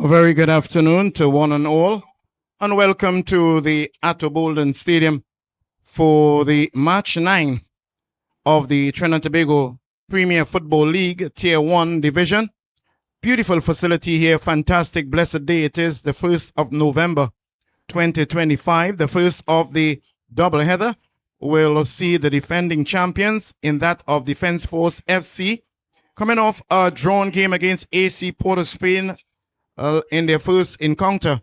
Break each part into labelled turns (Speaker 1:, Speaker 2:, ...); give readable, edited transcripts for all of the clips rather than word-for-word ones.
Speaker 1: A very good afternoon to one and all, and welcome to the Atto Bolden Stadium for the Match 9 of the Trinidad and Tobago Premier Football League Tier 1 Division. Beautiful facility here, fantastic, blessed day. It is the 1st of November 2025, the first of the doubleheader. We'll see the defending champions in that of Defence Force FC coming off a drawn game against AC Port of Spain in their first encounter,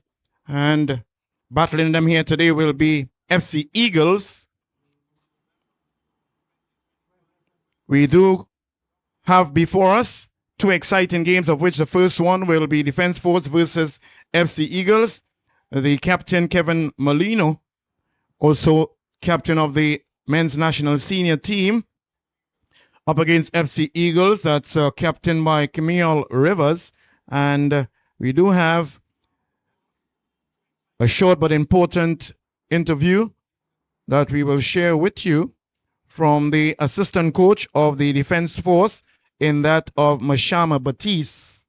Speaker 1: and battling them here today will be FC Eagles. We do have before us two exciting games, of which the first one will be Defence Force versus FC Eagles. The captain, Kevin Molino, also captain of the men's national senior team, up against FC Eagles. That's captained by Camille Rivers. And we do have a short but important interview that we will share with you from the assistant coach of the Defence Force, in that of Mashama Batiste.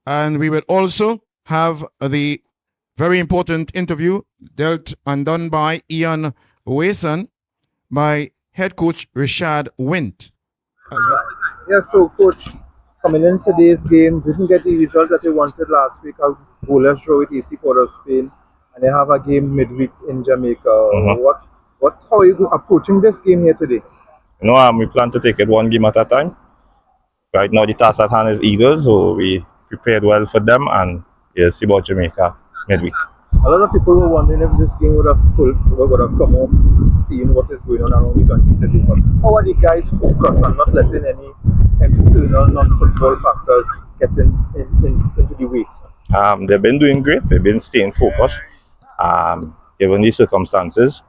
Speaker 1: And we will also have the very important interview dealt and done by Ian Wason by head coach Richard Wint.
Speaker 2: Yes, so coach, coming in today's game, didn't get the result that they wanted last week. A goalless draw with AC Port of Spain, and they have a game midweek in Jamaica. How are you approaching this game here today?
Speaker 3: We plan to take it one game at a time. Right now, the task at hand is Eagles, so we prepared well for them, and we'll see about Jamaica midweek.
Speaker 2: A lot of people were wondering if this game would have come off, seeing what is going on around the country today. But how are the guys focused on not letting any external non-football factors get into the way?
Speaker 3: They've been doing great. They've been staying focused. Given the circumstances,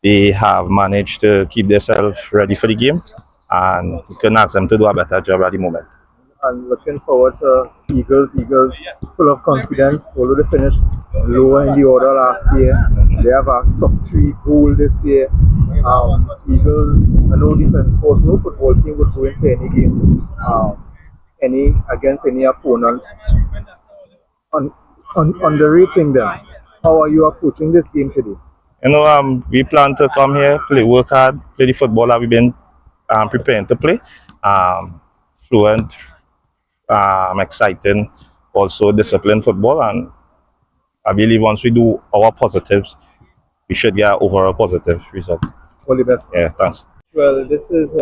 Speaker 3: they have managed to keep themselves ready for the game, and we can ask them to do a better job at the moment.
Speaker 2: And looking forward to Eagles full of confidence. Although they finished lower in the order last year, they have a top 3 goal this year. Eagles, no Defence Force, no football team would go into any game against any opponent underrating them. How are you approaching this game today?
Speaker 3: We plan to come here, work hard, play the football that we've been preparing to play. Fluent, exciting, also disciplined football, and I believe once we do our positives, we should get an overall positive result.
Speaker 2: All the best.
Speaker 3: Yeah, thanks.
Speaker 2: Well, this is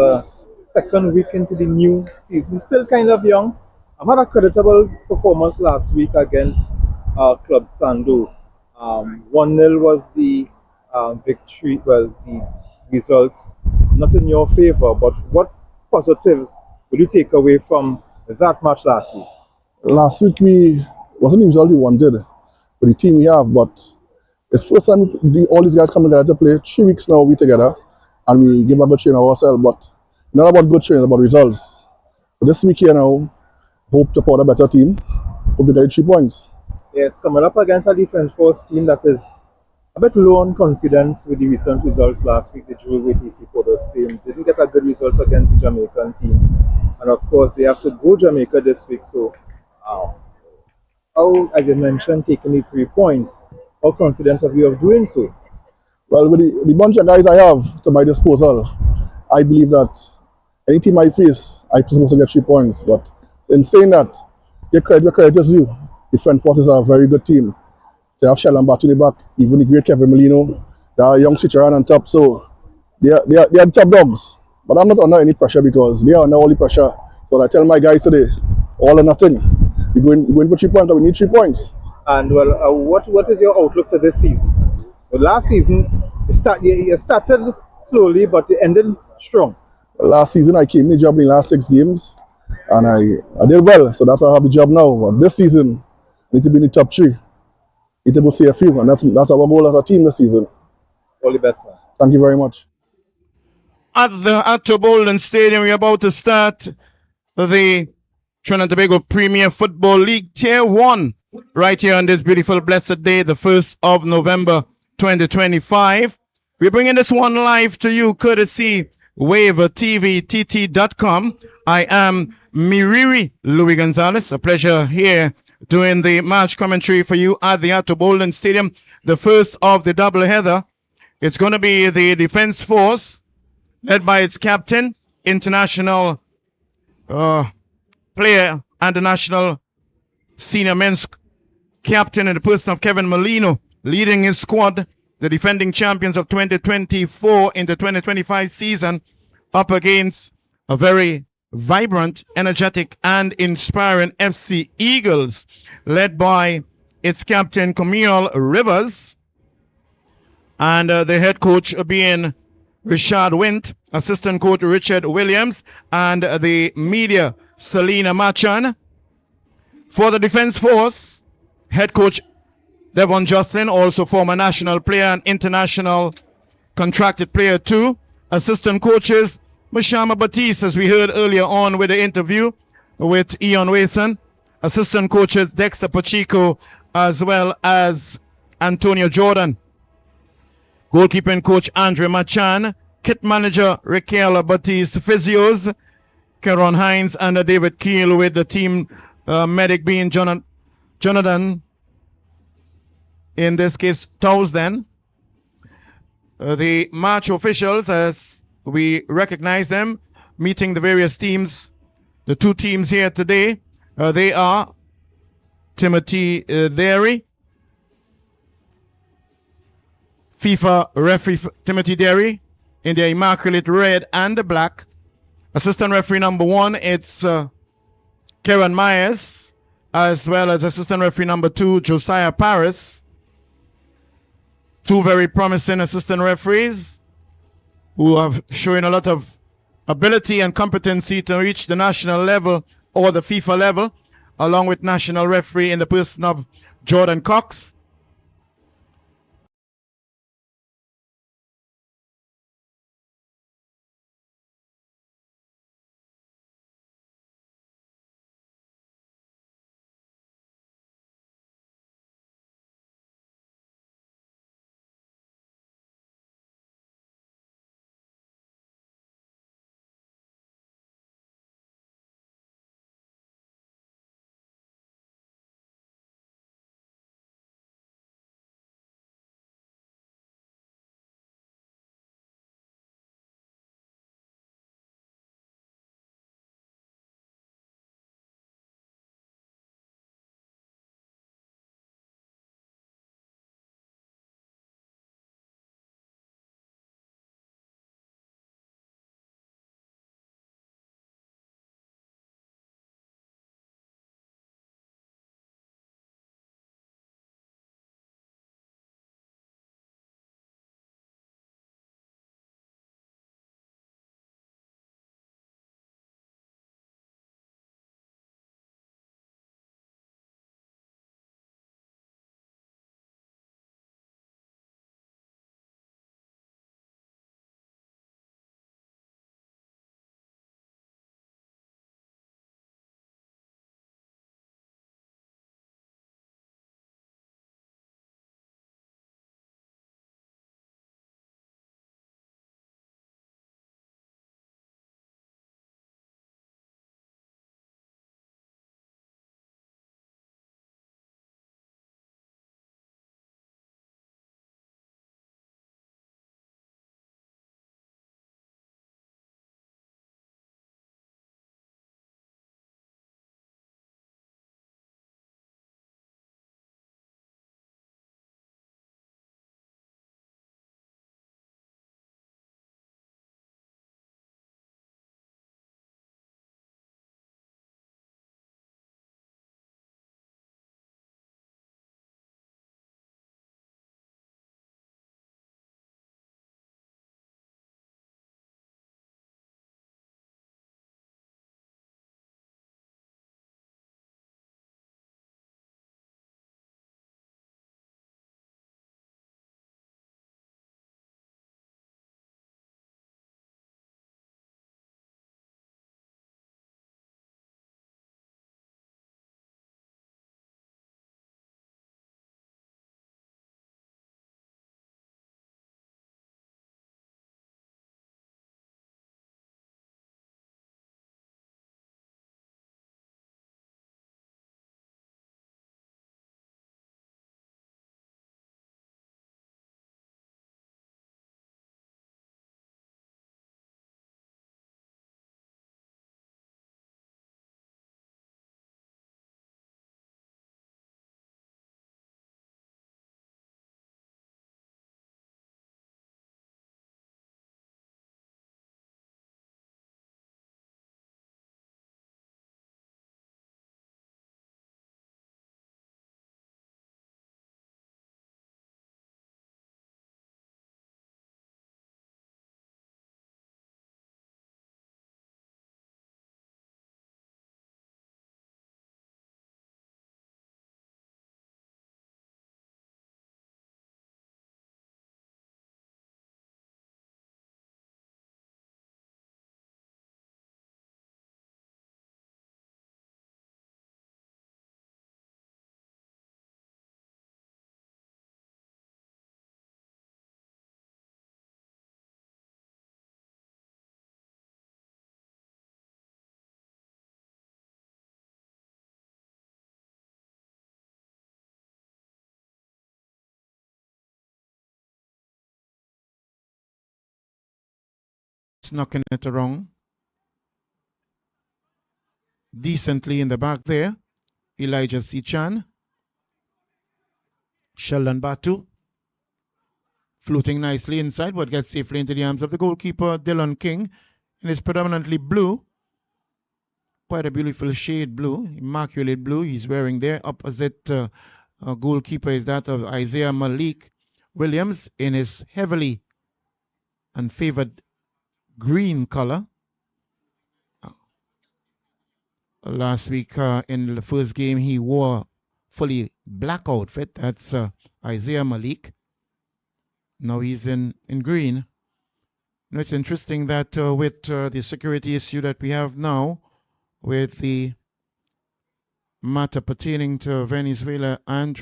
Speaker 2: second week into the new season, still kind of young. I had a creditable performance last week against Club Sando. 1-0 was the victory, the result, not in your favor, but what positives will you take away from that match last week?
Speaker 4: Last week wasn't the result we wanted with the team we have, but it's first time all these guys come together to play. 3 weeks now we together, and we give a good training ourselves, but not about good training, about results. But this week here now, hope to put a better team, hope to get 3 points.
Speaker 2: Yeah, it's coming up against a Defence Force team that is a bit low on confidence with the recent results last week. They drew with AC Port of Spain. Didn't get a good result against the Jamaican team. And of course, they have to go Jamaica this week. So, how, as you mentioned, taking the 3 points, how confident are you of doing so?
Speaker 4: Well, with the bunch of guys I have to my disposal, I believe that any team I face, I'm supposed to get 3 points. But in saying that, your credit is due. Defence Force is a very good team. They have Sheldon Batu in the back, even the great Kevin Molino. They are young Ciceran on top, so they are top dogs. But I'm not under any pressure because they are under all the pressure. So I tell my guys today, all or nothing. We're going for 3 points, and we need 3 points.
Speaker 2: And well, what is your outlook for this season? Well, last season, you started slowly, but you ended strong.
Speaker 4: Last season, I came in the job in the last 6 games, and I did well. So that's why I have the job now. But this season, I need to be in the top 3. Need to go see a few, and that's our goal as a team this season.
Speaker 2: All the best, man.
Speaker 4: Thank you very much.
Speaker 1: At the Atto Bolden Stadium, we're about to start the Trinidad and Tobago Premier Football League Tier 1 right here on this beautiful blessed day, the 1st of November 2025. We're bringing this one live to you courtesy Wave TV, TT.com, I am Miriri Louis Gonzalez. A pleasure here doing the match commentary for you at the Atto Bolden Stadium. The first of the doubleheader. It's going to be the Defense Force, led by its captain, international player and the national senior men's captain in the person of Kevin Molino, leading his squad, the defending champions of 2024 in the 2025 season, up against a very vibrant, energetic, and inspiring FC Eagles, led by its captain Camille Rivers, and the head coach being Richard Wint, assistant coach Richard Williams, and the media Selena Machan. For the Defense Force, head coach Devon Jocelyn, also former national player and international contracted player too. Assistant coaches Mashama Batiste, as we heard earlier on with the interview with Ian Wason. Assistant coaches Dexter Pacheco as well as Antonio Jordan. Goalkeeping coach Andre Machan. Kit manager Raquel Batiste. Physios Keron Hines and David Keel, with the team medic being Jonathan, in this case Towsden. The match officials, as we recognize them, meeting the various teams, the two teams here today, they are Timothy Derry, FIFA referee Timothy Derry in the immaculate red and the black. Assistant referee number 1, it's Karen Myers, as well as assistant referee number 2, Josiah Paris. Two very promising assistant referees who have shown a lot of ability and competency to reach the national level or the FIFA level, along with national referee in the person of Jordan Cox. knocking it around decently in the back there. Elijah Sichan. Sheldon Batu. Floating nicely inside, but gets safely into the arms of the goalkeeper, Dylan King. And it's predominantly blue. Quite a beautiful shade blue, immaculate blue he's wearing there. Opposite goalkeeper is that of Isaiah Malik Williams in his heavily unfavored green color. Last week in the first game he wore fully black outfit. That's Isaiah Malik. Now he's in green. Now it's interesting that with the security issue that we have now with the matter pertaining to Venezuela and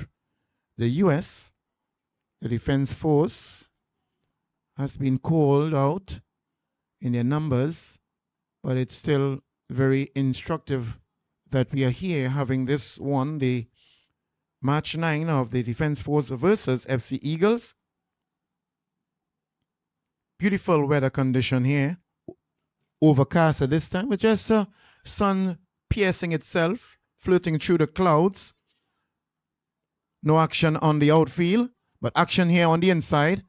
Speaker 1: the US, the Defense Force has been called out in their numbers, but it's still very instructive that we are here having this one, the Match 9 of the Defense Force versus FC Eagles. Beautiful weather condition here. Overcast at this time, with just sun piercing itself, flirting through the clouds. No action on the outfield, but action here on the inside.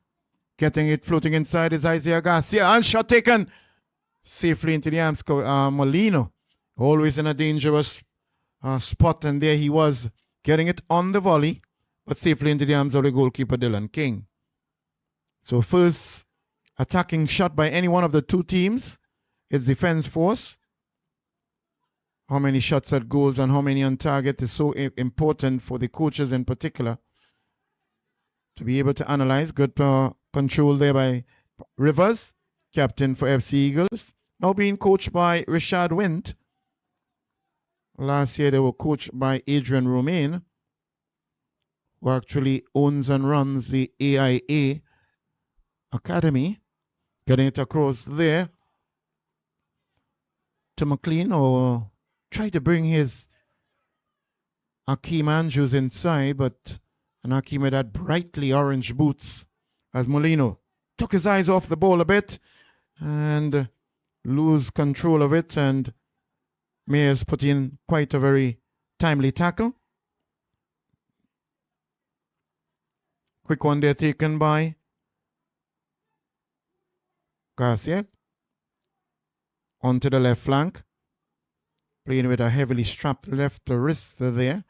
Speaker 1: Getting it floating inside is Isaiah Garcia, and shot taken safely into the arms of Molino. Always in a dangerous spot, and there he was, getting it on the volley, but safely into the arms of the goalkeeper, Dylan King. So first attacking shot by any one of the two teams is Defense Force. How many shots at goals and how many on target is so important for the coaches in particular to be able to analyze. Good control there by Rivers, captain for FC Eagles. Now being coached by Richard Wint. Last year they were coached by Adrian Romain, who actually owns and runs the AIA Academy. Getting it across there to McLean, or try to bring his Akeem Andrews inside, but an Akeem with that brightly orange boots as Molino took his eyes off the ball a bit and lose control of it, and Mayers put in quite a very timely tackle. Quick one there taken by Garcia onto the left flank, playing with a heavily strapped left wrist there.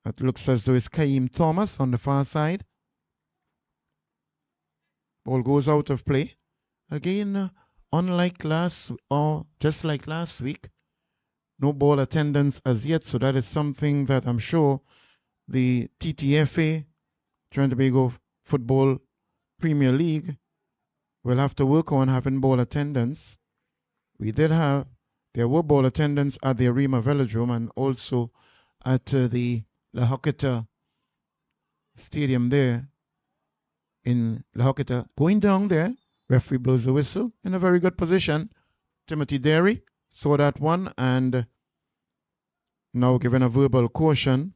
Speaker 1: It looks as though it's Kaim Thomas on the far side. Ball goes out of play. Again, unlike just like last week, no ball attendance as yet, so that is something that I'm sure the Ttpfl, Trinidad and Tobago Football Premier League, will have to work on having ball attendance. There were ball attendance at the Arima Velodrome and also at the La Hoqueta Stadium there in La Hoqueta. Going down there, referee blows the whistle in a very good position. Timothy Derry saw that one and now given a verbal caution,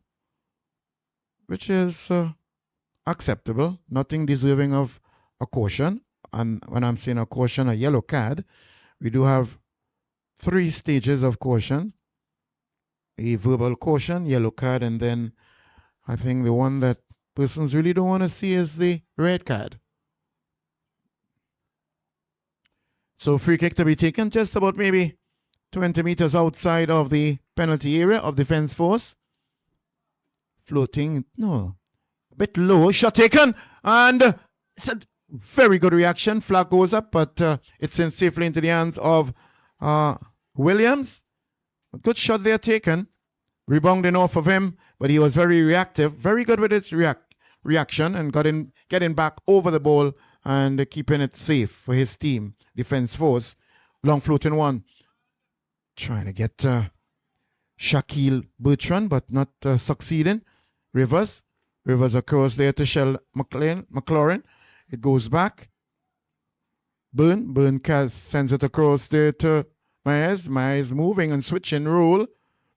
Speaker 1: which is acceptable, nothing deserving of a caution. And when I'm saying a caution, a yellow card, we do have 3 stages of caution: a verbal caution, yellow card, and then I think the one that persons really don't want to see is the red card. So free kick to be taken just about maybe 20 meters outside of the penalty area of Defense Force. Floating, no, a bit low, shot taken, and it's a very good reaction. Flag goes up, but it's sent safely into the hands of Williams. A good shot there taken. Rebounding off of him, but he was very reactive, very good with his reaction, and getting back over the ball and keeping it safe for his team, Defense Force. Long floating one. Trying to get Shaquille Bertrand, but not succeeding. Rivers across there to Shell McLaurin. It goes back. Byrne sends it across there to Myers. Myers moving and switching role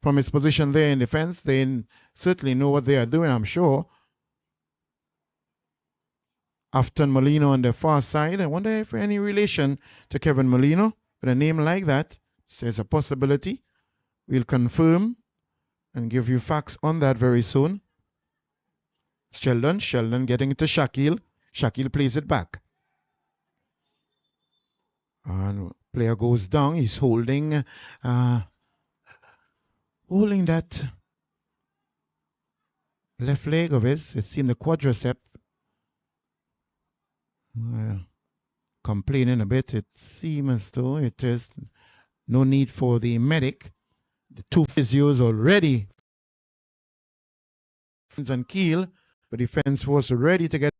Speaker 1: from his position there in defense. They certainly know what they are doing, I'm sure. Afton Molino on the far side. I wonder if any relation to Kevin Molino with a name like that. So there's a possibility. We'll confirm and give you facts on that very soon. Sheldon getting it to Shaquille. Shaquille plays it back. And player goes down. He's holding that left leg of his. It's in the quadricep. Complaining a bit. It seems as though it is no need for the medic. The two physios already and Keel, but defense was ready to get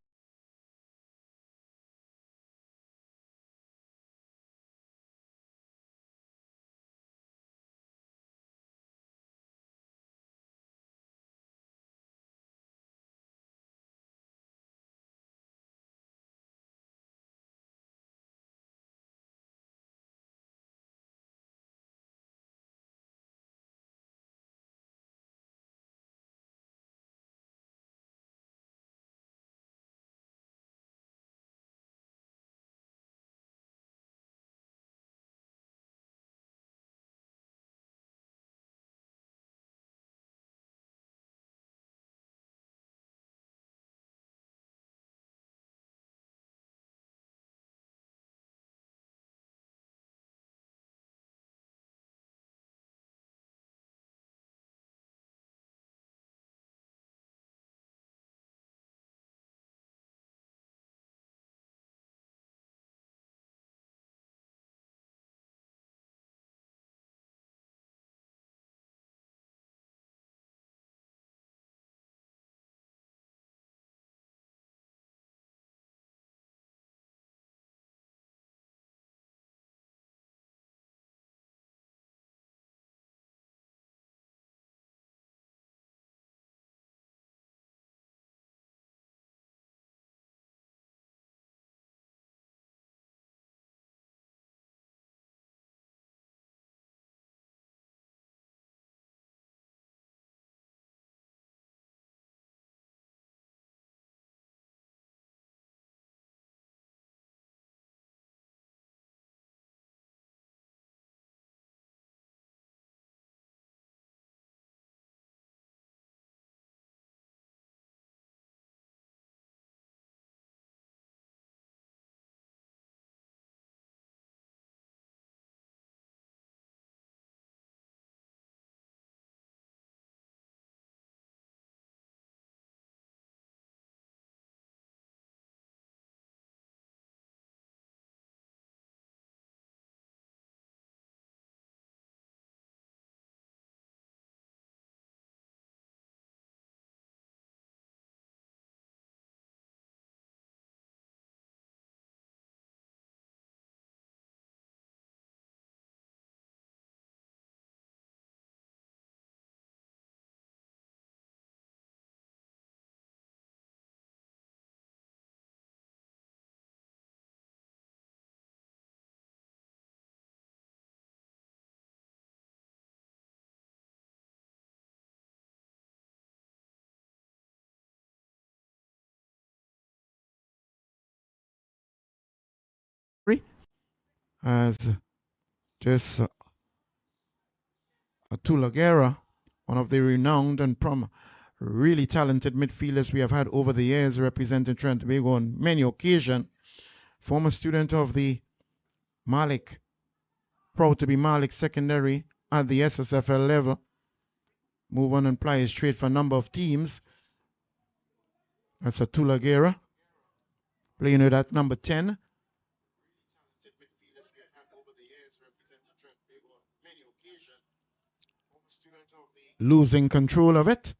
Speaker 1: as just Tulagera, one of the renowned and really talented midfielders we have had over the years representing Trinidad and Tobago on many occasions. Former student of the Malik, proud to be Malik secondary at the SSFL level. Move on and play his trade for a number of teams. That's a Tulagera playing with that number 10. Losing control of it.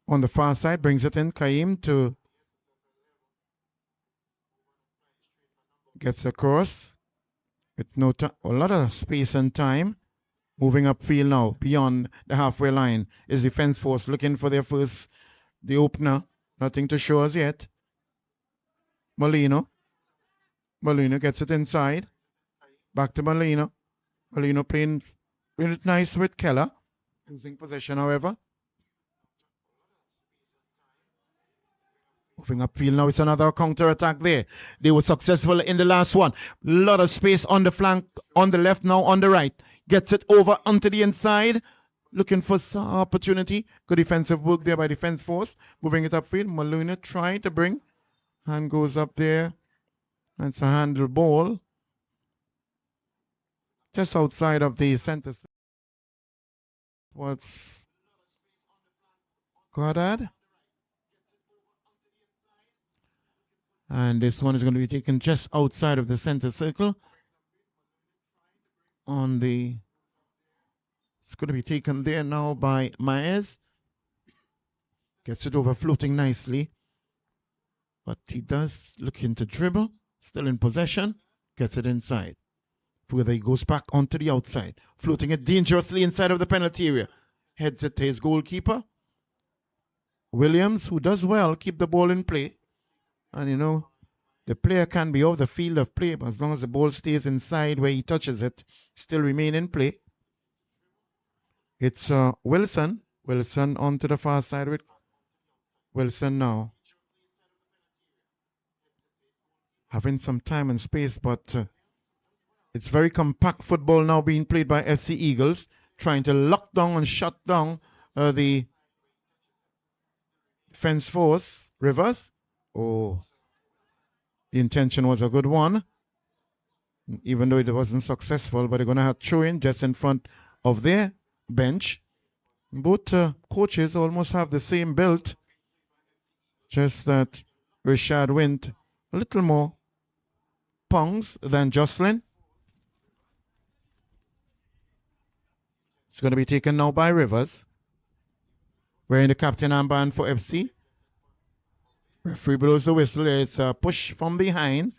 Speaker 1: On the far side, brings it in. Kaim to gets across with a lot of space and time. Moving upfield now, beyond the halfway line. Is defense force looking for their first, the opener. Nothing to show us yet. Molino gets it inside. Back to Molino. Molino playing it nice with Keller. Losing possession, however. Moving upfield now, it's another counter attack there. They were successful in the last one. Lot of space on the flank, on the left, now on the right. Gets it over onto the inside. Looking for some opportunity. Good defensive work there by defense force. Moving it upfield. Molina trying to bring. Hand goes up there. That's a handle ball. Just outside of the center. What's Goddard? And this one is going to be taken just outside of the center circle. It's going to be taken there now by Maez. Gets it over, floating nicely. But he does look into dribble. Still in possession. Gets it inside. Further he goes back onto the outside. Floating it dangerously inside of the penalty area. Heads it to his goalkeeper. Williams, who does well, keep the ball in play. And you know, the player can be off the field of play, but as long as the ball stays inside where he touches it, still remain in play. It's Wilson. Wilson onto the far side with Wilson now. Having some time and space, but it's very compact football now being played by FC Eagles. Trying to lock down and shut down the defense force. Rivers. Oh, the intention was a good one. Even though it wasn't successful, but they're going to have throw-in just in front of their bench. Both coaches almost have the same build. Just that Richard went a little more pounds than Jocelyn. It's going to be taken now by Rivers. Wearing the captain armband for FC. Referee blows the whistle. It's a push from behind.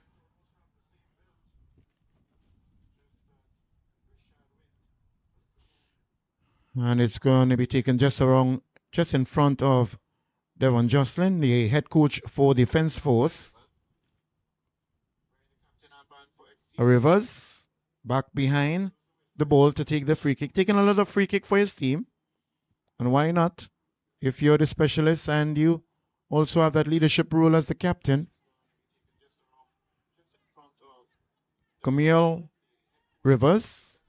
Speaker 1: And it's going to be taken just in front of Devon Jocelyn, the head coach for Defense Force. Rivers back behind the ball to take the free kick. Taking a lot of free kick for his team. And why not? If you're the specialist and you also have that leadership role as the captain. Camille Rivers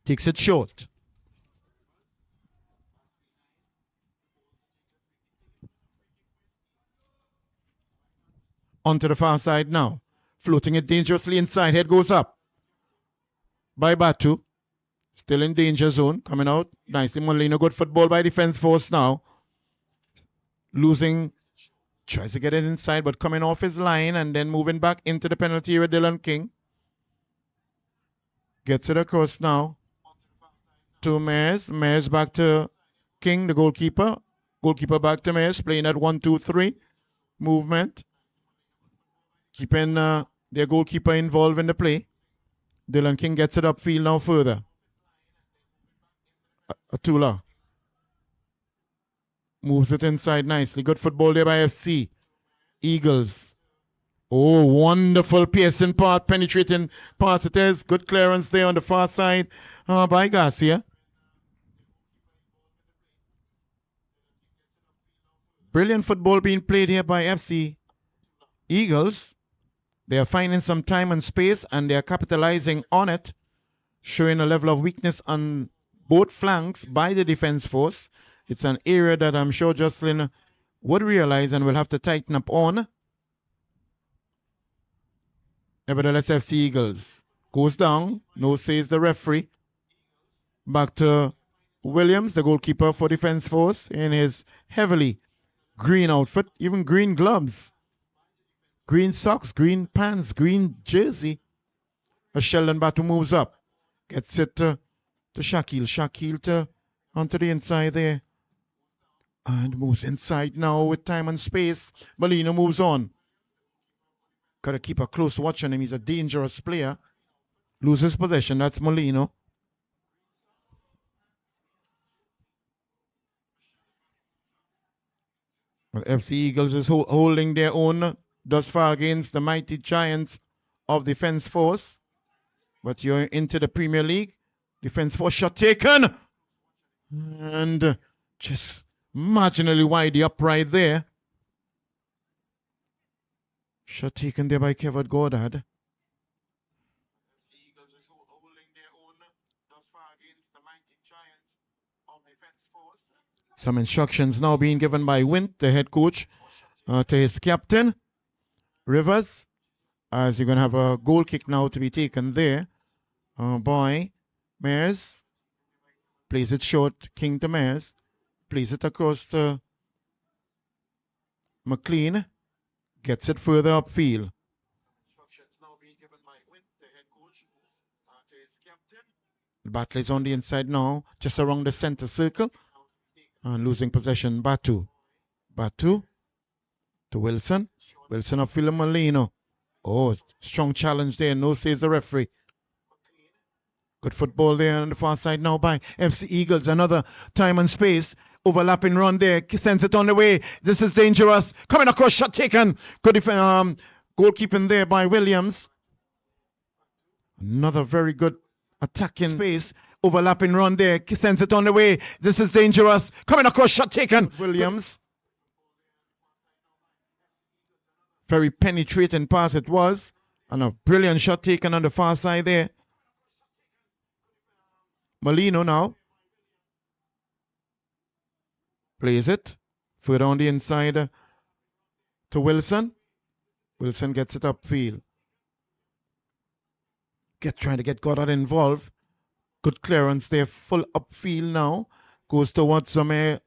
Speaker 1: takes it short. Onto the far side now. Floating it dangerously inside. Head goes up by Batu. Still in danger zone. Coming out nicely. Molina. Good football by defense force now. Losing. Tries to get it inside, but coming off his line and then moving back into the penalty area. Dylan King. Gets it across now to Mays. Mays back to King, the goalkeeper. Goalkeeper back to Mays. Playing at 1-2-3. Movement. Keeping their goalkeeper involved in the play. Dylan King gets it upfield now further. Atula moves it inside nicely. Good football there by FC Eagles. Oh, wonderful piercing pass, penetrating pass it is. Good clearance there on the far side by Garcia. Brilliant football being played here by FC Eagles. They are finding some time and space and they are capitalizing on it, showing a level of weakness on both flanks by the defense force. It's an area that I'm sure Jocelyn would realize and will have to tighten up on. Nevertheless, FC Eagles goes down. No says the referee. Back to Williams, the goalkeeper for defense force, in his heavily green outfit, even green gloves. Green socks, green pants, green jersey. As Sheldon Batu moves up. Gets it to Shakil. Shakil onto the inside there. And moves inside now with time and space. Molina moves on. Got to keep a close watch on him. He's a dangerous player. Loses possession. That's Molino. Well, FC Eagles is holding their own thus far against the mighty giants of Defense Force. But you're into the Premier League. Defense Force shot taken. And just Marginally wide, the upright there. Shot taken there by Kevin Goddard. Some instructions now being given by Wint, the head coach, to his captain, Rivers, as you're going to have a goal kick now to be taken there by Mears. Plays it short, King to Mears. Plays it across to McLean. Gets it further upfield. The battle is on the inside now, just around the center circle. And losing possession, Batu. Batu to Wilson. Wilson upfield, Molino. Oh, strong challenge there. No, says the referee. Good football there on the far side now by FC Eagles. Another time and space. Overlapping run there. Sends it on the way. This is dangerous. Coming across, shot taken. Good goalkeeping there by Williams. Another very good attacking space. Overlapping run there. Sends it on the way. This is dangerous. Coming across, shot taken. Williams. Very penetrating pass it was. And a brilliant shot taken on the far side there. Molino now. Plays it. Further on the inside to Wilson. Wilson gets it upfield. Trying to get Goddard involved. Good clearance there. Full upfield now. Goes towards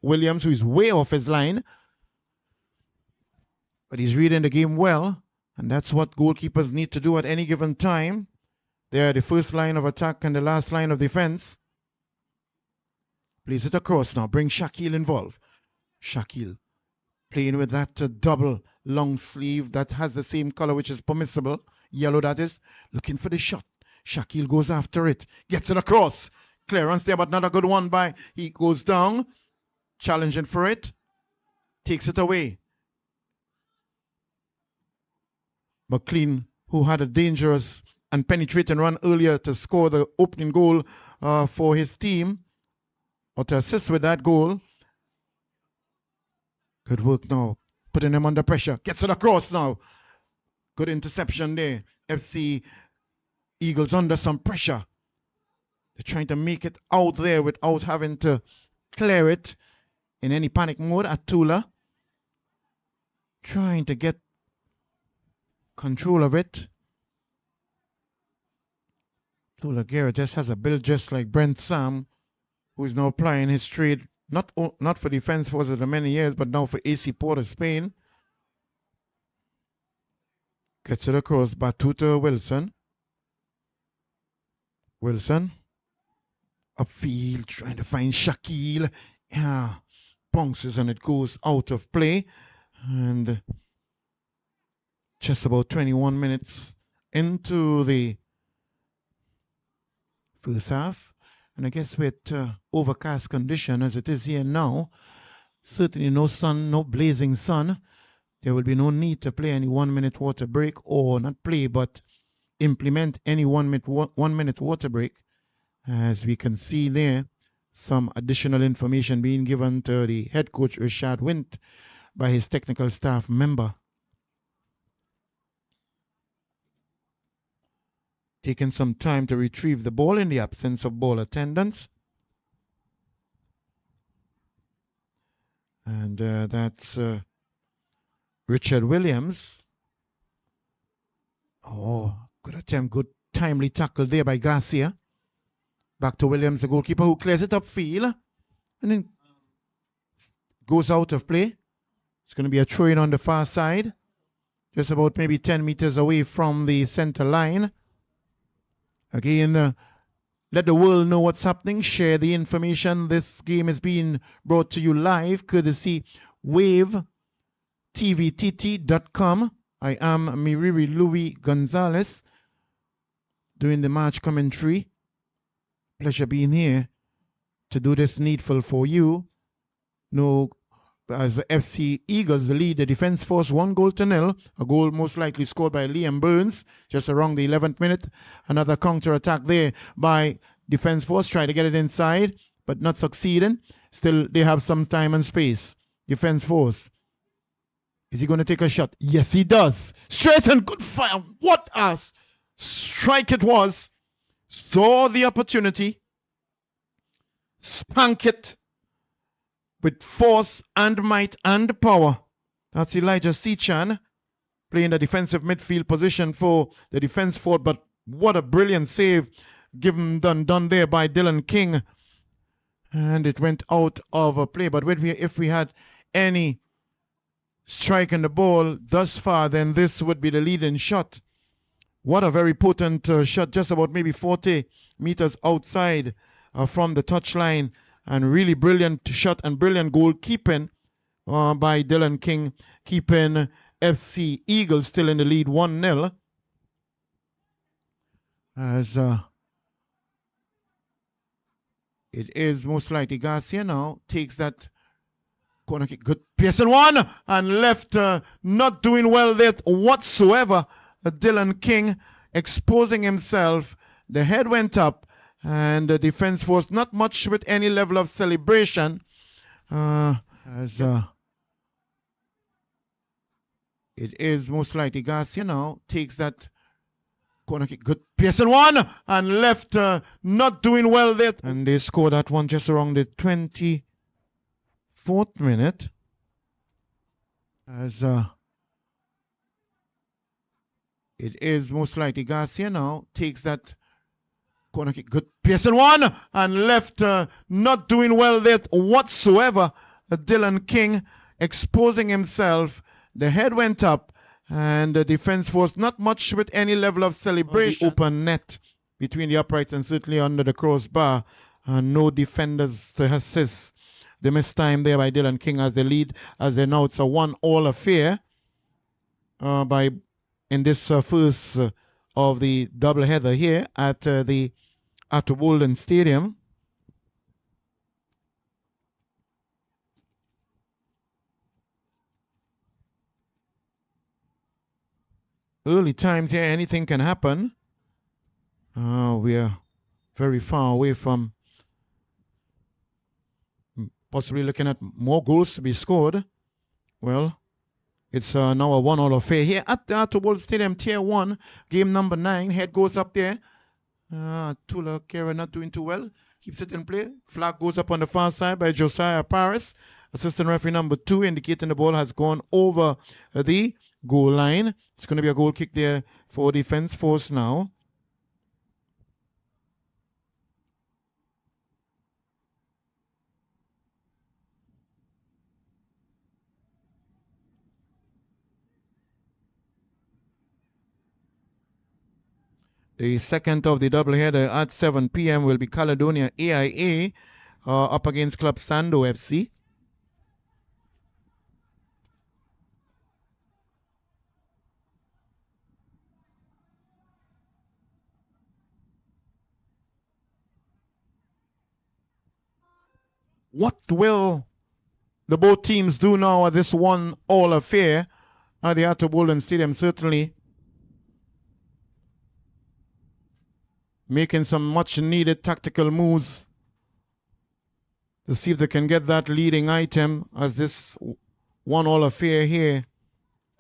Speaker 1: Williams, who is way off his line. But he's reading the game well. And that's what goalkeepers need to do at any given time. They are the first line of attack and the last line of defense. Plays it across now. Bring Shaquille involved. Shaquille playing with that double long sleeve that has the same color which is permissible. Yellow that is. Looking for the shot. Shaquille goes after it. Gets it across. Clearance there, but not a good one by. He goes down. Challenging for it. Takes it away. McLean, who had a dangerous and penetrating run earlier to score the opening goal for his team, or to assist with that goal. Good work now. Putting him under pressure. Gets it across now. Good interception there. FC Eagles under some pressure. They're trying to make it out there without having to clear it in any panic mode. Atula trying to get control of it. Atula Guerra just has a build just like Brent Sam, who is now plying his trade not for Defense Force for many years, but now for AC Port of Spain. Gets it across. Batuta Wilson. Wilson. Upfield, trying to find Shaquille. Yeah. Bounces and it goes out of play. And just about 21 minutes into the first half. And I guess with overcast condition as it is here now, certainly no sun, no blazing sun, there will be no need to play any 1 minute water break, or not play, but implement any 1 minute water break. As we can see there, some additional information being given to the head coach Rashad Wint by his technical staff member. Taking some time to retrieve the ball in the absence of ball attendants. And that's Richard Williams. Oh, good attempt, good timely tackle there by Garcia. Back to Williams, the goalkeeper, who clears it upfield. And then goes out of play. It's going to be a throw in on the far side. Just about maybe 10 meters away from the center line. Again, let the world know what's happening. Share the information. This game is being brought to you live, courtesy wavetvtt.com. I am Miriri Louis Gonzalez doing the match commentary. Pleasure being here to do this needful for you. No, as the FC Eagles lead the Defense Force 1-0. A goal most likely scored by Liam Burns just around the 11th minute. Another counter attack there by Defense Force. Try to get it inside. but not succeeding. Still, they have some time and space. Defense force. Is he going to take a shot? Yes, he does. Straight and good fire. What a strike it was. Saw the opportunity. Spank it with force and might and power. That's Elijah Sechan playing the defensive midfield position for the defense fort. But what a brilliant save given done there by Dylan King. And it went out of play. But if we had any strike in the ball thus far, then this would be the leading shot. What a very potent shot, just about maybe 40 meters outside from the touchline. And really brilliant shot and brilliant goalkeeping by Dylan King, keeping FC Eagles still in the lead 1-0. As it is most likely Garcia now takes that corner kick. Good Pearson one and left, not doing well there whatsoever. Dylan King exposing himself. The head went up and the defense was not much with any level of celebration. As it is most likely Garcia now takes that corner kick. Good Pearson one and left, not doing well there. And they scored that one just around the 24th minute. As it is most likely Garcia now takes that corner kick. Good Pearson one and left, not doing well there whatsoever. Dylan King exposing himself. The head went up and the defense was not much with any level of celebration. Open net between the uprights and certainly under the crossbar. No defenders to assist. The missed time there by Dylan King as they lead, as they know it's a 1-all affair in this first of the doubleheader here at the Ttpfl Stadium. Early times here, anything can happen. We are very far away from possibly looking at more goals to be scored. Well, it's now a 1-all affair here at the Ttpfl Stadium, Tier 1, game number 9. Head goes up there. Tula Kera not doing too well. Keeps it in play. Flag goes up on the far side by Josiah Paris. Assistant referee number 2 indicating the ball has gone over the goal line. It's going to be a goal kick there for defense force now. The second of the doubleheader at 7 p.m. will be Caledonia AIA up against Club Sando FC. What will the both teams do now at this 1-all affair at the Ttpfl Stadium? Certainly making some much needed tactical moves to see if they can get that leading item as this 1-all affair here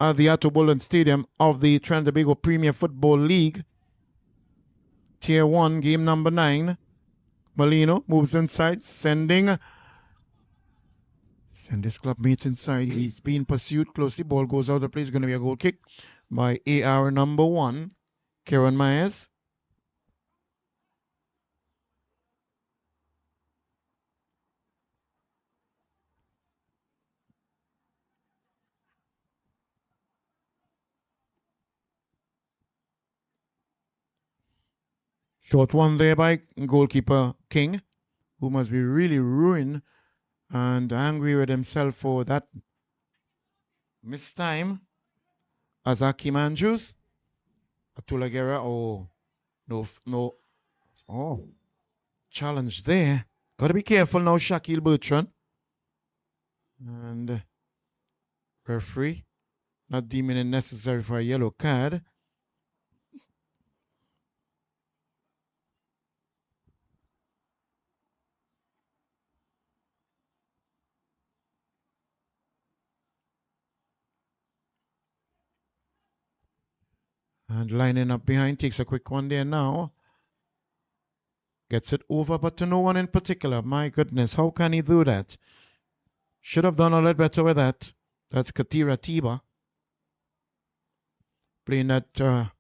Speaker 1: at the Ttpfl Stadium of the Trinidad and Tobago Premier Football League. Tier 1, game number 9. Molino moves inside, send his club mates inside. He's being pursued closely. Ball goes out of play. It's going to be a goal kick by AR number 1, Kieran Myers. Short one there by goalkeeper King, who must be really ruined and angry with himself for that missed time. As Akim Andrews. Atulagera. Oh, no. Oh, challenge there. Got to be careful now, Shaquille Bertrand. And referee not deeming it necessary for a yellow card. And lining up behind, takes a quick one there now. Gets it over, but to no one in particular. My goodness, how can he do that? Should have done a lot better with that. That's Katira Tiba. Playing that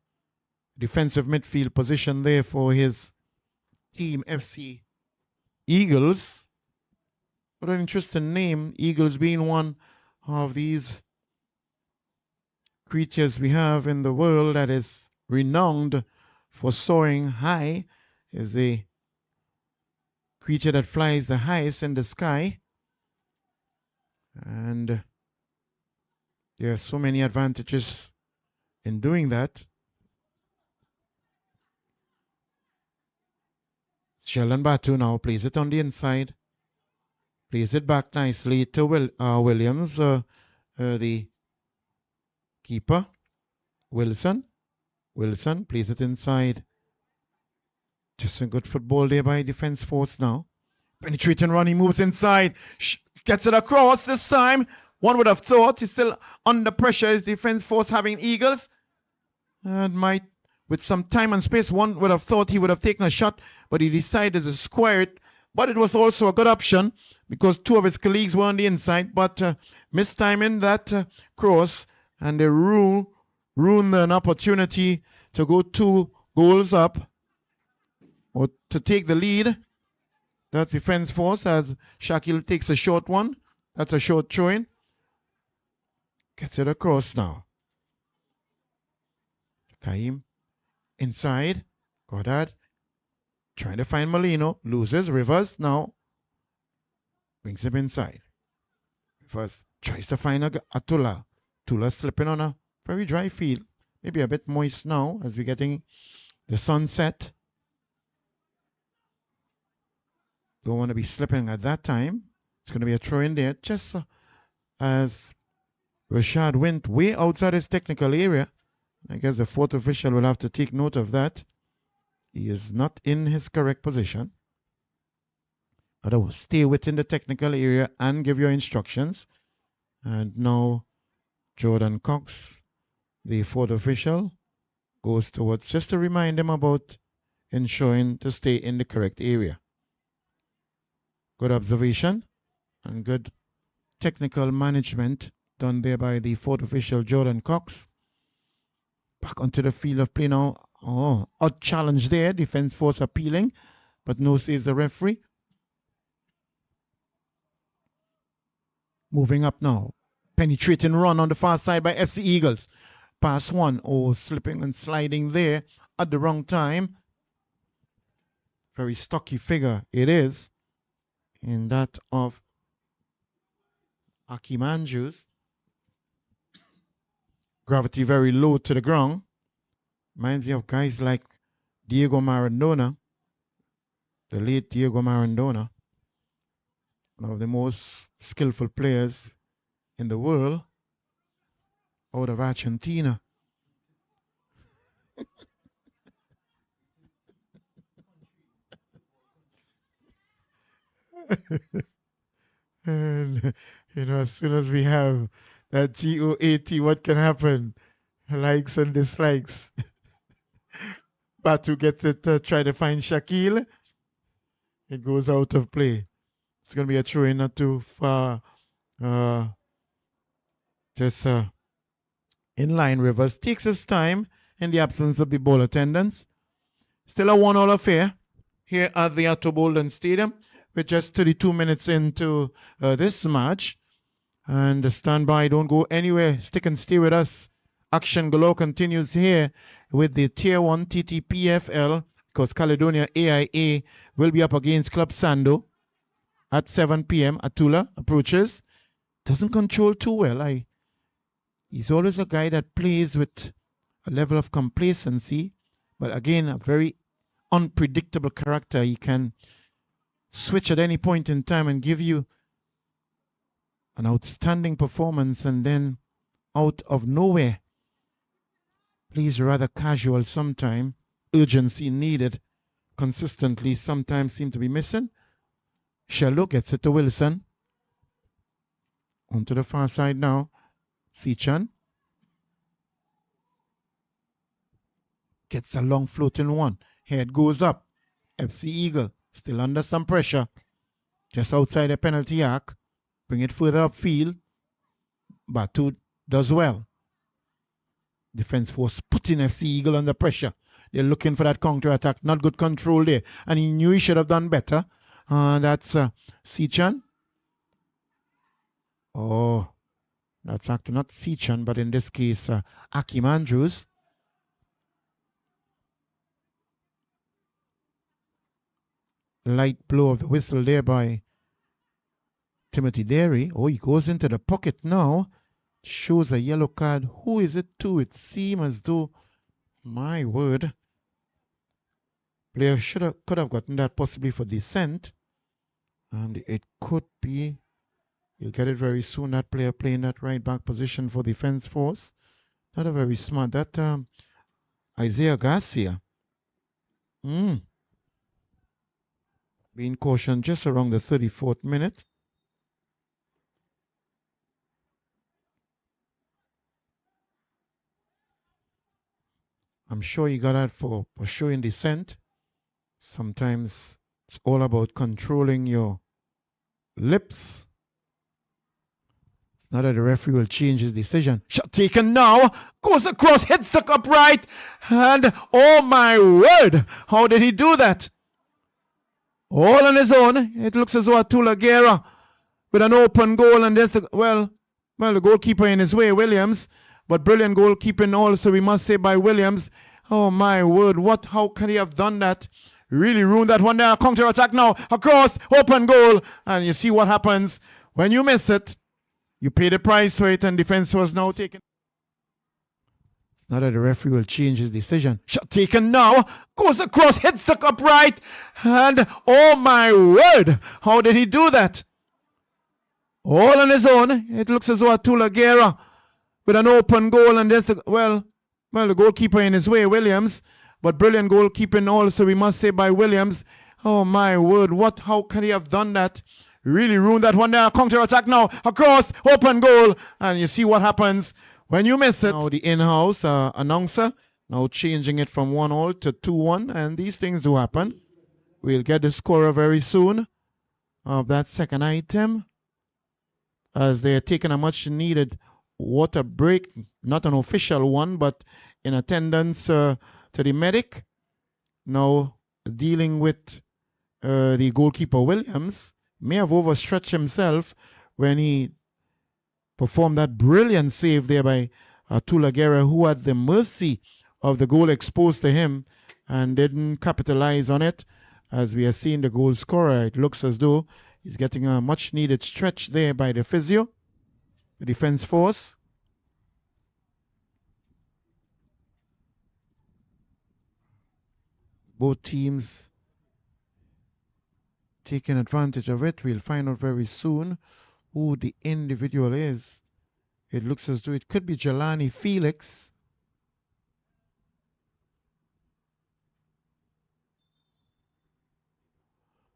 Speaker 1: defensive midfield position there for his team, FC Eagles. What an interesting name. Eagles being one of these creatures we have in the world that is renowned for soaring high. Is a creature that flies the highest in the sky. And there are so many advantages in doing that. Sheldon Batu now plays it on the inside. Plays it back nicely to Williams, the keeper. Wilson plays it inside. Just a good football there by defense force now. Penetrating run, he moves inside. Gets it across this time. One would have thought he's still under pressure. His defense force having Eagles. And might, with some time and space, one would have thought he would have taken a shot, but he decided to square it. But it was also a good option because two of his colleagues were on the inside, but mistiming that cross, and they ruined an opportunity to go 2 goals up or to take the lead. That's defense force as Shakil takes a short one. That's a short throw-in. Gets it across now. Kaim inside. Goddard trying to find Molino. Loses. Rivers now brings him inside. Rivers tries to find Atula. Tula slipping on a very dry field. Maybe a bit moist now as we're getting the sunset. Don't want to be slipping at that time. It's going to be a throw in there just as Rashad went way outside his technical area. I guess the fourth official will have to take note of that. He is not in his correct position. But I will stay within the technical area and give your instructions. And now Jordan Cox, the fourth official, goes towards just to remind him about ensuring to stay in the correct area. Good observation and good technical management done there by the fourth official, Jordan Cox. Back onto the field of play now. Oh, odd challenge there. Defense force appealing, but no says the referee. Moving up now. Penetrating run on the far side by FC Eagles. Pass one. Oh, slipping and sliding there at the wrong time. Very stocky figure it is. In that of Aki Manjus. Gravity very low to the ground. Reminds me of guys like Diego Maradona. The late Diego Maradona. One of the most skillful players in the world. Out of Argentina. And, as soon as we have that GOAT, what can happen? Likes and dislikes. Batu gets it, try to find Shakil. It goes out of play. It's going to be a throw-in not too far. Just in line. Rivers takes his time in the absence of the ball attendants. Still a 1-1 affair here at the Atto Boldon Stadium. We're just 32 minutes into this match. And stand by, don't go anywhere. Stick and stay with us. Action galore continues here with the Tier 1 Ttpfl because Caledonia AIA will be up against Club Sando at 7 p.m. Atula approaches. Doesn't control too well. He's always a guy that plays with a level of complacency. But again, a very unpredictable character. He can switch at any point in time and give you an outstanding performance and then out of nowhere plays rather casual sometimes. Urgency needed consistently sometimes seem to be missing. Shello gets it to Wilson. Onto the far side now. Sichan. Gets a long floating one. Head goes up. FC Eagle still under some pressure. Just outside the penalty arc. Bring it further upfield. Batu does well. Defense force putting FC Eagle under pressure. They're looking for that counter attack. Not good control there. And he knew he should have done better. That's Sichan. Oh, that's actually not Sichan, but in this case, Akim Andrews. Light blow of the whistle there by Timothy Derry. Oh, he goes into the pocket now. Shows a yellow card. Who is it to? It seems as though, my word, player could have gotten that possibly for descent. And it could be, you'll get it very soon, that player playing that right back position for defense force. Not a very smart. That Isaiah Garcia. Being cautioned just around the 34th minute. I'm sure he got that for showing descent. Sometimes it's all about controlling your lips. It's not that the referee will change his decision. Shot taken now. Goes across, hits the upright. And oh my word, how did he do that? All on his own. It looks as though Atula Guerra with an open goal, and there's the goalkeeper in his way, Williams. But brilliant goalkeeping also, we must say, by Williams. Oh my word, how can he have done that? Really ruined that one there. Counter attack now. Across, open goal. And you see what happens when you miss it. You pay the price for it, and defense was now taken. It's not that the referee will change his decision. Shot taken now. Goes across, hits the upright. And oh my word, how did he do that? All on his own. It looks as though Atula Guerra with an open goal, and there's the goalkeeper in his way, Williams. But brilliant goalkeeping also, we must say, by Williams. Oh my word, how can he have done that? Really ruined that one there. Counter attack now. Across, open goal. And you see what happens when you miss it. Now the in-house announcer now changing it from 1-1 to 2-1, and these things do happen. We'll get the scorer very soon of that second item, as they are taking a much needed water break, not an official one, but in attendance to the medic. Now dealing with the goalkeeper Williams. May have overstretched himself when he performed that brilliant save there by Atula Guerra, who had the mercy of the goal exposed to him and didn't capitalize on it. As we are seeing the goal scorer, it looks as though he's getting a much needed stretch there by the physio, the defense force. Both teams taking advantage of it. We'll find out very soon who the individual is. It looks as though it could be Jelani Felix.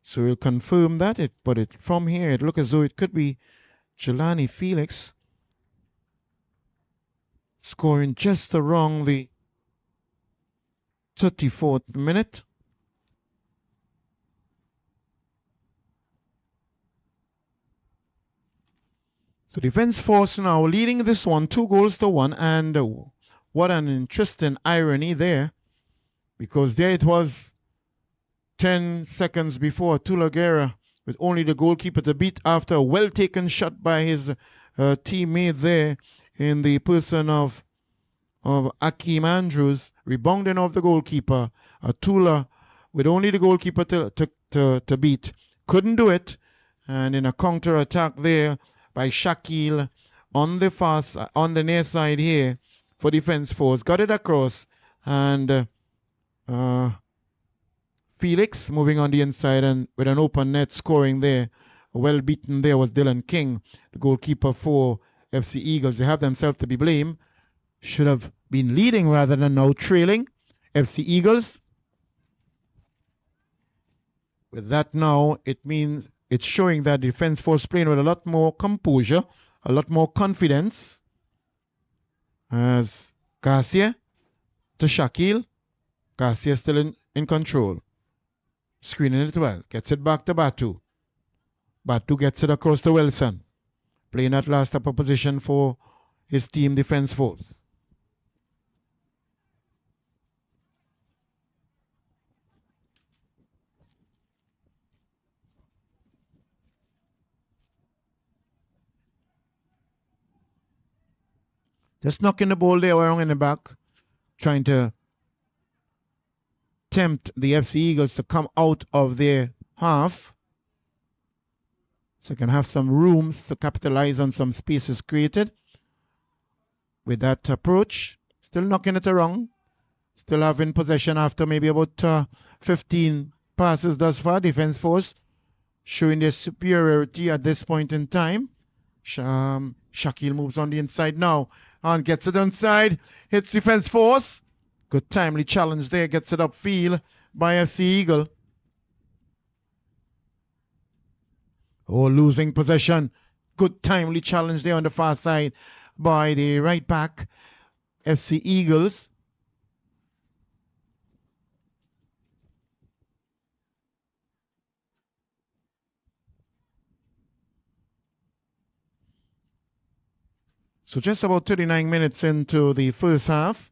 Speaker 1: So we'll confirm that. But from here, it looks as though it could be Jelani Felix scoring just around the 34th minute. So defense force now leading this one 2-1, and what an interesting irony there, because there it was 10 seconds before Atula Guerra with only the goalkeeper to beat after a well-taken shot by his teammate there in the person of Akim Andrews, rebounding off the goalkeeper. Atula with only the goalkeeper to beat. Couldn't do it, and in a counter-attack there by Shakil on the near side here for defense force. Got it across, and Felix moving on the inside and with an open net scoring there. Well beaten there was Dylan King, the goalkeeper for FC Eagles. They have themselves to be blamed. Should have been leading rather than now trailing. FC Eagles. With that now, it means it's showing that defense force playing with a lot more composure, a lot more confidence. As Garcia to Shakil. Garcia still in control. Screening it well. Gets it back to Batu. Batu gets it across to Wilson. Playing that last upper position for his team defense force. Just knocking the ball there around in the back. Trying to tempt the FC Eagles to come out of their half. So can have some rooms to capitalize on some spaces created. With that approach. Still knocking it around. Still having possession after maybe about 15 passes thus far. Defense force showing their superiority at this point in time. Shakil moves on the inside now and gets it inside. Hits defense force. Good timely challenge there. Gets it upfield by FC Eagle. Oh, losing possession. Good timely challenge there on the far side by the right back FC Eagles. So just about 39 minutes into the first half.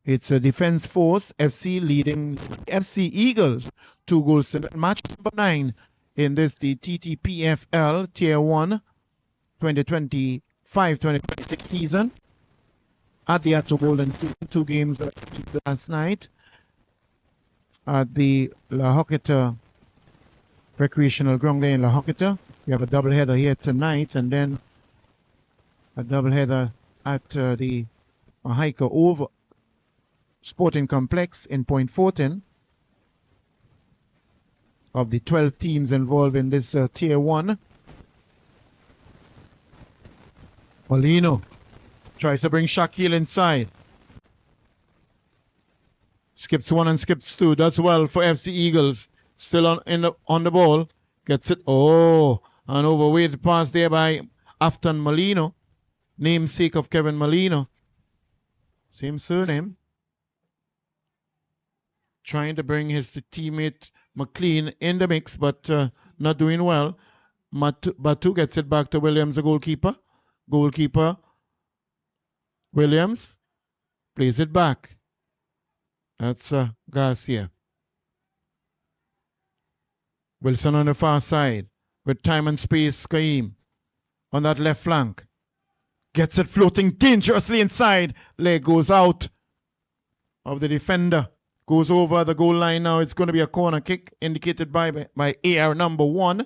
Speaker 1: It's a defense force FC leading FC Eagles 2 goals to match number 9 in this the Ttpfl Tier 1 2025-2026 season at the Atto Golden Stadium. 2 games last night at the La Hoqueta recreational ground there in La Hoqueta. We have a doubleheader here tonight and then a doubleheader at the Mahaika Over Sporting Complex in Point Fortin. Of the 12 teams involved in this Tier 1. Molino tries to bring Shakil inside. Skips 1 and skips 2. Does well for FC Eagles. Still on the ball. Gets it. Oh, an overweight pass there by Afton Molino. Namesake of Kevin Molino. Same surname. Trying to bring his teammate McLean in the mix, but not doing well. Batu gets it back to Williams, the goalkeeper. Goalkeeper Williams plays it back. That's Garcia. Wilson on the far side with time and space. Kaim on that left flank. Gets it floating dangerously inside. Leg goes out of the defender. Goes over the goal line now. It's going to be a corner kick indicated by AR number 1.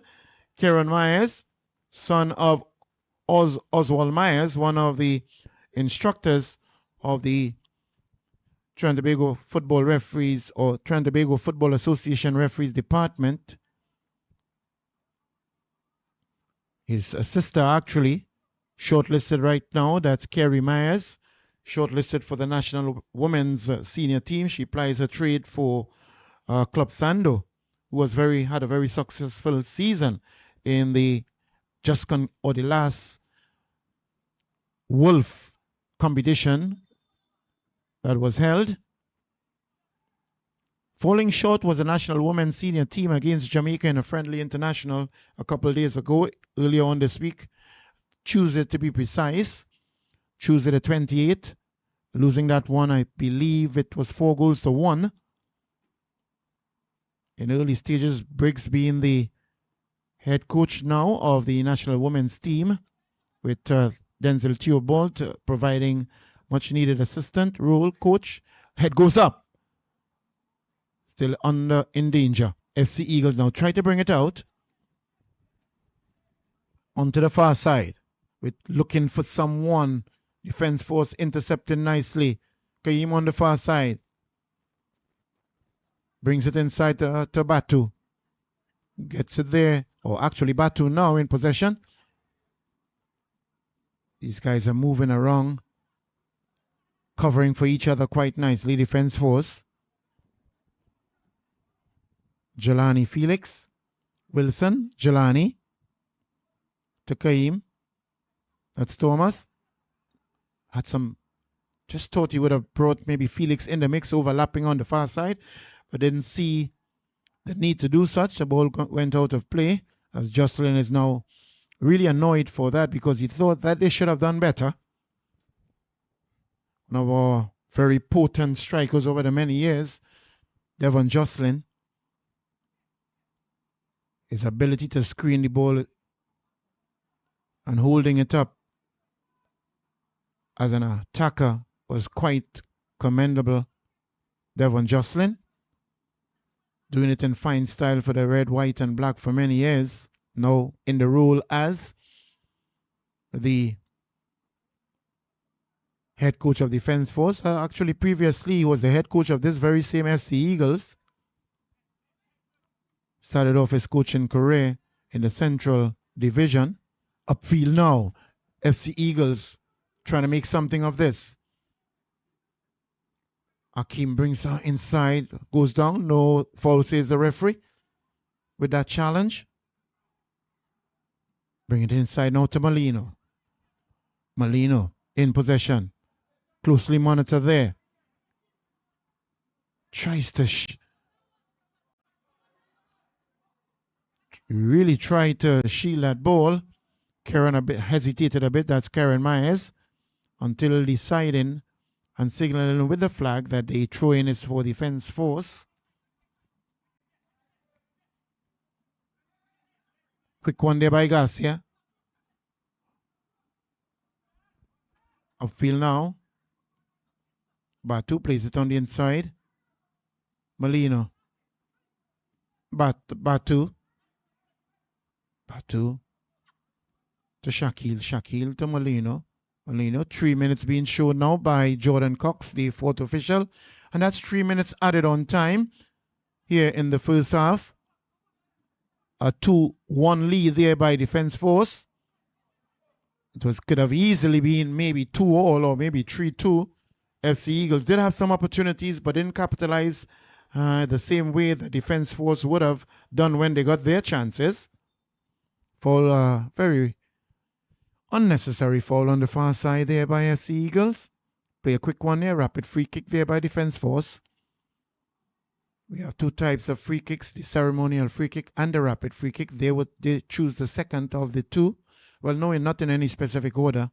Speaker 1: Kieran Myers, son of Oswald Myers, one of the instructors of the Trinidad and Tobago Football Referees or Trinidad and Tobago Football Association Referees Department. His sister actually shortlisted right now. That's Kerry Myers. Shortlisted for the national women's senior team. She plies her trade for Club Sando, who had a very successful season in the last Wolf competition that was held. Falling short was the national women's senior team against Jamaica in a friendly international a couple of days ago, earlier on this week. Tuesday to be precise. Tuesday the 28th, losing that one, I believe it was 4-1. In early stages, Briggs being head coach now of the national women's team, with Denzel Theobald providing much needed assistant role. Coach, head goes up, still in danger. FC Eagles now try to bring it out onto the far side, with looking for someone. Defense force intercepting nicely. Kaim on the far side. Brings it inside to Batu. Gets it there. Or actually Batu now in possession. These guys are moving around. Covering for each other quite nicely. Defense force. Jelani Felix. Wilson. Jelani. To Kaim. That's Thomas. Had some Just thought he would have brought maybe Felix in the mix, overlapping on the far side, but didn't see the need to do such. The ball went out of play, as Jocelyn is now really annoyed for that because he thought that they should have done better. One of our very potent strikers over the many years, Devon Jocelyn. His ability to screen the ball and holding it up as an attacker was quite commendable. Devon Jocelyn, doing it in fine style for the red, white, and black for many years. Now in the role as the head coach of Defence Force. Actually, previously he was the head coach of this very same FC Eagles. Started off his coaching career in the Central Division. Upfield now, FC Eagles trying to make something of this. Akeem brings her inside, goes down, no foul, says the referee with that challenge. Bring it inside now to Molino. Molino in possession. Closely monitored there. Tries to really tried to shield that ball. Karen hesitated a bit. That's Karen Myers. Until deciding and signaling with the flag that the throw-in is for Defence Force. Quick one there by Garcia. Upfield now. Batu plays it on the inside. Molino. Batu. Batu. To Shaquille. Shaquille to Molino. Molino, 3 minutes being shown now by Jordan Cox, the fourth official. And that's 3 minutes added on time here in the first half. A 2-1 lead there by Defence Force. Could have easily been maybe 2-all or maybe 3-2. FC Eagles did have some opportunities but didn't capitalize the same way the Defence Force would have done when they got their chances. For very unnecessary foul on the far side there by FC Eagles. Play a quick one there. Rapid free kick there by Defence Force. We have two types of free kicks, the ceremonial free kick and the rapid free kick. They choose the second of the two. Well, no, not in any specific order.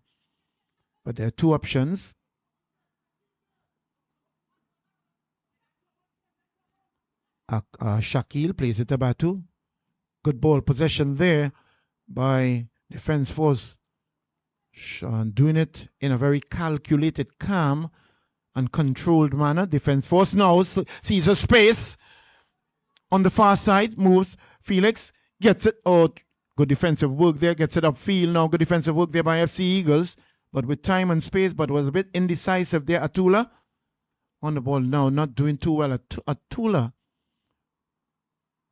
Speaker 1: But there are two options. Shaquille plays it to Batu. Good ball possession there by Defence Force. Doing it in a very calculated, calm and controlled manner. Defence Force now sees a space on the far side, moves. Felix gets it. Oh, good defensive work there. Gets it upfield now. Good defensive work there by FC Eagles. But with time and space, but was a bit indecisive there. Atula on the ball now, not doing too well. Atula,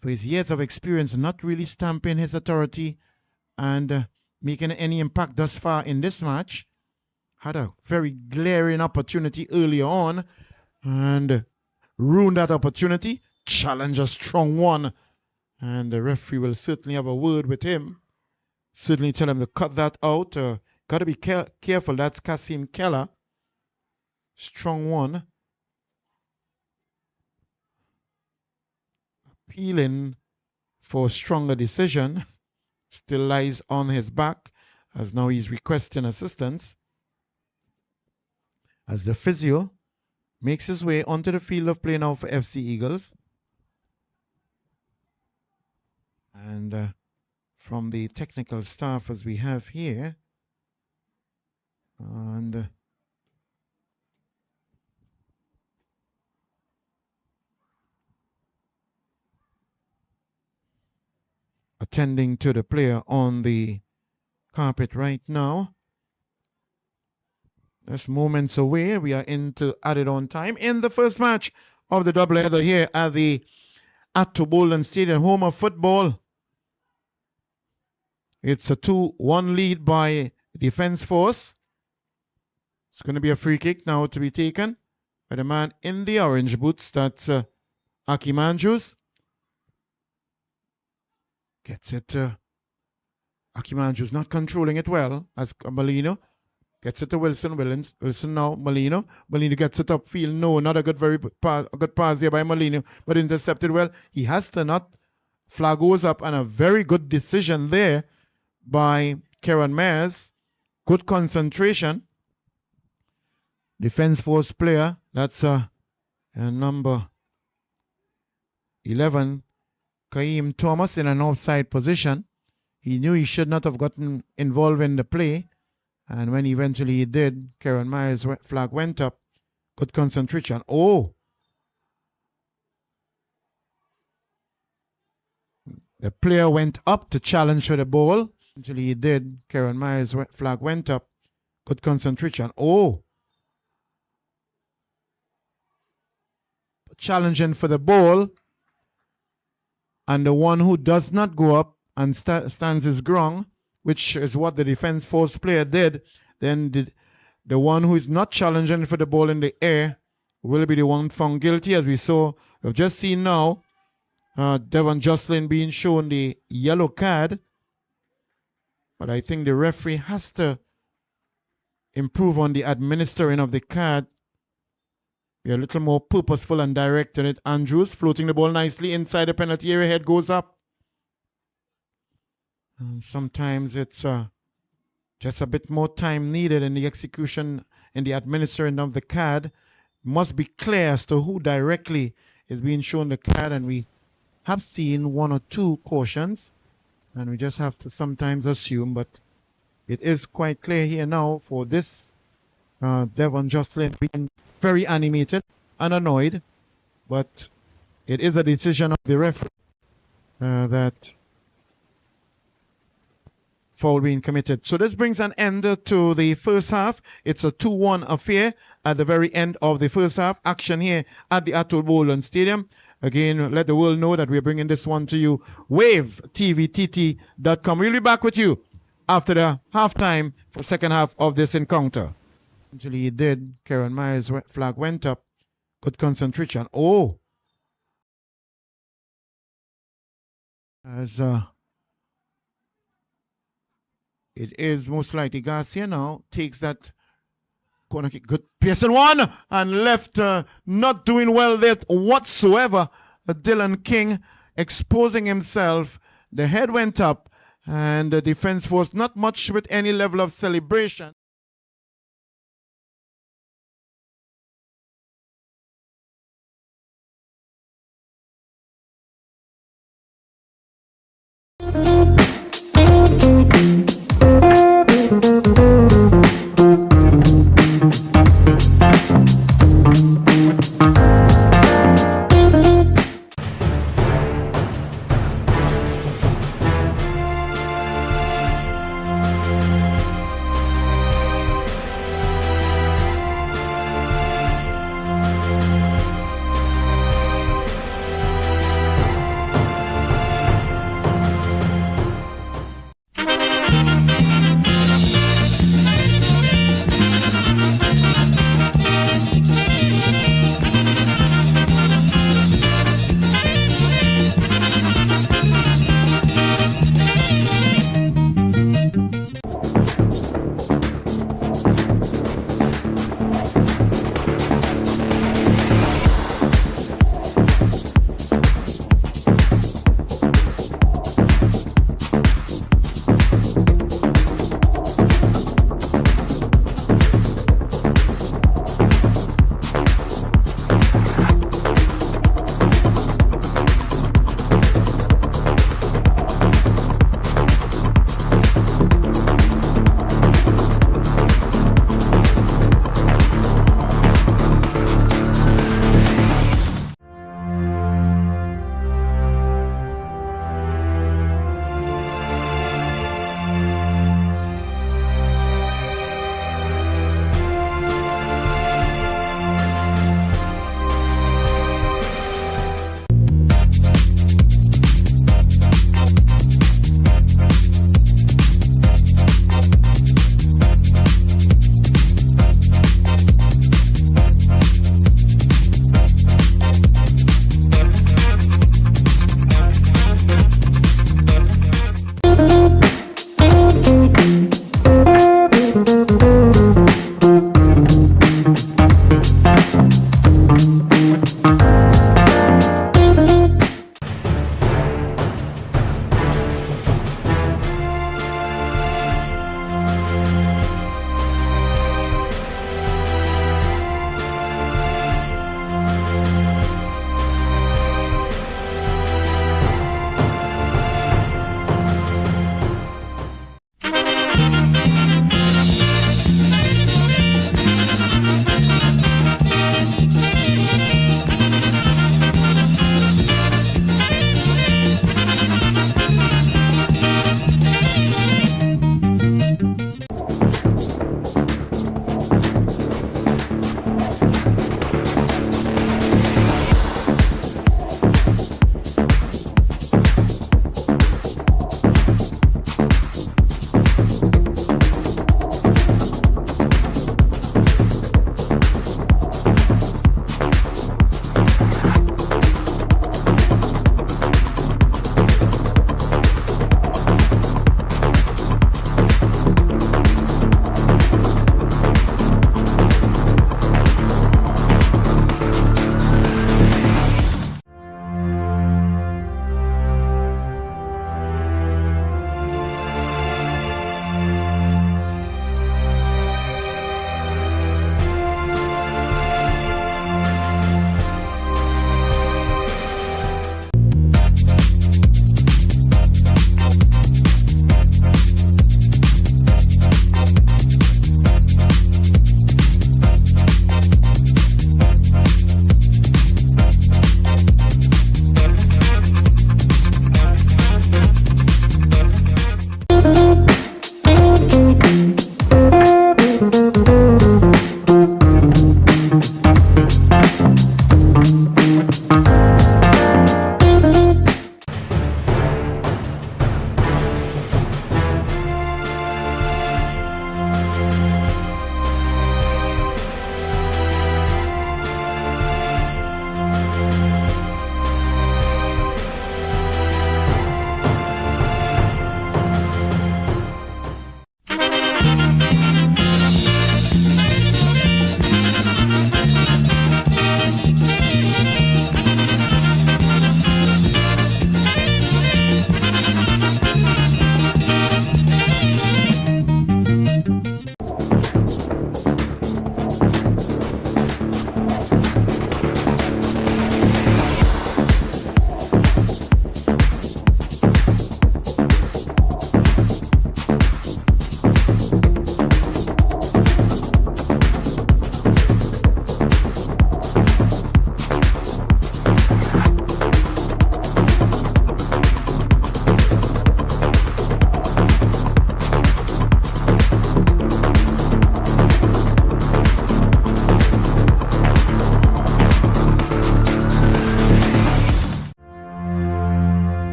Speaker 1: for his years of experience, not really stamping his authority and making any impact thus far in this match. Had a very glaring opportunity earlier on and ruined that opportunity. Challenge a strong one. And the referee will certainly have a word with him. Certainly tell him to cut that out. Got to be careful. That's Kasim Keller. Strong one. Appealing for stronger decision. Still lies on his back as now he's requesting assistance. As the physio makes his way onto the field of play now for FC Eagles. And from the technical staff as we have here. And attending to the player on the carpet right now. Just moments away. We are into added on time in the first match of the doubleheader here at the Ttpfl Stadium, home of football. It's a 2-1 lead by Defence Force. It's going to be a free kick now to be taken by the man in the orange boots. That's Akeem Andrews. Gets it. Akeem Andrews not controlling it well as Molino. Gets it to Wilson. Wilson now. Molino. Molino gets it upfield. No, not a good pass there by Molino, but intercepted well. He has to not. Flag goes up, and a very good decision there by Karen Myers. Good concentration. Defense force player. That's number 11, Kaim Thomas, in an offside position. He knew he should not have gotten involved in the play. And when eventually he did, Karen Myers' flag went up. Good concentration. Oh! The player went up to challenge for the ball. Eventually he did. Karen Myers' flag went up. Good concentration. Oh! Challenging for the ball. And the one who does not go up and stands his ground, which is what the defense force player did, then the one who is not challenging for the ball in the air will be the one found guilty, as we've just seen now. Devon Jocelyn being shown the yellow card. But I think the referee has to improve on the administering of the card. Be a little more purposeful and direct in it. Andrews floating the ball nicely inside the penalty area. Head goes up. And sometimes it's just a bit more time needed in the execution, in the administering of the card. Must be clear as to who directly is being shown the card, and we have seen one or two cautions, and we just have to sometimes assume, but it is quite clear here now for this Devon Jocelyn being very animated and annoyed, but it is a decision of the referee that foul being committed. So this brings an end to the first half. It's a 2-1 affair at the very end of the first half. Action here at the Atul Bolan Stadium. Again, let the world know that we're bringing this one to you. WaveTVTT.com. We'll be back with you after the halftime for the second half of this encounter. Actually, he did. Karen Myers' flag went up. Good concentration. Oh! As it is most likely Garcia now takes that corner kick. Good Pearson one and left, not doing well there whatsoever. Dylan King exposing himself. The head went up and the defense force not much with any level of celebration.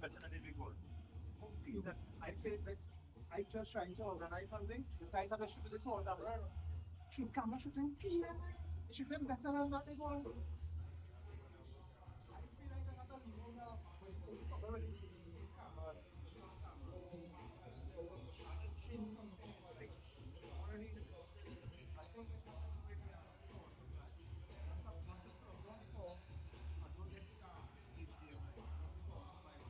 Speaker 2: I said, I just trying to organize something. You guys have to shoot this small camera. Shoot camera shooting. Shooting better than that before. I feel like I got to leave home now. But you probably already see these cameras. Short camera. Chin something. Like, already. I think it's not a great power supply. Once you plug on for, I don't get HDMI. Once the power supply.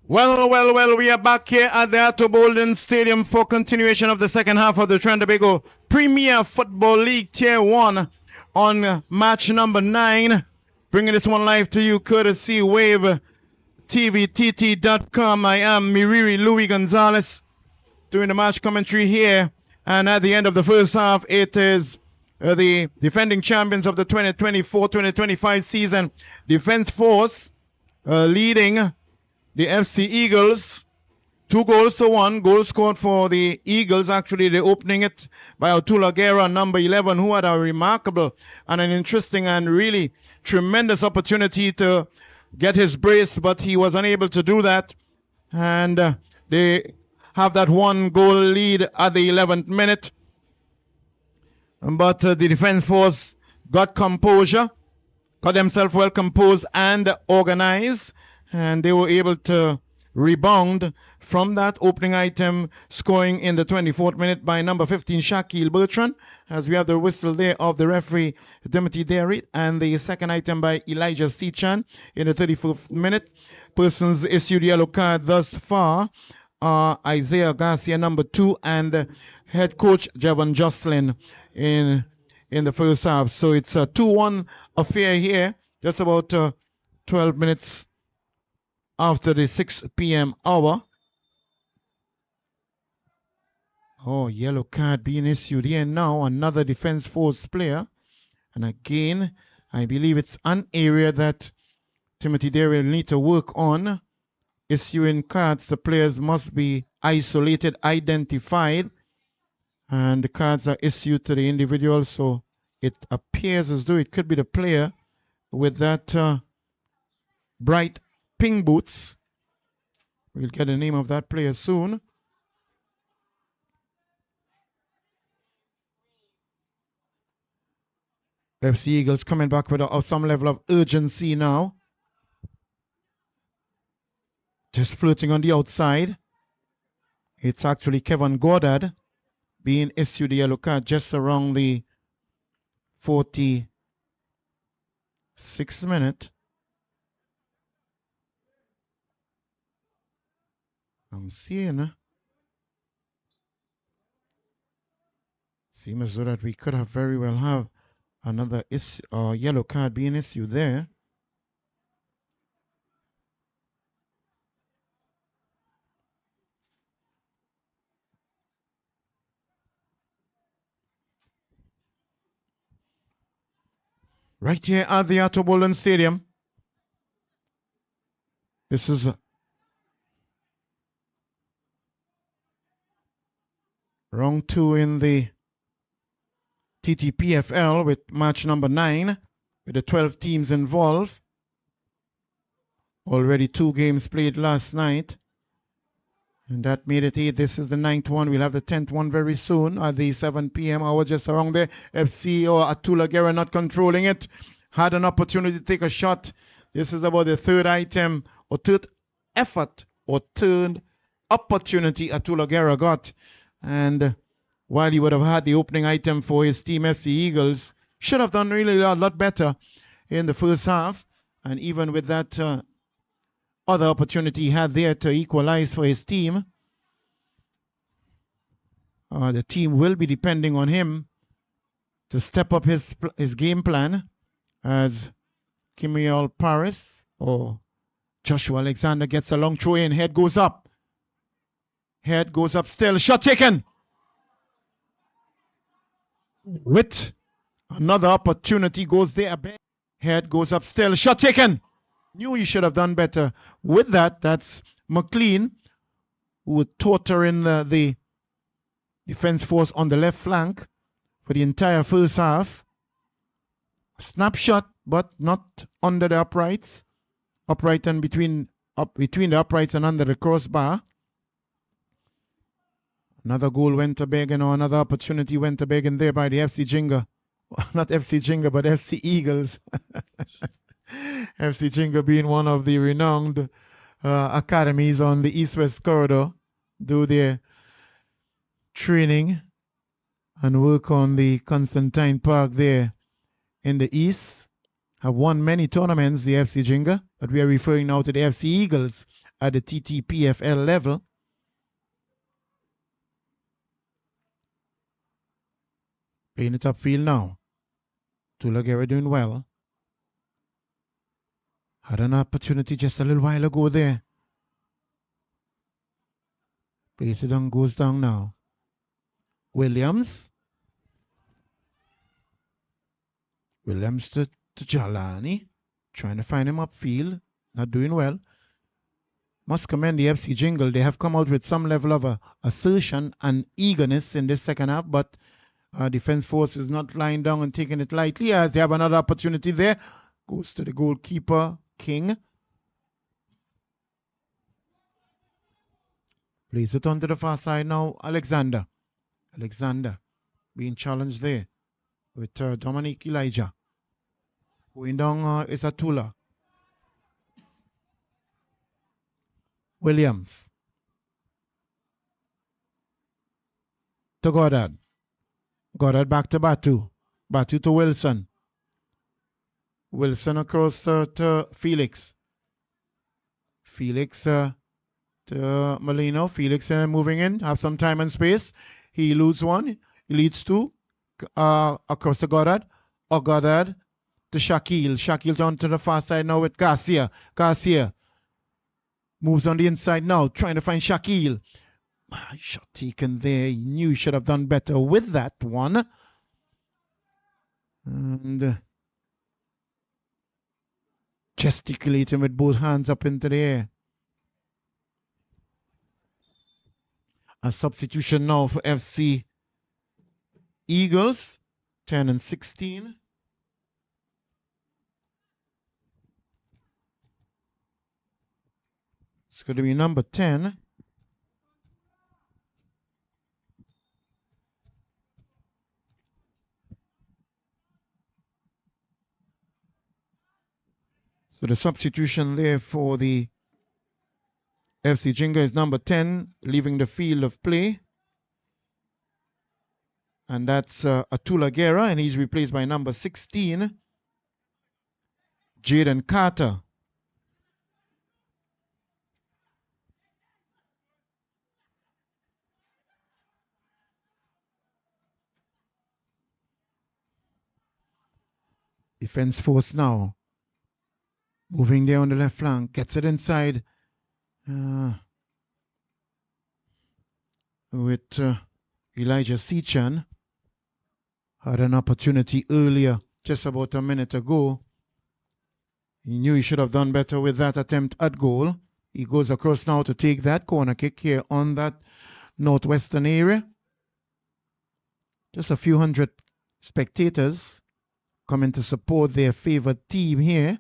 Speaker 1: Well, we are back here at the Atto Bolden Stadium for continuation of the second half of the Trinidad and Tobago Premier Football League Tier 1 on match number 9. Bringing this one live to you courtesy Wave TVTT.com. I am Miriri Louis Gonzalez doing the match commentary here. And at the end of the first half, it is the defending champions of the 2024-2025 season, Defence Force, leading the FC Eagles 2-1. Goal scored for the Eagles. Actually, they're opening it by Otula Guerra, number 11, who had a remarkable and an interesting and really tremendous opportunity to get his brace, but he was unable to do that. And they have that 1-goal lead at the 11th minute. But the Defence Force got composure, got themselves well composed and organized, and they were able to rebound from that opening item, scoring in the 24th minute by number 15, Shaquille Bertrand, as we have the whistle there of the referee, Timothy Derry, and the second item by Elijah Stichan in the 34th minute. Persons issued yellow card thus far are Isaiah Garcia, number 2, and head coach Javon Jocelyn in the first half. So it's a 2-1 affair here, just about 12 minutes after the 6 p.m. hour. Oh, yellow card being issued here now. Another Defence Force player. And again, I believe it's an area that Timothy Derry will need to work on. Issuing cards, the players must be isolated, identified. And the cards are issued to the individual. So it appears as though it could be the player with that bright pink boots. We'll get the name of that player soon. FC Eagles coming back with some level of urgency now. Just flirting on the outside. It's actually Kevin Goddard being issued the yellow card just around the 46th minute. I'm seeing. Seems as though that we could have very well have another yellow card being issued there. Right here at the Atto Bolden Stadium. This is round 2 in the Ttpfl with match number 9 with the 12 teams involved. Already 2 games played last night. And that made it 8. This is the 9th one. We'll have the 10th one very soon at the 7 p.m. hour, just around there. FC or Otula Guerra not controlling it. Had an opportunity to take a shot. This is about the third item or third effort or third opportunity Otula Guerra got. And while he would have had the opening item for his team, FC Eagles, should have done really a lot better in the first half. And even with that other opportunity he had there to equalize for his team, the team will be depending on him to step up his game plan, as Kimiel Paris or Joshua Alexander gets a long throw in. Head goes up. Head goes up still. Shot taken. With another opportunity goes there. Head goes up still. Shot taken. Knew he should have done better. With that, that's McLean who were torturing the defense force on the left flank for the entire first half. A snapshot, but not under the uprights. Upright and between the uprights and under the crossbar. Another goal went to begging, or another opportunity went to begging there by the FC Jinga. Not FC Jinga, but FC Eagles. FC Jinga being one of the renowned academies on the East-West corridor, do their training and work on the Constantine Park there in the East. Have won many tournaments, the FC Jinga, but we are referring now to the FC Eagles at the Ttpfl level. Playing it upfield now. Tulagera doing well. Had an opportunity just a little while ago there. Plays it on, goes down now. Williams. Williams to Jalani. Trying to find him upfield. Not doing well. Must commend the FC Jingle. They have come out with some level of assertion and eagerness in this second half, but defense force is not lying down and taking it lightly as they have another opportunity there. Goes to the goalkeeper, King. Plays it onto the far side now, Alexander. Alexander being challenged there with Dominic Elijah. Going down is Atula. Williams. To Goddard. Goddard back to Batu. Batu to Wilson. Wilson across to Felix. Felix to Molino. Felix moving in. Have some time and space. He loses one. He leads two. Across to Goddard. Or Goddard to Shaquille. Shaquille down to the far side now with Garcia. Garcia moves on the inside now. Trying to find Shaquille. Shot taken there. He knew he should have done better with that one. And gesticulating with both hands up into the air. A substitution now for FC Eagles. 10 and 16. It's going to be number 10. So the substitution there for the FC Jinga is number 10, leaving the field of play. And that's Atula Guerra, and he's replaced by number 16, Jaden Carter. Defense force now. Moving there on the left flank. Gets it inside. With Elijah Sichan. Had an opportunity earlier, just about a minute ago. He knew he should have done better with that attempt at goal. He goes across now to take that corner kick here on that northwestern area. Just a few hundred spectators coming to support their favored team here.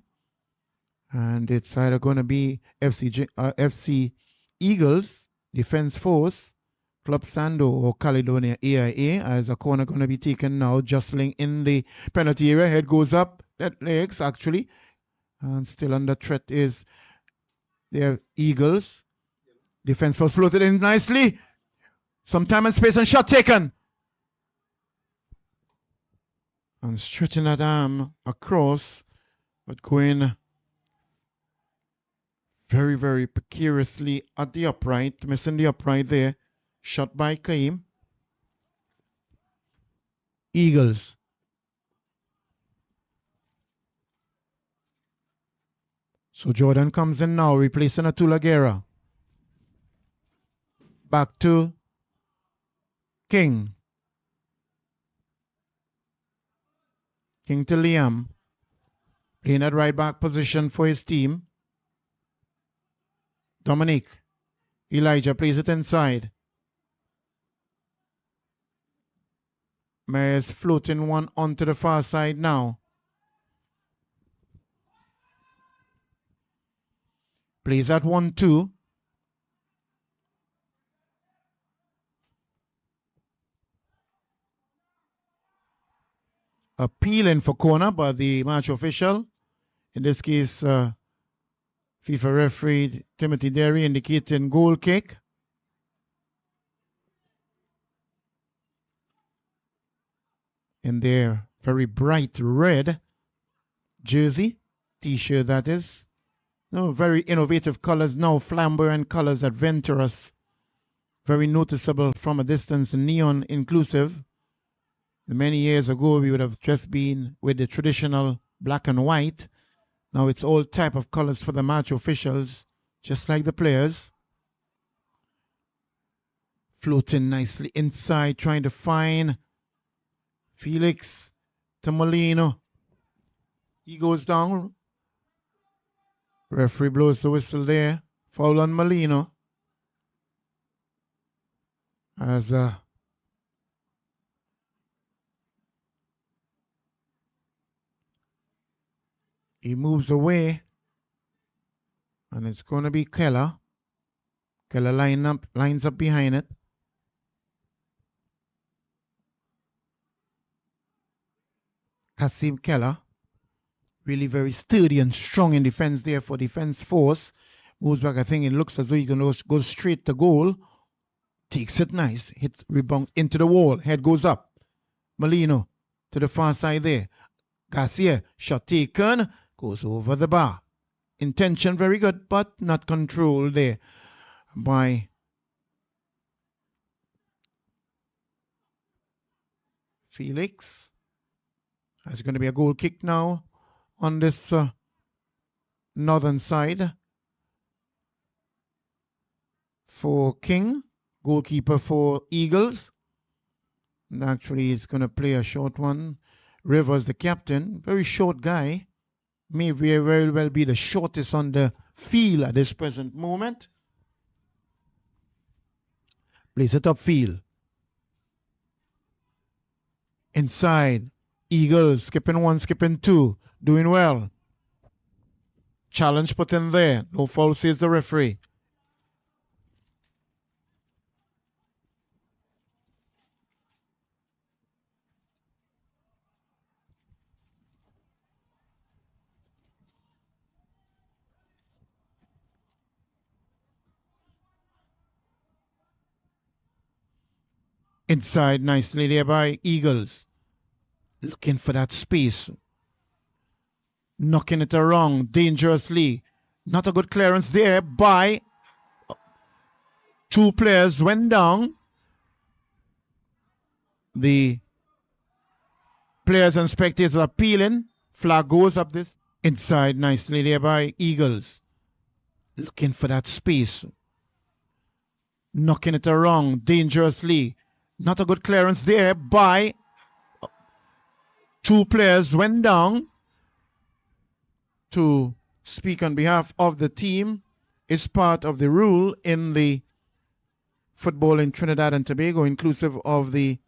Speaker 1: And it's either going to be FC Eagles, Defense Force, Club Sando, or Caledonia AIA, as a corner going to be taken now, jostling in the penalty area. Head goes up, that legs actually. And still under threat is the Eagles. Defense Force floated in nicely. Some time and space and shot taken. And stretching that arm across, but going very, very precariously at the upright, missing the upright there. Shot by Kaim. Eagles. So Jordan comes in now, replacing Atula Guerra. Back to King. King to Liam. Playing at right back position for his team. Dominique. Elijah plays it inside. Mares floating one onto the far side now. Plays at 1-2. Appealing for corner, but the match official, in this case, FIFA referee Timothy Derry, indicating goal kick. In their very bright red jersey, t-shirt that is. No, very innovative colors now, flamboyant colors, adventurous, very noticeable from a distance, neon inclusive. Many years ago, we would have just been with the traditional black and white. Now it's all type of colors for the match officials, just like the players. Floating nicely inside, trying to find Felix to Molino. He goes down. Referee blows the whistle there. Foul on Molino. As he moves away. And it's going to be Keller. Keller lines up behind it. Kasim Keller. Really very sturdy and strong in defense there for defense force. Moves back. I think it looks as though he can go straight to goal. Takes it nice. Hits, rebounds into the wall. Head goes up. Molino to the far side there. Garcia, shot taken. Goes over the bar. Intention very good, but not controlled there by Felix. It's going to be a goal kick now on this northern side for King, goalkeeper for Eagles. And actually, he's going to play a short one. Rivers, the captain, very short guy. May very well be the shortest on the field at this present moment. Plays it upfield. Inside. Eagles skipping one, skipping two. Doing well. Challenge put in there. No foul, says the referee. Inside nicely there by Eagles. Looking for that space. Knocking it around dangerously. Not a good clearance there by two players went down. The players and spectators are appealing. Flag goes up this. Inside nicely there by Eagles. Looking for that space. Knocking it around dangerously. Not a good clearance there by two players went down. To speak on behalf of the team is part of the rule in the football in Trinidad and Tobago, inclusive of the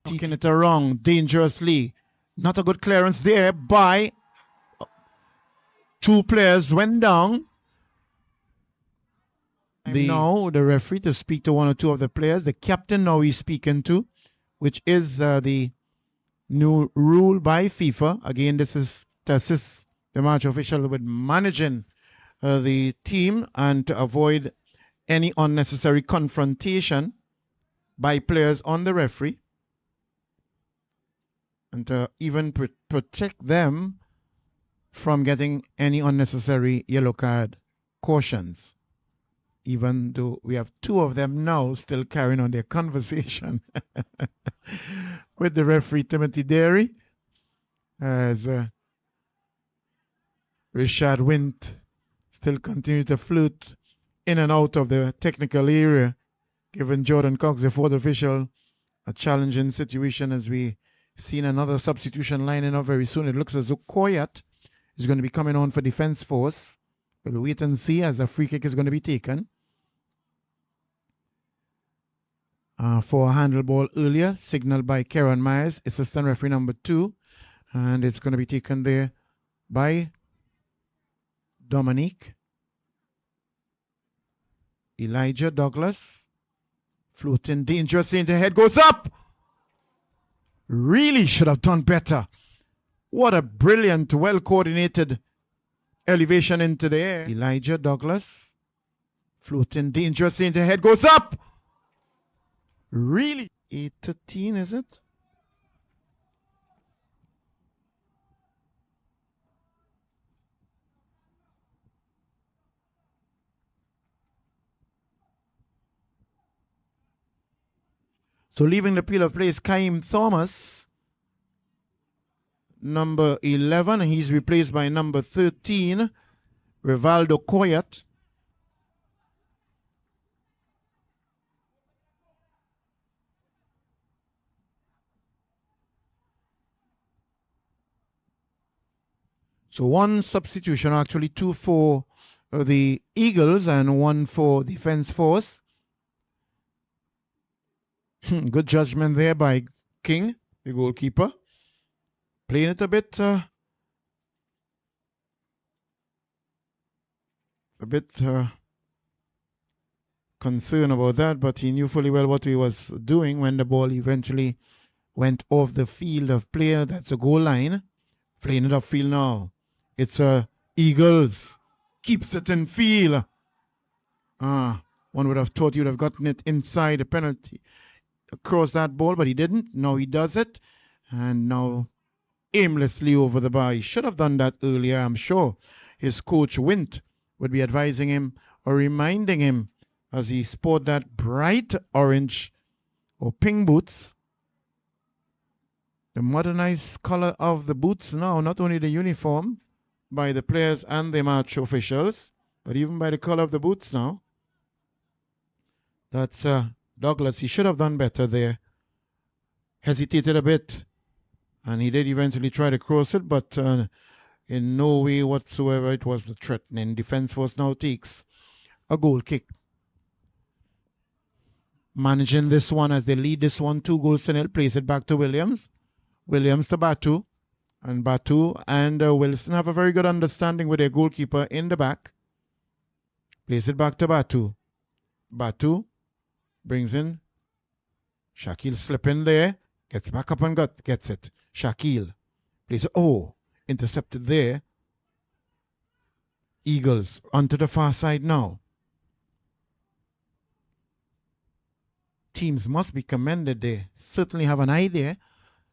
Speaker 1: knocking it around dangerously. Not a good clearance there by two players went down. Now the referee to speak to one or two of the players. The captain now he's speaking to, which is the new rule by FIFA. Again, this is to assist the match official with managing the team and to avoid any unnecessary confrontation by players on the referee, and to even protect them from getting any unnecessary yellow card cautions. Even though we have two of them now still carrying on their conversation with the referee Timothy Derry, as Richard Wint still continue to float in and out of the technical area, giving Jordan Cox, the fourth official, a challenging situation as we seen another substitution lining up very soon. It looks as though Koyat is going to be coming on for defense force. We'll wait and see as a free kick is going to be taken. for a handle ball earlier, signaled by Karen Myers, assistant referee number 2. And it's going to be taken there by Dominique. Elijah Douglas. Floating dangerously into the head. Goes up! Really should have done better. What a brilliant, well-coordinated elevation into the air. Elijah Douglas. Floating dangerously into the head. Goes up! Really? 8-13, is it? So leaving the field of play is Kaim Thomas, number 11, and he's replaced by number 13, Rivaldo Coyat. So one substitution, actually 2 for the Eagles and 1 for Defense Force. Good judgment there by King, the goalkeeper. Playing it a bit concerned about that, but he knew fully well what he was doing when the ball eventually went off the field of play. That's a goal line. Playing it upfield now. It's Eagles. Keeps it in field. One would have thought he would have gotten it inside the penalty. Across that ball, but he didn't. Now he does it. And now aimlessly over the bar. He should have done that earlier. I'm sure his coach Wint would be advising him or reminding him as he sported that bright orange or pink boots. The modernized color of the boots now, not only the uniform by the players and the match officials, but even by the color of the boots now. That's Douglas. He should have done better there. Hesitated a bit. And he did eventually try to cross it, but in no way whatsoever it was the threatening. Defense Force now takes a goal kick. Managing this one as they lead this one 2-0. Plays it back to Williams. Williams to Batu. And Batu and Wilson have a very good understanding with their goalkeeper in the back. Plays it back to Batu. Batu brings in Shakil, slipping there. Gets back up and gets it. Shakil plays it. Oh, intercepted there. Eagles onto the far side now. Teams must be commended. They certainly have an idea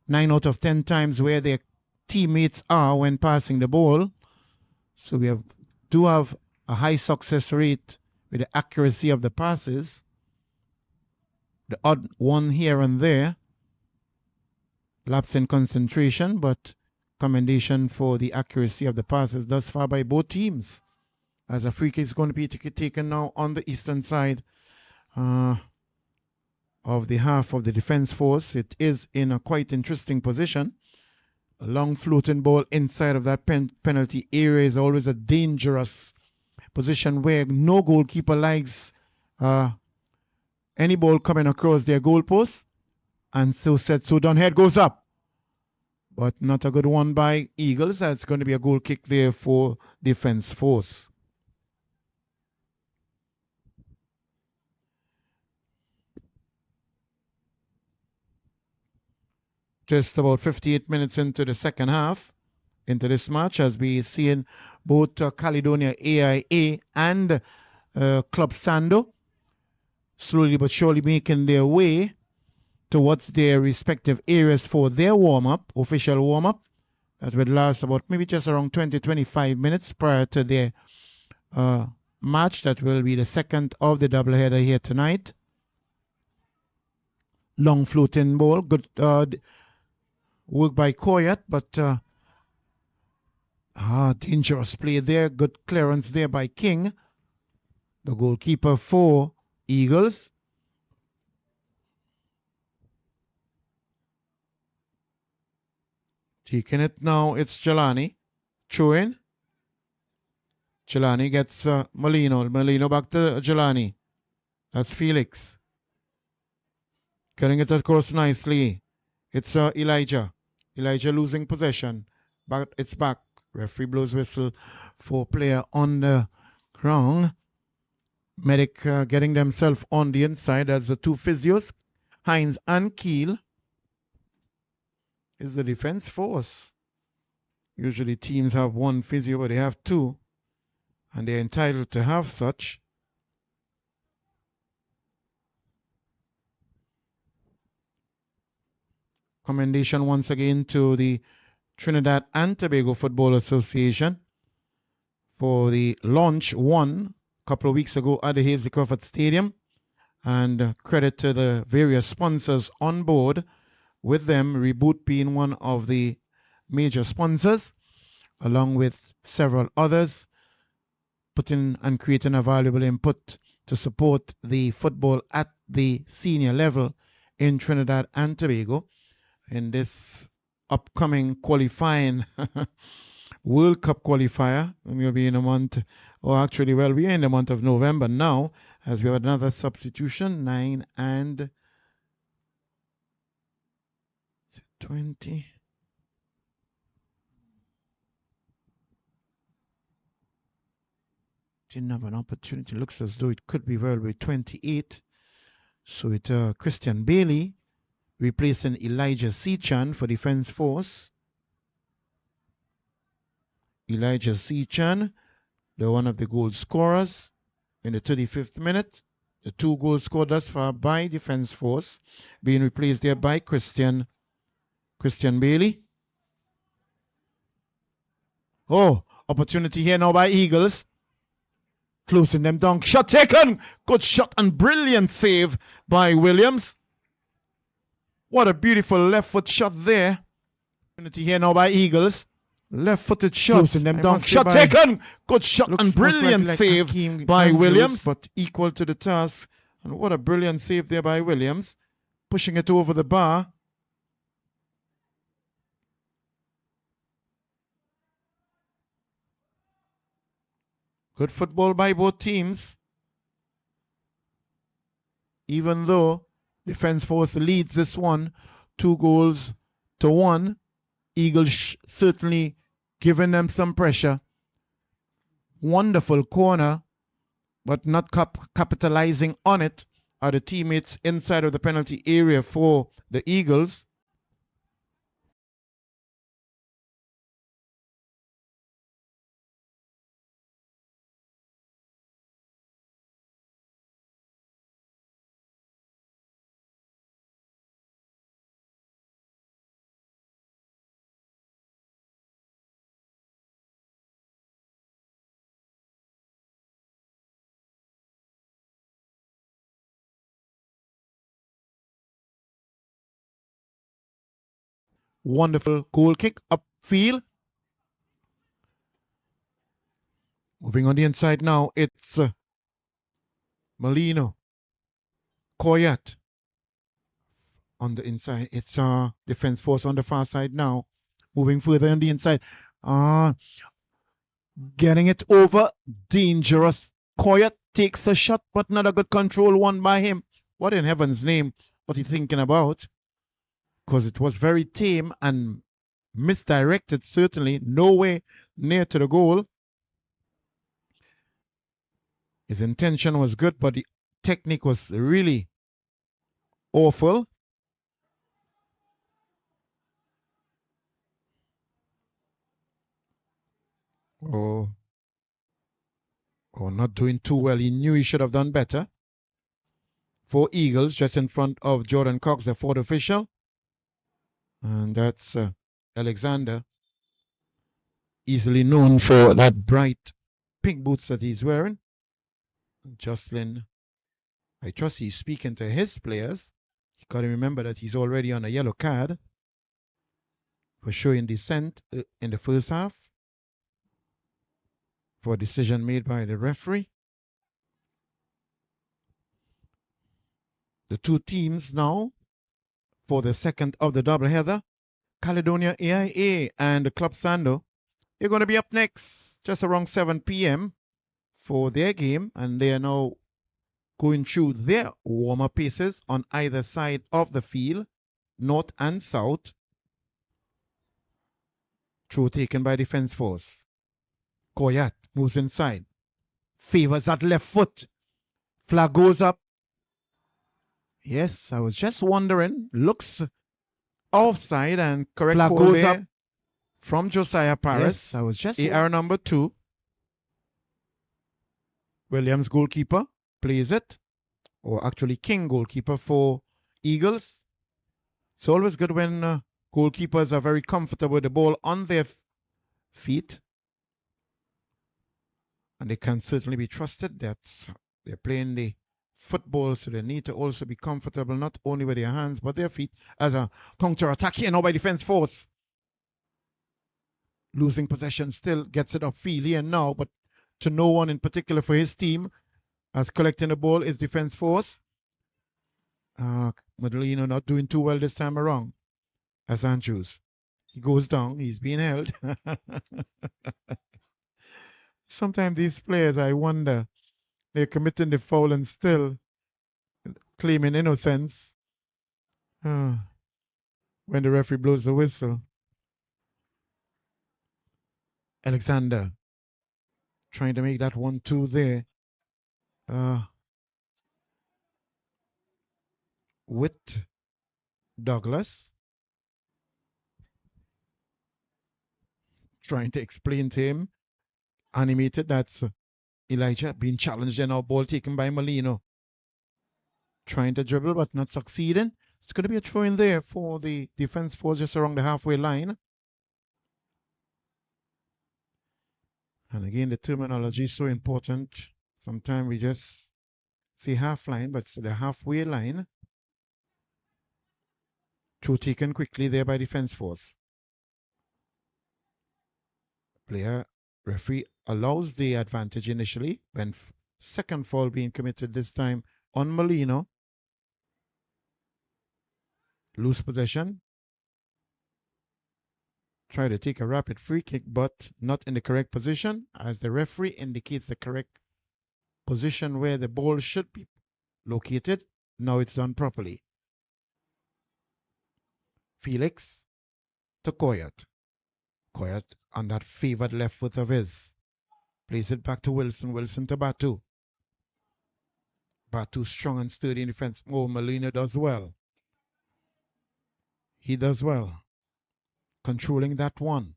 Speaker 1: 9 out of 10 times where their teammates are when passing the ball. So we do have a high success rate with the accuracy of the passes. The odd one here and there. Lapse in concentration, but commendation for the accuracy of the passes thus far by both teams. As a free kick is going to be taken now on the eastern side of the half of the Defense Force. It is in a quite interesting position. A long floating ball inside of that penalty area is always a dangerous position where no goalkeeper likes any ball coming across their goalpost. And so said, so done. Head goes up. But not a good one by Eagles. That's going to be a goal kick there for Defense Force. Just about 58 minutes into the second half, into this match, as we see in both Caledonia AIA and Club Sando slowly but surely making their way towards their respective areas for their warm-up, official warm-up. That would last about maybe just around 20-25 minutes prior to their match. That will be the second of the doubleheader here tonight. Long floating ball. Good work by Coyat, but dangerous play there. Good clearance there by King, the goalkeeper for Eagles. Taking it now, it's Jelani. Chewing. Jelani gets Molino. Molino back to Jelani. That's Felix. Getting it across nicely. It's Elijah. Elijah losing possession. But it's back. Referee blows whistle for player on the ground. Medic getting themselves on the inside as the two physios, Hines and Keel, is the defense force. Usually teams have one physio, but they have two, and they're entitled to have such. Commendation once again to the Trinidad and Tobago Football Association for the launch one a couple of weeks ago at the Hazley Crawford Stadium, and credit to the various sponsors on board, with them Reboot being one of the major sponsors, along with several others, putting and creating a valuable input to support the football at the senior level in Trinidad and Tobago in this upcoming qualifying World Cup qualifier. And we'll be in a month, or actually, well, we are in the month of November now, as we have another substitution, 9 and 20. Didn't have an opportunity. Looks as though it could be well with 28. So it's Christian Bailey replacing Elijah Sechan for Defense Force. Elijah Sechan, the one of the goal scorers in the 35th minute. The 2 goals scored thus far by Defense Force, being replaced there by Christian Bailey. Oh, opportunity here now by Eagles. Closing them down. Shot taken. Good shot and brilliant save by Williams. What a beautiful left foot shot there. Opportunity here now by Eagles. Left-footed shot. Closing them down. Shot taken. Good shot and brilliant save by Williams. But equal to the task. And what a brilliant save there by Williams. Pushing it over the bar. Good football by both teams. Even though Defense Force leads this one 2-1, Eagles certainly giving them some pressure. Wonderful corner, but not capitalizing on it are the teammates inside of the penalty area for the Eagles. Wonderful goal kick upfield. Moving on the inside now, it's Molino. Koyat. On the inside, it's Defense Force on the far side now. Moving further on the inside. Getting it over. Dangerous. Koyat takes a shot, but not a good control one by him. What in heaven's name was he thinking about? Because it was very tame and misdirected, certainly. Nowhere near to the goal. His intention was good, but the technique was really awful. Oh, not doing too well. He knew he should have done better. For Eagles, just in front of Jordan Cox, the fourth official. And that's Alexander, easily known for that bright pink boots that he's wearing. Jocelyn, I trust he's speaking to his players. You got to remember that he's already on a yellow card for showing dissent in the first half for a decision made by the referee. The two teams now for the second of the doubleheader, Caledonia AIA and the Club Sando, they're going to be up next just around 7 p.m. for their game, and they are now going through their warm-up paces on either side of the field, north and south. Throw taken by defense force. Koyat moves inside. Favors that left foot. Flag goes up. Yes, I was just wondering. Looks offside and correct
Speaker 2: Flag
Speaker 1: call
Speaker 2: goes
Speaker 1: there
Speaker 2: up.
Speaker 1: from Josiah Paris.
Speaker 2: Yes, I was just
Speaker 1: AR number 2. Williams goalkeeper plays it. Or actually King goalkeeper for Eagles. It's always good when goalkeepers are very comfortable with the ball on their feet. And they can certainly be trusted. They're playing the football, so they need to also be comfortable not only with their hands but their feet as a counter-attack here now by defense force. Losing possession, still gets it upfield here now, but to no one in particular for his team, as collecting the ball is defense force. Madalino not doing too well this time around. As Andrews. He goes down, he's being held. Sometimes these players, I wonder, they're committing the foul and still claiming innocence when the referee blows the whistle. Alexander trying to make that 1-2 there. With Douglas. Trying to explain to him. Animated, that's Elijah being challenged and now ball taken by Molino. Trying to dribble but not succeeding. It's going to be a throw in there for the defense force just around the halfway line. And again, the terminology is so important. Sometimes we just say half line, but it's the halfway line. Throw taken quickly there by defense force. Referee allows the advantage initially when second foul being committed this time on Molino. Loose possession. Try to take a rapid free kick, but not in the correct position, as the referee indicates the correct position where the ball should be located. Now it's done properly. Felix to Koyat. Koyat on that favored left foot of his. Plays it back to Wilson. Wilson to Batu. Batu strong and sturdy in defense. Oh, Molina does well. He does well. Controlling that one.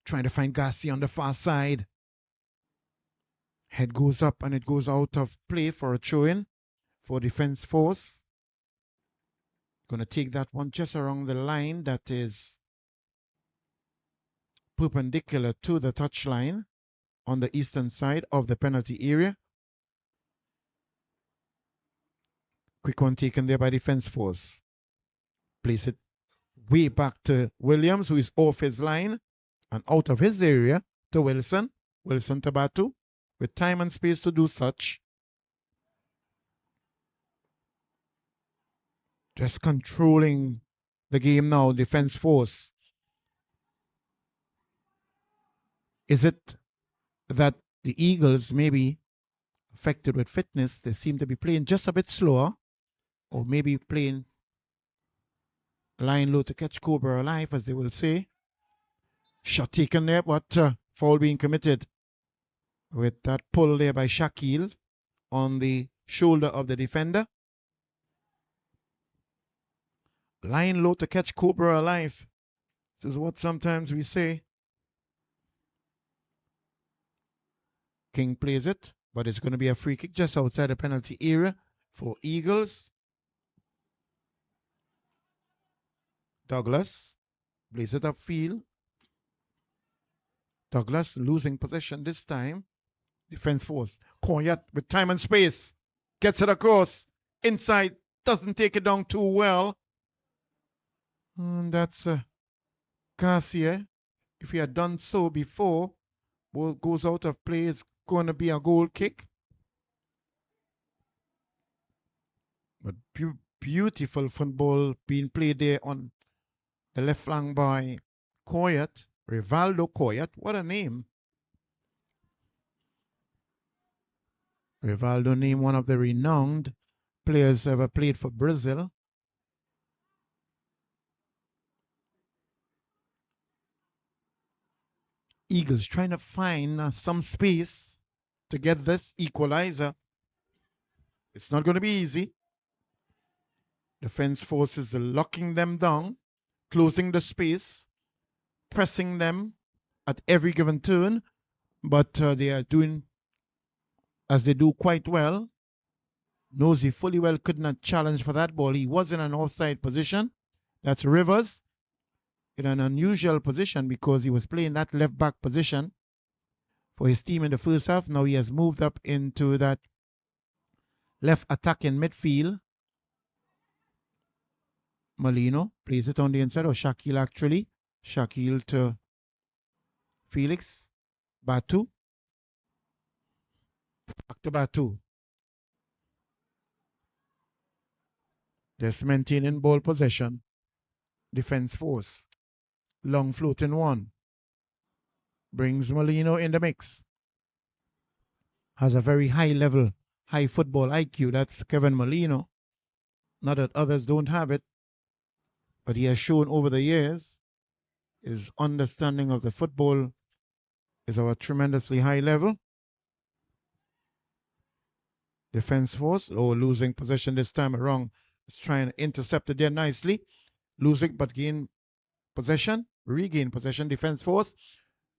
Speaker 1: Trying to find Garcia on the far side. Head goes up and it goes out of play for a throw-in for defense force. Going to take that one just around the line that is perpendicular to the touchline on the eastern side of the penalty area. Quick one taken there by defense force. Place it way back to Williams, who is off his line and out of his area to Wilson. Wilson to Batu with time and space to do such. Just controlling the game now, defense force. Is it that the Eagles may be affected with fitness? They seem to be playing just a bit slower, or maybe playing lying low to catch Cobra alive, as they will say. Shot taken there, but foul being committed with that pull there by Shakil on the shoulder of the defender. Lying low to catch Cobra alive. This is what sometimes we say. King plays it, but it's going to be a free kick just outside the penalty area for Eagles. Douglas plays it upfield. Douglas losing possession this time. Defense force. Koyat with time and space. Gets it across. Inside. Doesn't take it down too well. And that's Garcia. If he had done so before, ball goes out of play. It's going to be a goal kick. But beautiful football being played there on the left flank by Koyat. Rivaldo Koyat. What a name. Rivaldo named one of the renowned players who ever played for Brazil. Eagles trying to find some space to get this equalizer. It's not going to be easy. Defense forces are locking them down, closing the space, pressing them at every given turn, but they are doing as they do quite well. Nosey fully well could not challenge for that ball. He was in an offside position. That's Rivers in an unusual position because he was playing that left back position for his team in the first half. Now he has moved up into that left attacking midfield. Molino plays it on the inside, or Shaquille actually. Shaquille to Felix. Batu. Back to Batu. Just maintaining ball possession. Defense force. Long floating one. Brings Molino in the mix. Has a very high level, high football IQ. That's Kevin Molino. Not that others don't have it, but he has shown over the years his understanding of the football is of a tremendously high level. Defense force, losing possession this time around. It's trying to intercept it there nicely. Losing but gain possession, regain possession. Defense force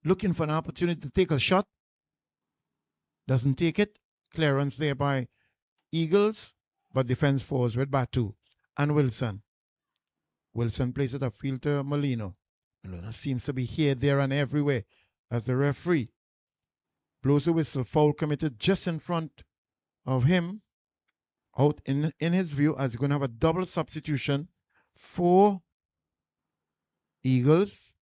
Speaker 1: looking for an opportunity to take a shot. Doesn't take it. Clearance there by Eagles, but defense force with Batu and Wilson. Wilson plays it upfield to Molino. Molino seems to be here, there, and everywhere as the referee blows a whistle. Foul committed just in front of him. Out in his view, as he's going to have a double substitution for Eagles.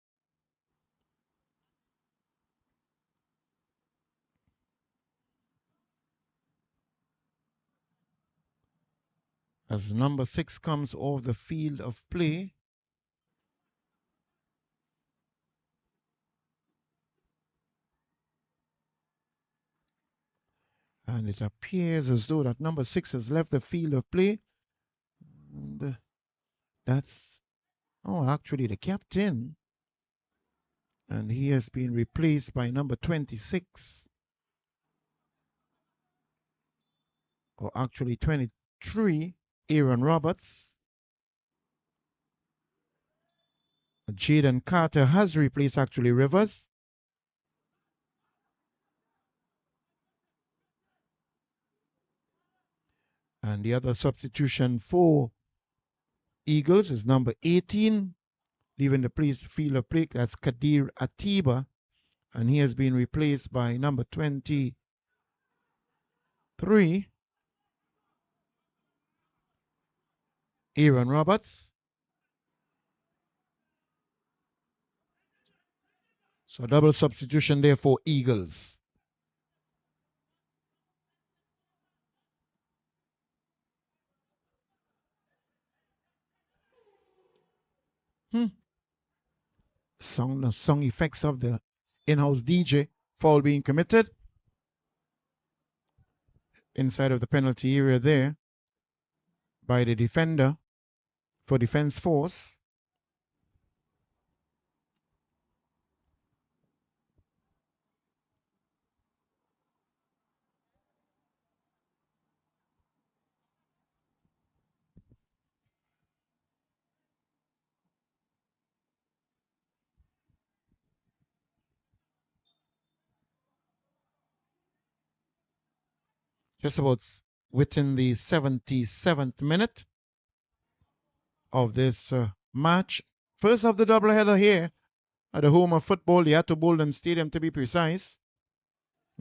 Speaker 1: As number 6 comes off the field of play. And it appears as though that number 6 has left the field of play. And that's, actually the captain. And he has been replaced by number 26. Or actually 23, Aaron Roberts. Jaden Carter has replaced actually Rivers. And the other substitution for Eagles is number 18, leaving the field of play. That's Kadir Atiba. And he has been replaced by number 23, Aaron Roberts. So double substitution there for Eagles. Song effects of the in-house DJ. Foul being committed inside of the penalty area there by the defender for defense force. Just about within the 77th minute of this match. First of the doubleheader here at the home of football, the Atto Bolden Stadium to be precise.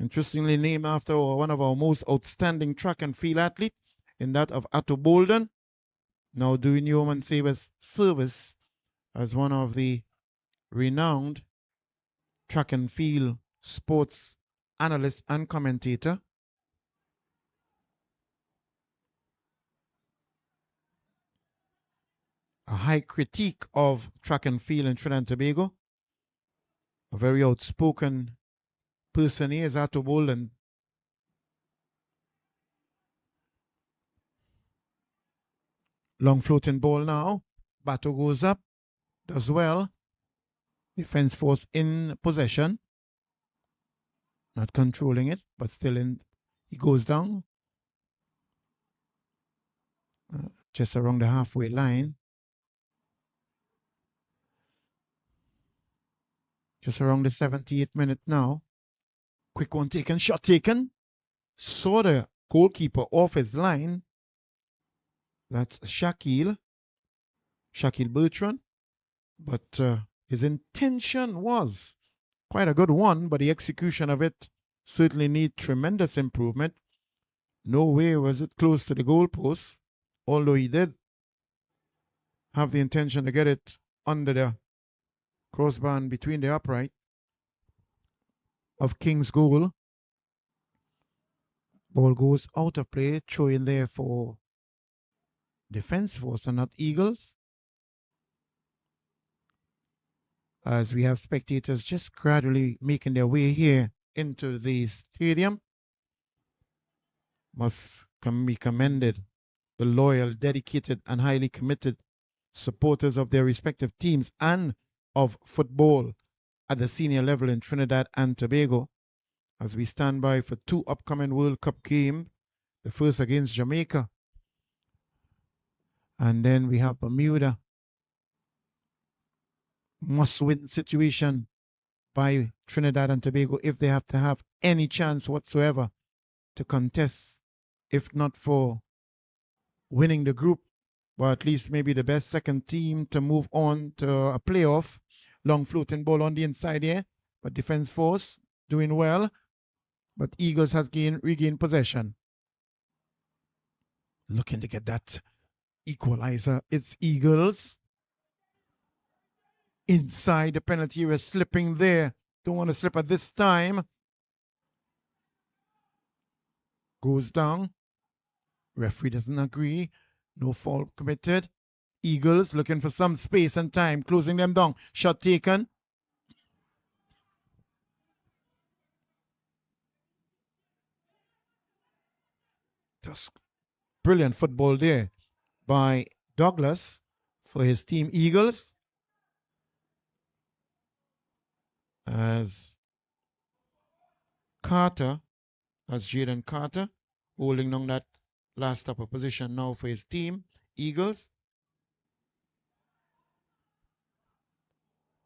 Speaker 1: Interestingly named after one of our most outstanding track and field athletes, in that of Atto Bolden, now doing yeoman service as one of the renowned track and field sports analyst and commentator. A high critique of track and field in Trinidad and Tobago. A very outspoken person here is Atto Bolden. Long floating ball now. Bato goes up. Does well. Defense force in possession. Not controlling it, but still in. He goes down. Just around the halfway line. Just around the 78th minute now. Quick one taken. Shot taken. Saw the goalkeeper off his line. That's Shaquille Bertrand. But his intention was quite a good one, but the execution of it certainly needs tremendous improvement. No way was it close to the goalpost, although he did have the intention to get it under the crossbar and between the upright of King's goal. Ball goes out of play, throw in there for defense force and not Eagles. As we have spectators just gradually making their way here into the stadium. Must be commended the loyal, dedicated, and highly committed supporters of their respective teams and of football at the senior level in Trinidad and Tobago as we stand by for 2 upcoming World Cup games, the first against Jamaica, and then we have Bermuda. Must-win situation by Trinidad and Tobago if they have to have any chance whatsoever to contest, if not for winning the group, but at least maybe the best second team to move on to a playoff. Long floating ball on the inside here, but defense force doing well. But Eagles has regained possession. Looking to get that equalizer. It's Eagles. Inside the penalty area, slipping there. Don't want to slip at this time. Goes down. Referee doesn't agree. No foul committed. Eagles looking for some space and time. Closing them down. Shot taken. Just brilliant football there by Douglas for his team Eagles. As Carter, as Jaden Carter, holding on that last upper position now for his team Eagles.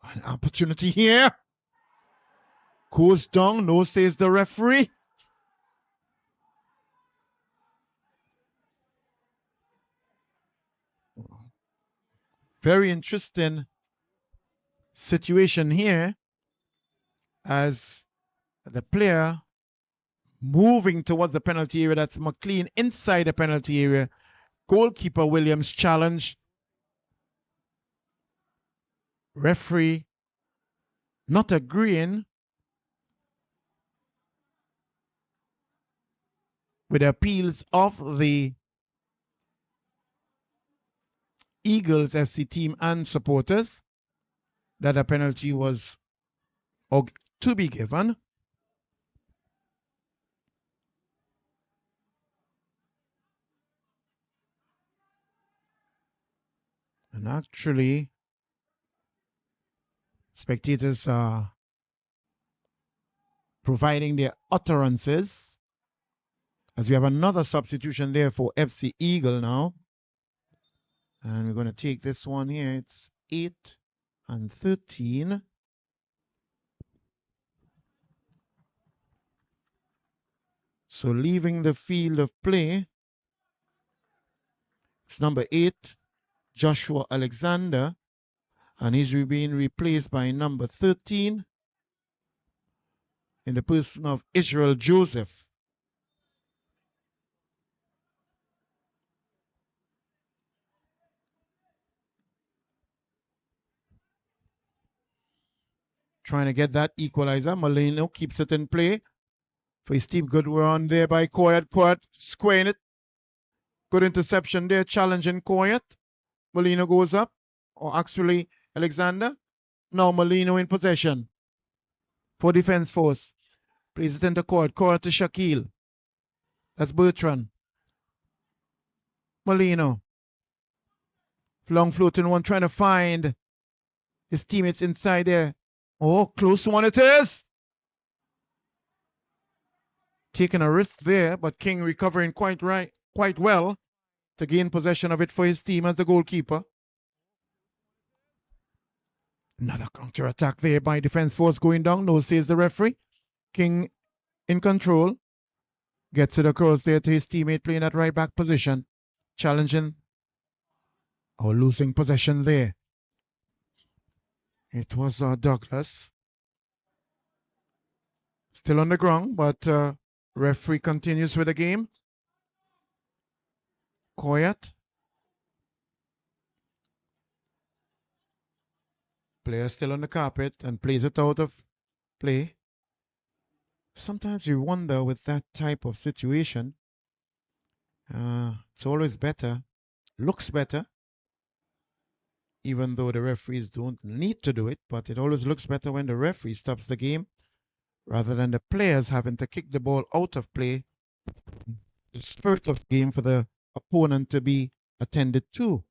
Speaker 1: An opportunity here. Goes down. No, says the referee. Very interesting situation here as the player moving towards the penalty area. That's McLean inside the penalty area. Goalkeeper Williams challenge. Referee not agreeing with the appeals of the Eagles FC team and supporters that a penalty was to be given. And actually, spectators are providing their utterances as we have another substitution there for FC Eagle now. And we're going to take this one here. It's 8 and 13. So leaving the field of play, it's number 8, Joshua Alexander. And he's being replaced by number 13 in the person of Israel Joseph. Trying to get that equalizer. Molino keeps it in play for his team. Good run there by Coyat. Coyat squaring it. Good interception there, challenging Coyat. Molino goes up. Or actually, Alexander. Now Molino in possession for defense force. Plays it into Coyat. Coyat to Shaquille. That's Bertrand. Molino. Long floating one trying to find his teammates inside there. Oh, close one it is. Taking a risk there, but King recovering quite well to gain possession of it for his team as the goalkeeper. Another counter attack there by defense force going down. No, says the referee. King in control. Gets it across there to his teammate playing at right back position. Challenging or losing possession there. It was Douglas. Still on the ground, but referee continues with the game. Quiet. Player still on the carpet and plays it out of play. Sometimes you wonder with that type of situation, it's always better, looks better, even though the referees don't need to do it, but it always looks better when the referee stops the game rather than the players having to kick the ball out of play. The spirit of the game for the opponent to be attended to.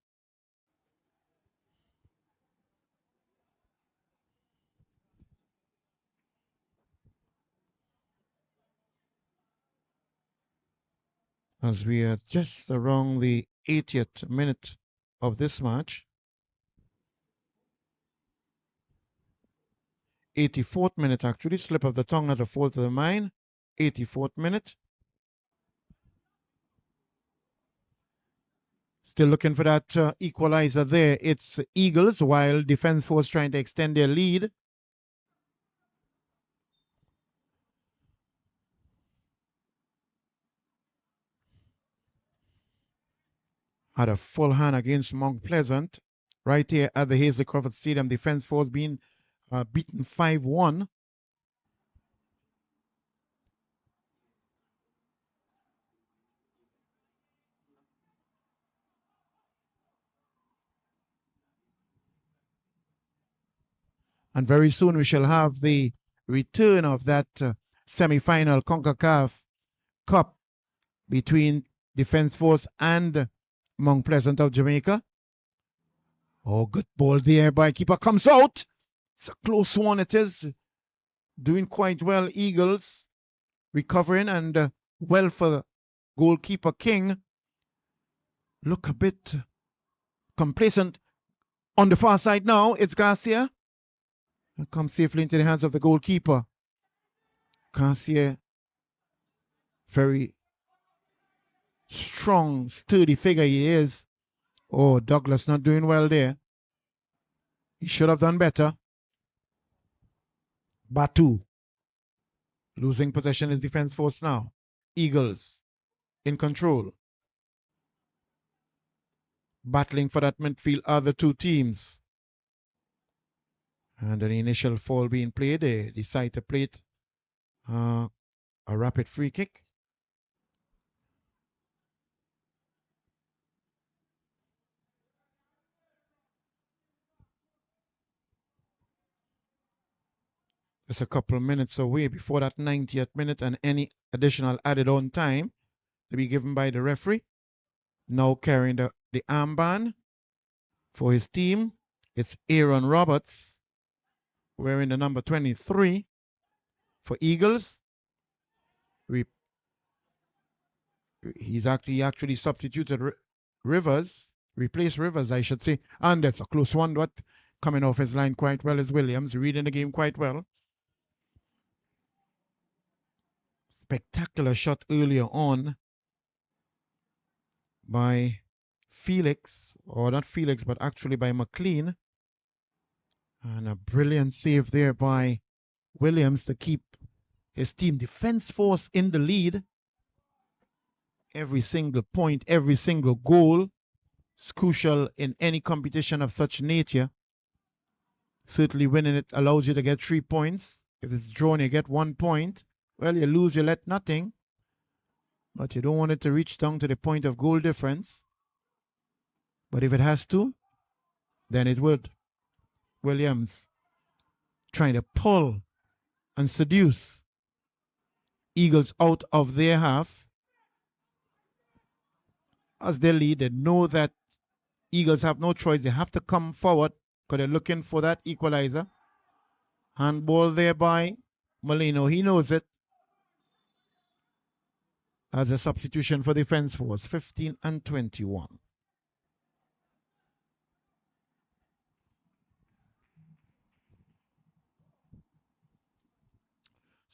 Speaker 1: As we are just around the 80th minute of this match. 84th minute actually, slip of the tongue, not a fault of the mine. 84th minute. Still looking for that equalizer there. It's Eagles while defense force trying to extend their lead. Had a full hand against Mount Pleasant. Right here at the Hazley Crawford Stadium, defense force being beaten 5-1. And very soon we shall have the return of that semi-final CONCACAF Cup between Defense Force and Mount Pleasant of Jamaica. Oh, good ball there by keeper. Comes out. It's a close one. It is doing quite well. Eagles recovering and well for goalkeeper King. Look a bit complacent. On the far side now, it's Garcia. It comes safely into the hands of the goalkeeper. Garcia, very strong, sturdy figure he is. Oh, Douglas not doing well there. He should have done better. Batu losing possession is defense force now. Eagles in control. Battling for that midfield are the two teams. And an initial foul being played. They decide to play it a rapid free kick. Just a couple of minutes away before that 90th minute and any additional added on time to be given by the referee. Now carrying the armband for his team. It's Aaron Roberts wearing the number 23 for Eagles. He actually substituted Rivers, replaced Rivers, I should say. And that's a close one, but coming off his line quite well is Williams, reading the game quite well. Spectacular shot earlier on by Felix, or not Felix, but actually by McLean. And a brilliant save there by Williams to keep his team defense force in the lead. Every single point, every single goal is crucial in any competition of such nature. Certainly winning it allows you to get 3 points. If it's drawn, you get 1 point. Well, you lose, you let nothing. But you don't want it to reach down to the point of goal difference. But if it has to, then it would. Williams trying to pull and seduce Eagles out of their half. As they lead, they know that Eagles have no choice. They have to come forward because they're looking for that equalizer. Handball there by Molino. He knows it. As a substitution for defense force, 15 and 21.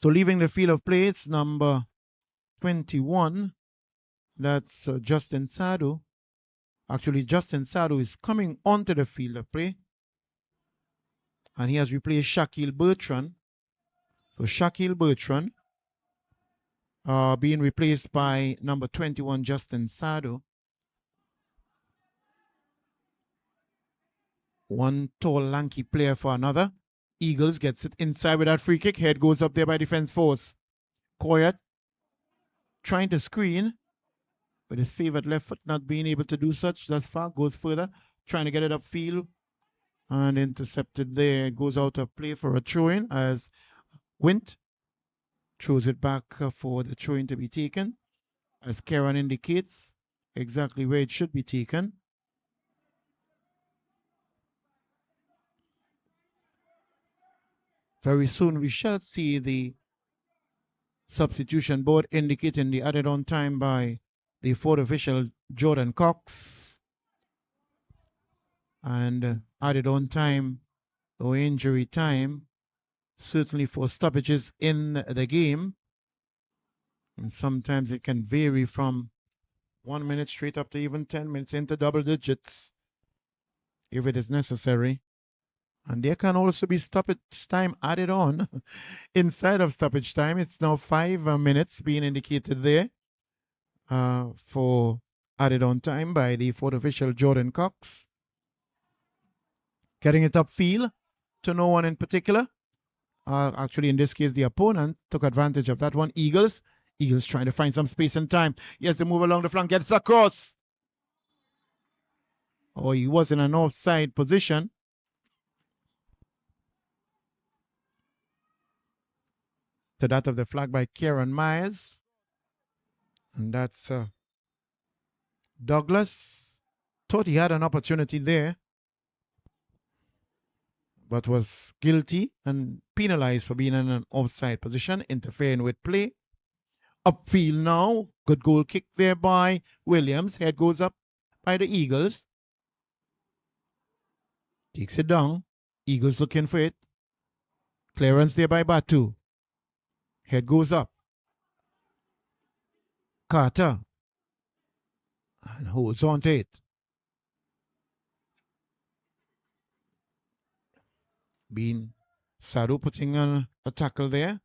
Speaker 1: So leaving the field of play, it's number 21. That's Justin Sando. Actually, Justin Sando is coming onto the field of play. And he has replaced Shaquille Bertrand. So Shaquille Bertrand being replaced by number 21, Justin Sando. One tall, lanky player for another. Eagles gets it inside with that free kick. Head goes up there by defense force. Coyot trying to screen with his favored left foot not being able to do such thus far. Goes further, trying to get it upfield and intercepted there. It goes out of play for a throw-in as Wint throws it back for the throw-in to be taken, as Karen indicates exactly where it should be taken. Very soon we shall see the substitution board indicating the added on time by the fourth official Jordan Cox, and added on time or injury time certainly for stoppages in the game, and sometimes it can vary from 1 minute straight up to even 10 minutes into double digits if it is necessary. And there can also be stoppage time added on inside of stoppage time. It's now 5 minutes being indicated there for added on time by the fourth official Jordan Cox. Getting it upfield to no one in particular. Actually, in this case, the opponent took advantage of that one. Eagles trying to find some space and time. Yes, they move along the flank, gets across. Oh, he was in an offside position. To that of the flag by Kieran Myers. And that's Douglas. Thought he had an opportunity there, but was guilty and penalized for being in an offside position, interfering with play. Upfield now. Good goal kick there by Williams. Head goes up by the Eagles. Takes it down. Eagles looking for it. Clearance there by Batu. Head goes up. Carter. And holds on to it. Being Sado putting on a tackle there.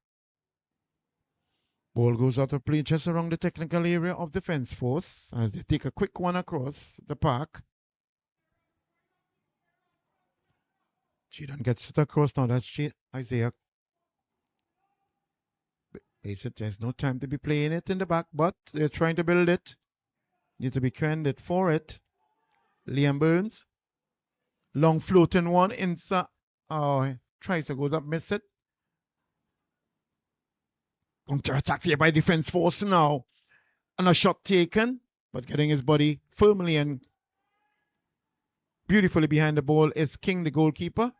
Speaker 1: Ball goes out of play just around the technical area of defense force as they take a quick one across the park. Jadon gets it across now. That's Isaiah. There's no time to be playing it in the back, but they're trying to build it. Need to be candid for it. Liam Burns. Long floating one inside. Oh, tries to go up, miss it. Counter attack here by defense force now. And a shot taken, but getting his body firmly and beautifully behind the ball is King, the goalkeeper.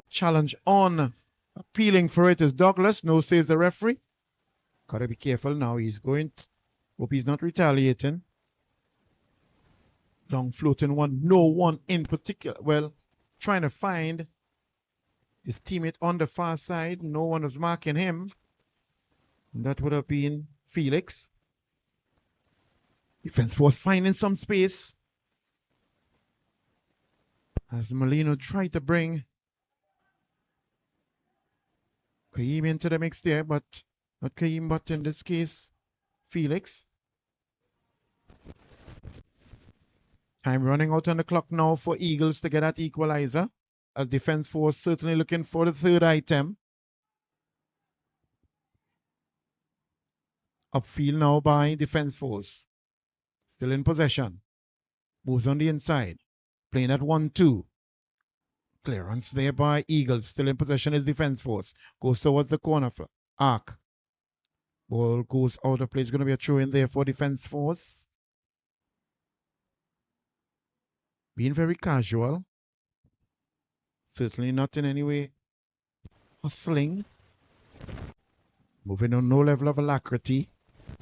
Speaker 1: Challenge on. Appealing for it is Douglas. No, says the referee. Gotta be careful now. He's going to, hope he's not retaliating. Long floating one. No one in particular. Well, trying to find his teammate on the far side. No one was marking him. That would have been Felix. Defense was finding some space as Molino tried to bring Kaim into the mix there, but not Kaim, but in this case, Felix. Time running out on the clock now for Eagles to get that equalizer, as defense force certainly looking for the third item. Upfield now by defense force. Still in possession. Moves on the inside. Playing at 1-2. Clearance there by Eagles. Still in possession is defense force. Goes towards the corner for arc. Ball goes out of play. It's going to be a throw in there for defense force. being very casual. Certainly not in any way hustling. Moving on no level of alacrity.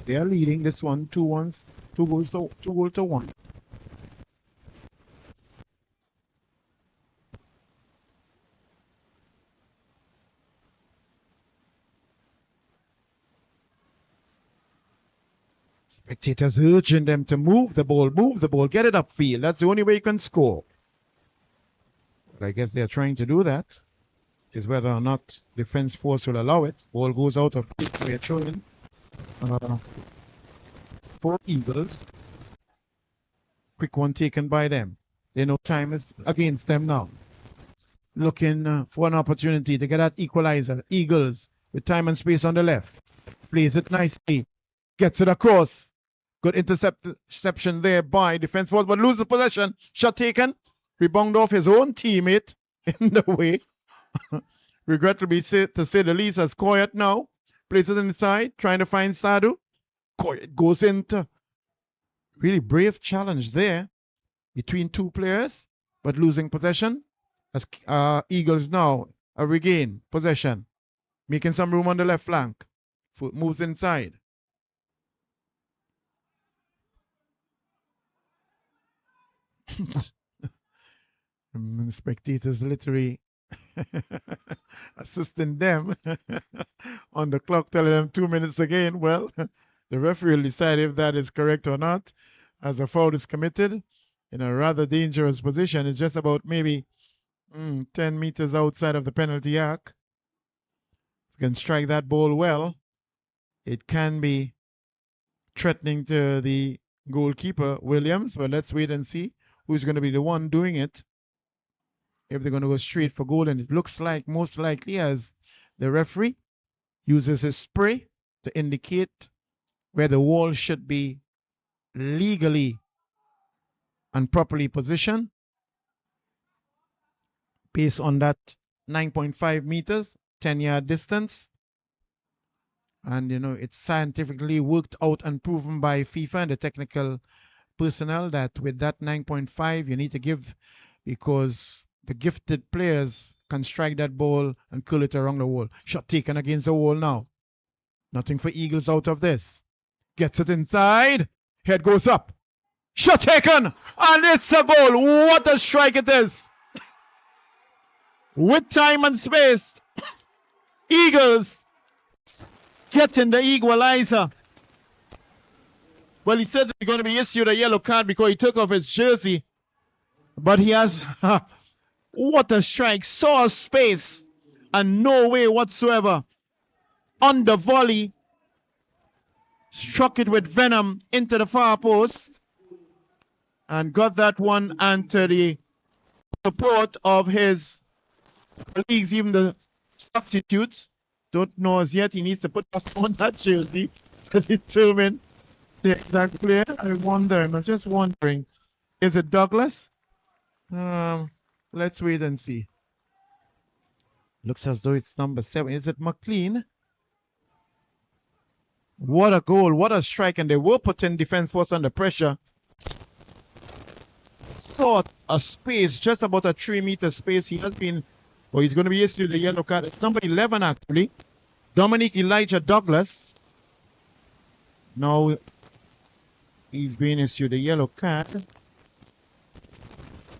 Speaker 1: They are leading this one 2-1, 2 goals to 1. Spectators urging them to move the ball, get it upfield. That's the only way you can score. But I guess they're trying to do that. Is whether or not defense force will allow it. Ball goes out of place. We're showing for Eagles. Quick one taken by them. They know time is against them now. Looking for an opportunity to get that equalizer. Eagles with time and space on the left. Plays it nicely. Gets it across. Good interception there by defense force, but loses possession. Shot taken. Rebound off his own teammate in the way. Regrettably, to say the least, as Coyot now places it inside, trying to find Sando. Coyot goes into really brave challenge there between two players, but losing possession. As Eagles now regain possession, making some room on the left flank. Foot moves inside. Spectators literally assisting them on the clock, telling them 2 minutes again. Well, the referee will decide if that is correct or not, as a foul is committed in a rather dangerous position. It's just about maybe 10 meters outside of the penalty arc. If you can strike that ball well, it can be threatening to the goalkeeper, Williams, but let's wait and see who's going to be the one doing it. If they're going to go straight for goal, and it looks like most likely as the referee uses his spray to indicate where the wall should be legally and properly positioned based on that 9.5 meters, 10-yard distance. And, you know, it's scientifically worked out and proven by FIFA and the technical personnel that with that 9.5 you need to give, because the gifted players can strike that ball and curl it around the wall. Shot taken against the wall now. Nothing for Eagles out of this. Gets it inside. Head goes up. Shot taken. And it's a goal. What a strike it is. With time and space, Eagles getting the equalizer. Well, he said that he's going to be issued a yellow card because he took off his jersey. But he has... What a strike. Saw a space and no way whatsoever. On the volley. Struck it with venom into the far post. And got that one, and to the support of his colleagues, even the substitutes. Don't know as yet. He needs to put on that jersey to determine the exact player. I'm just wondering. Is it Douglas? Let's wait and see. Looks as though it's number 7. Is it McLean? What a goal. What a strike. And they were putting defense force under pressure. Saw a space, just about a 3-meter space. He's going to be issued the yellow card. It's number 11, actually. Dominic Elijah Douglas. Now, he's being issued a yellow card.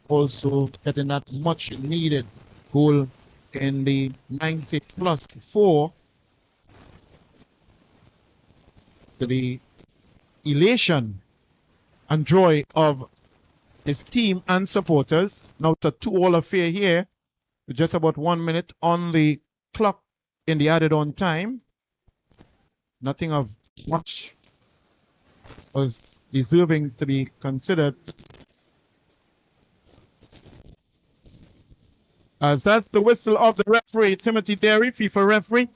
Speaker 1: Also getting that much needed goal in the 90+4 to the elation and joy of his team and supporters. Now it's a 2-all affair here with just about 1 minute on the clock in the added on time. Nothing of much was deserving to be considered, as that's the whistle of the referee, Timothy Derry, FIFA referee.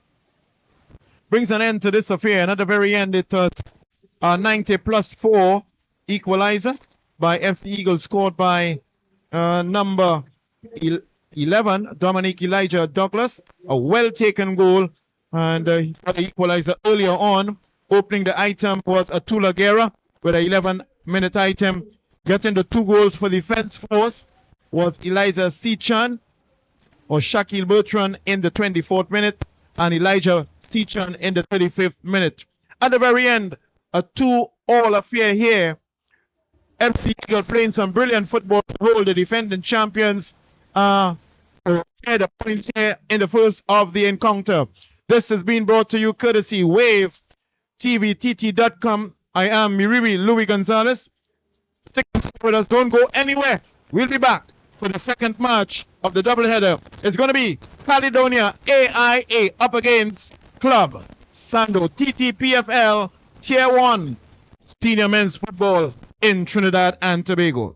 Speaker 1: Brings an end to this affair. And at the very end, it was a 90+4 equalizer by FC Eagles, scored by number 11, Dominic Elijah Douglas. A well-taken goal. And the equalizer earlier on. Opening the item was Atula Guerra with an 11-minute item. Getting the 2 goals for the Defense Force was Eliza Sechan or Shaquille Bertrand in the 24th minute and Elijah Sechan in the 35th minute. At the very end, a 2-all affair here. FC Eagle playing some brilliant football to hold the defending champions the points here in the first of the encounter. This has been brought to you courtesy Wave TVTT.com. I am Miribi Louis Gonzalez. Stick with us, don't go anywhere. We'll be back for the second match of the doubleheader. It's going to be Caledonia AIA up against Club Sando Ttpfl Tier 1 Senior Men's Football in Trinidad and Tobago.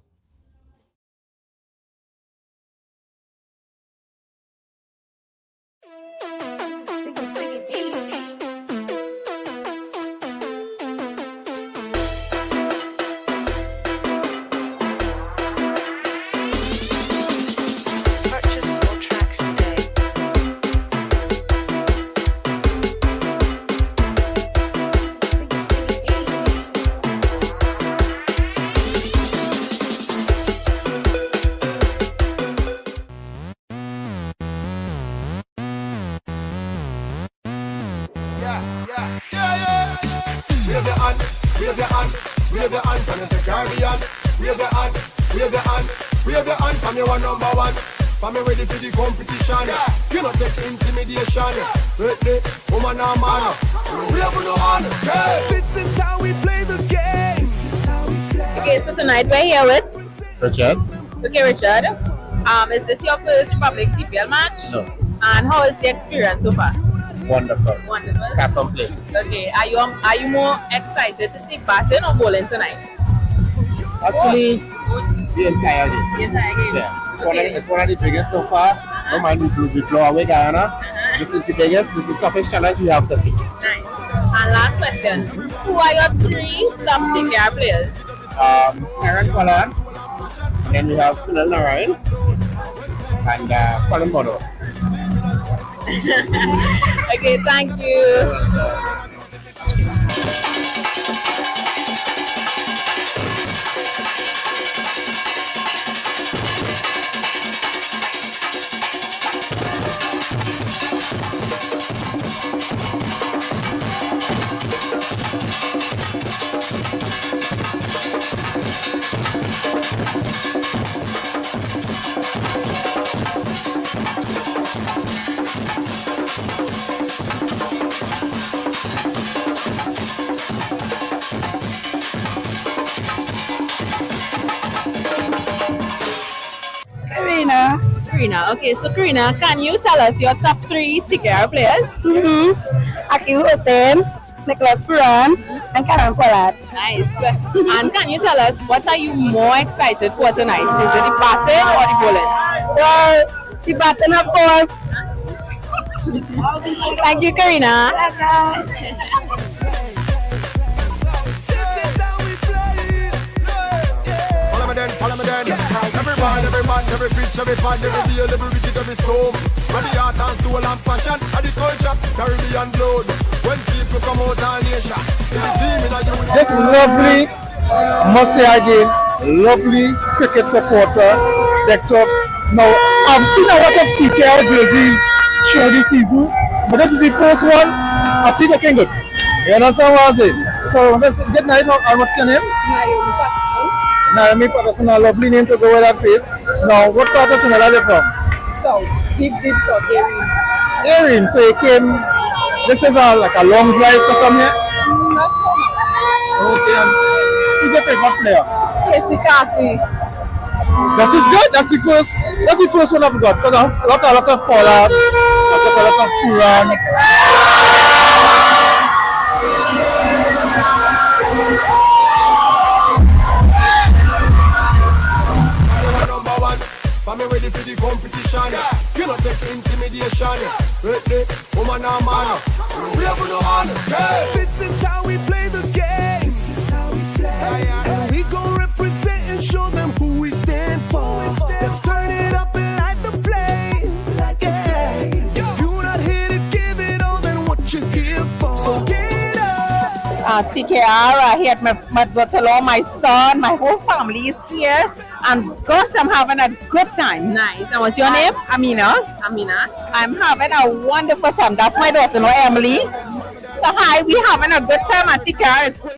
Speaker 5: Okay, so tonight we're here with
Speaker 6: Richard?
Speaker 5: Okay, Richard. Is this your first Republic CPL match?
Speaker 6: No.
Speaker 5: And how is the experience so far?
Speaker 6: Wonderful.
Speaker 5: Wonderful.
Speaker 6: Can't complain.
Speaker 5: Okay, are you more excited to see batting or bowling tonight?
Speaker 6: Actually, the entire game.
Speaker 5: The entire game?
Speaker 6: Yeah.
Speaker 5: Okay.
Speaker 6: It's one of the biggest so far. No man, we blow away Guyana. This is the biggest, this is the toughest challenge we have to face.
Speaker 5: Nice. And last question. Who are your 3 top TKR players?
Speaker 6: Aaron Pollard, and then we have Sunil Narayan, and Colin Bono.
Speaker 5: Okay, thank you. Karina. Okay, so Karina, can you tell us your top 3 TKR players?
Speaker 7: Aki Hoten, Nicholas Puran, and Karen Pollard.
Speaker 5: Nice. And can you tell us what are you more excited for tonight? Is it the batting or the bowling?
Speaker 7: Well, the batting of course.
Speaker 5: Thank you, Karina.
Speaker 8: Follow me then. Every man, every pitch, every fan, every deal, every wicket, every storm. When the art and soul and passion, and the culture, Caribbean blood. When people come out and nation, it's the team in a unit.
Speaker 2: This lovely, must say again, lovely cricket supporter, decked up. Now, I've seen a lot of TKR jerseys throughout this season, but this is the first one I see looking good. You understand what I'm saying? So, let's get night. What's your name? Naomi Patterson, a lovely name to go with that face. Now, what part of Trinidad are you from?
Speaker 7: South, deep south, Erin.
Speaker 2: Erin, so you came, this is like a long drive to come here?
Speaker 7: Not so much.
Speaker 2: Okay, and who's your favorite player?
Speaker 7: Casey Carty.
Speaker 2: That is good, that's the first one I've got, because I've got a lot of Pollards, I've got a lot of Purans.
Speaker 8: I'm ready for the competition. You know take intimidation. Ready, woman or man. We have no honor. This is how we play the game. This is how we play. And we gon' represent and show them who we stand for. Let's turn it up and light the flame. If you're not here to give it all, then what you here for? So get up.
Speaker 5: TKR here at my Butterlaw, my son, my whole family is here. And gosh, I'm having a good time.
Speaker 7: Nice. And what's your name?
Speaker 5: Amina.
Speaker 7: Amina.
Speaker 5: I'm having a wonderful time. That's my daughter-in-law, Emily. So hi, we're having a good time at TKR. It's great.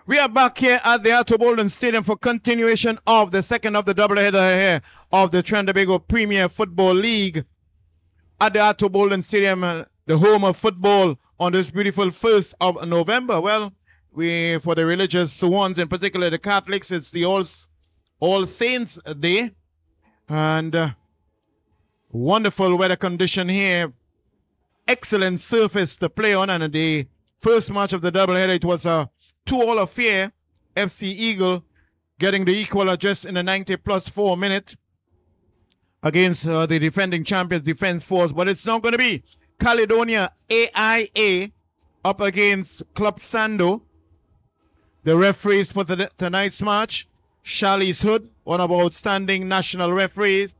Speaker 1: We are back here at the Atto Bolden Stadium for continuation of the second of the doubleheader here of the Trinidad and Tobago Premier Football League at the Atto Bolden Stadium, the home of football, on this beautiful 1st of November. Well, for the religious ones, in particular the Catholics, it's the All Saints Day, and wonderful weather condition here. Excellent surface to play on, and the first match of the doubleheader, it was a 2-all affair. FC Eagle getting the equaler just in the 90+4 minute against the defending champions Defence Force. But it's not going to be Caledonia AIA up against Club Sando. The referees for tonight's match, Charlize Hood, one of our outstanding national referees.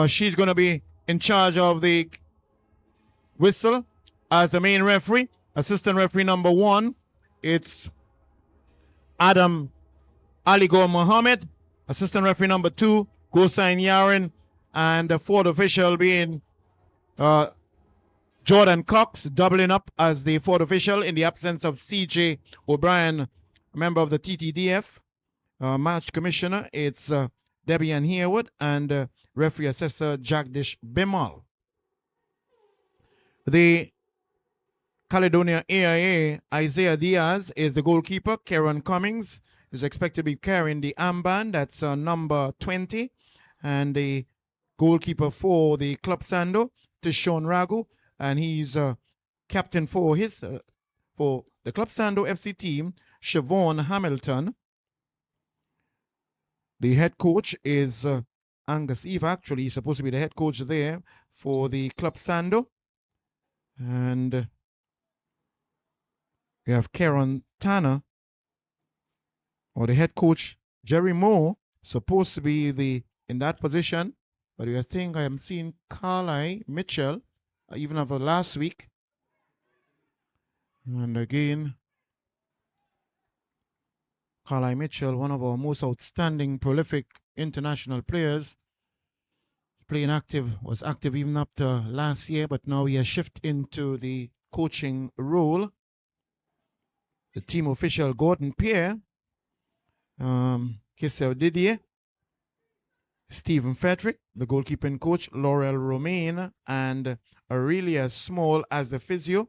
Speaker 1: She's going to be in charge of the whistle as the main referee. Assistant referee number 1, it's Adam Aligor Mohammed. Assistant referee number 2, Gosain Yarin. And the fourth official being Jordan Cox, doubling up as the fourth official in the absence of CJ O'Brien, a member of the TTDF. Match commissioner, it's Debbie Ann Harewood, and referee assessor Jagdish Bimal. The Caledonia AIA, Isaiah Diaz is the goalkeeper. Karen Cummings is expected to be carrying the armband. That's number 20. And the goalkeeper for the Club Sando, Tishon Ragu, and he's captain for for the Club Sando FC team, Siobhan Hamilton. The head coach is Angus Eve. Actually, he's supposed to be the head coach there for the Club Sando. And we have Karen Tanner, or the head coach, Jerry Moore, supposed to be in that position. But I think I am seeing Carly Mitchell, even of last week. And again, Carly Mitchell, one of our most outstanding, prolific international players, was active even up to last year, but now he has shifted into the coaching role. The team official, Gordon Pierre, Kissel Didier, Stephen Frederick, the goalkeeping coach, Laurel Romaine, and Aurelia Small as the physio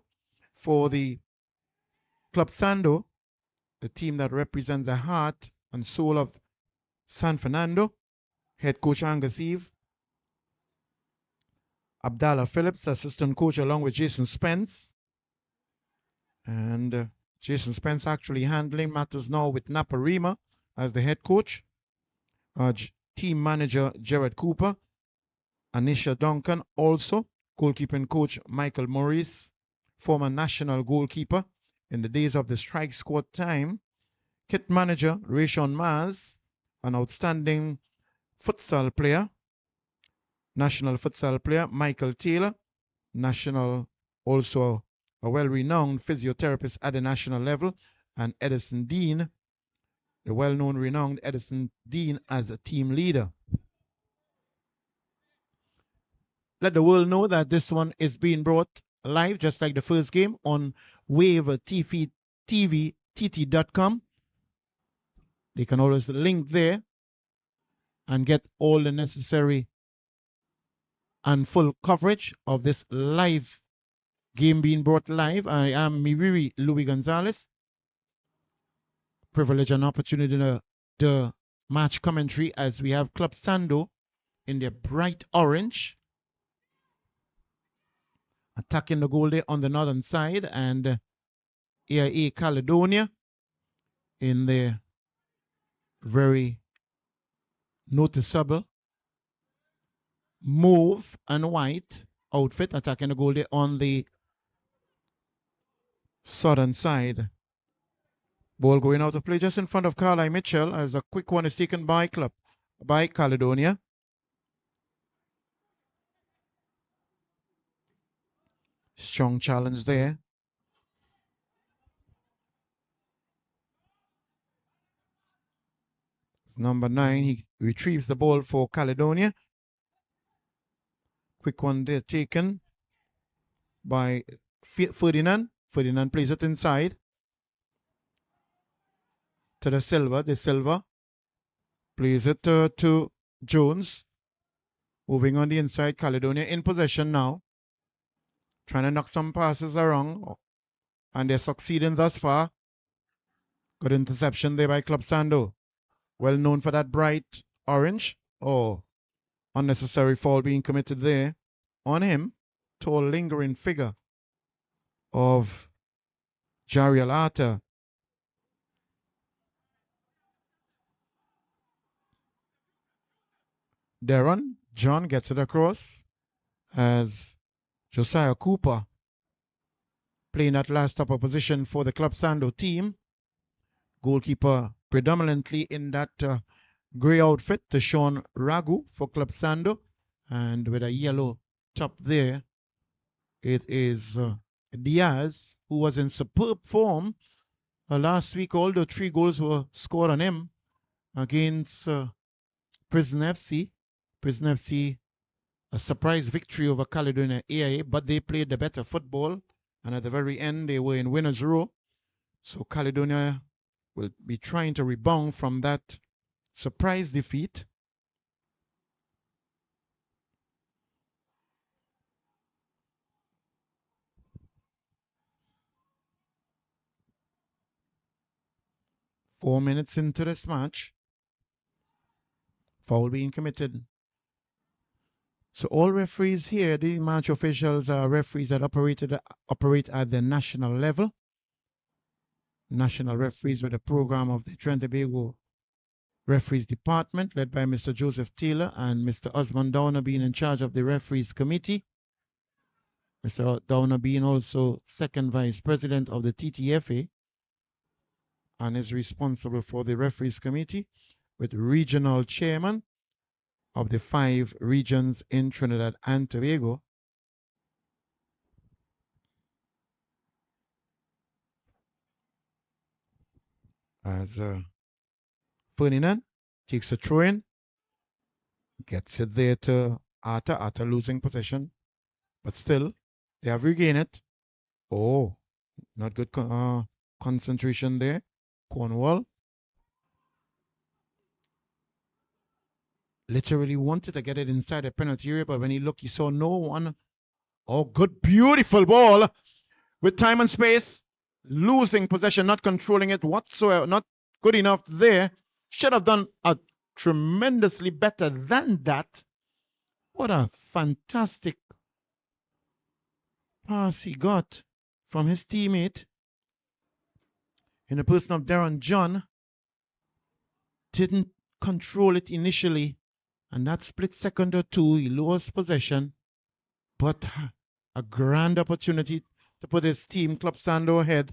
Speaker 1: for the Club Sando. the team that represents the heart and soul of San Fernando. Head coach Angus Eve, Abdallah Phillips, assistant coach, along with Jason Spence. And Jason Spence actually handling matters now with Naparima as the head coach. Team manager Jared Cooper, Anisha Duncan, also goalkeeping coach Michael Maurice, former national goalkeeper in the days of the strike squad time. Kit manager Rayshon Maz, an outstanding futsal player, national futsal player Michael Taylor, national, also a well-renowned physiotherapist at the national level, and Edison Dean, the well-known renowned Edison Dean as a team leader. Let the world know that this one is being brought live, just like the first game, on Wave TV, TT.com. They can always link there and get all the necessary and full coverage of this live game being brought live. I am Miriri Louis Gonzalez. Privilege and opportunity to the match commentary as we have Club Sando in their bright orange, attacking the goal there on the northern side, and AIA Caledonia in their very noticeable mauve and white outfit, attacking the goal there on the southern side. Ball going out of play just in front of Carlisle Mitchell as a quick one is taken by Caledonia. Strong challenge there. Number 9, he retrieves the ball for Caledonia. Quick one there taken by Ferdinand. Ferdinand plays it inside to the Silva. The Silva plays it to Jones. Moving on the inside, Caledonia in possession now. Trying to knock some passes around, and they're succeeding thus far. Good interception there by Club Sando. Well known for that bright orange. Oh, unnecessary foul being committed there on him. Tall, lingering figure of Jariel Arter. Darren John gets it across as Josiah Cooper playing that last upper position for the Club Sando team. Goalkeeper predominantly in that grey outfit, Sean Ragu for Club Sando, and with a yellow top there, it is Diaz, who was in superb form last week, although 3 goals were scored on him against Prison FC. Prison FC, a surprise victory over Caledonia AIA, but they played the better football, and at the very end they were in winners' row. So Caledonia will be trying to rebound from that surprise defeat. Four minutes into this match. Foul being committed. So all referees here, the match officials, are referees that operate at the national level. National referees with the program of the Trinidad and Tobago Referees Department, led by Mr. Joseph Taylor and Mr. Osmond Downer being in charge of the Referees Committee. Mr. Downer being also second vice president of the Ttpfl and is responsible for the Referees Committee, with regional chairman of the 5 regions in Trinidad and Tobago. As Ferdinand takes a throw in, gets it there to Arter. Arter losing possession, but still they have regained it. Oh, not good concentration there. Cornwall literally wanted to get it inside the penalty area, but when he looked, he saw no one. Oh, good, beautiful ball with time and space. losing possession, not controlling it whatsoever, not good enough there. Should have done a tremendously better than that. What a fantastic pass he got from his teammate in the person of Darren John. Didn't control it initially, and that split second or two, he lost possession, but a grand opportunity to put his team, Club Sando, ahead.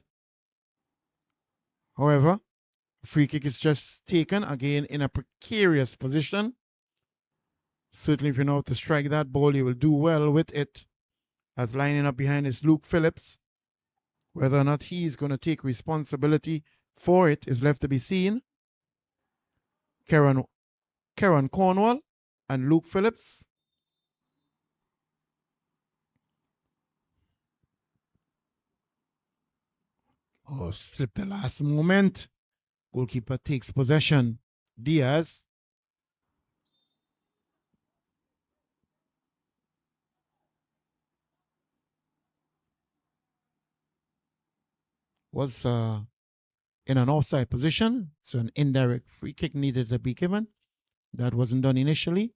Speaker 1: However, free kick is just taken, again in a precarious position. Certainly if you know how to strike that ball, you will do well with it. As lining up behind is Luke Phillips. Whether or not he is going to take responsibility for it is left to be seen. Karen Cornwall and Luke Phillips. Oh, slipped the last moment. Goalkeeper takes possession. Diaz. Was in an offside position, so an indirect free kick needed to be given. That wasn't done initially.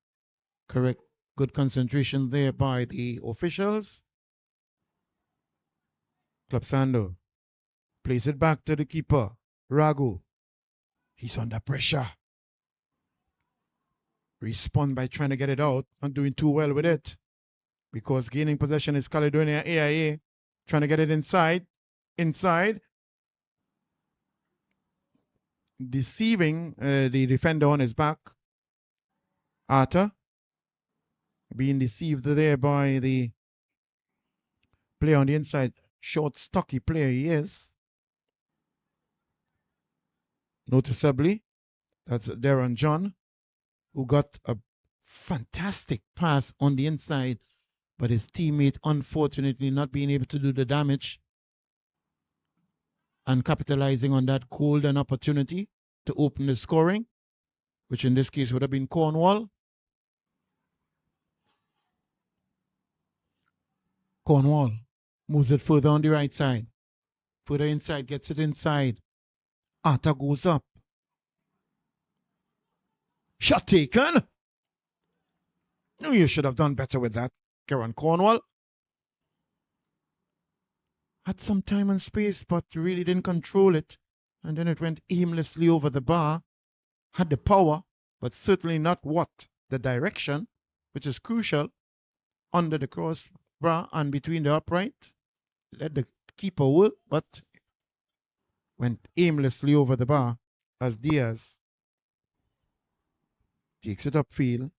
Speaker 1: Correct, good concentration there by the officials. Club Sando plays it back to the keeper, Ragu. He's under pressure. Respond by trying to get it out, not doing too well with it, because gaining possession is Caledonia AIA, trying to get it inside, deceiving the defender on his back. Arthur being deceived there by the player on the inside. Short, stocky player he is. Noticeably, that's Darren John, who got a fantastic pass on the inside, but his teammate unfortunately not being able to do the damage and capitalizing on that golden opportunity to open the scoring, which in this case would have been Cornwall. Cornwall moves it further on the right side. Further inside, gets it inside. Arthur goes up. Shot taken. No, you should have done better with that, Karen Cornwall. Had some time and space, but really didn't control it. And then it went aimlessly over the bar. Had the power, but certainly not what? The direction, which is crucial. Under the crossbar and between the upright. Let the keeper work, but went aimlessly over the bar as Diaz takes it upfield.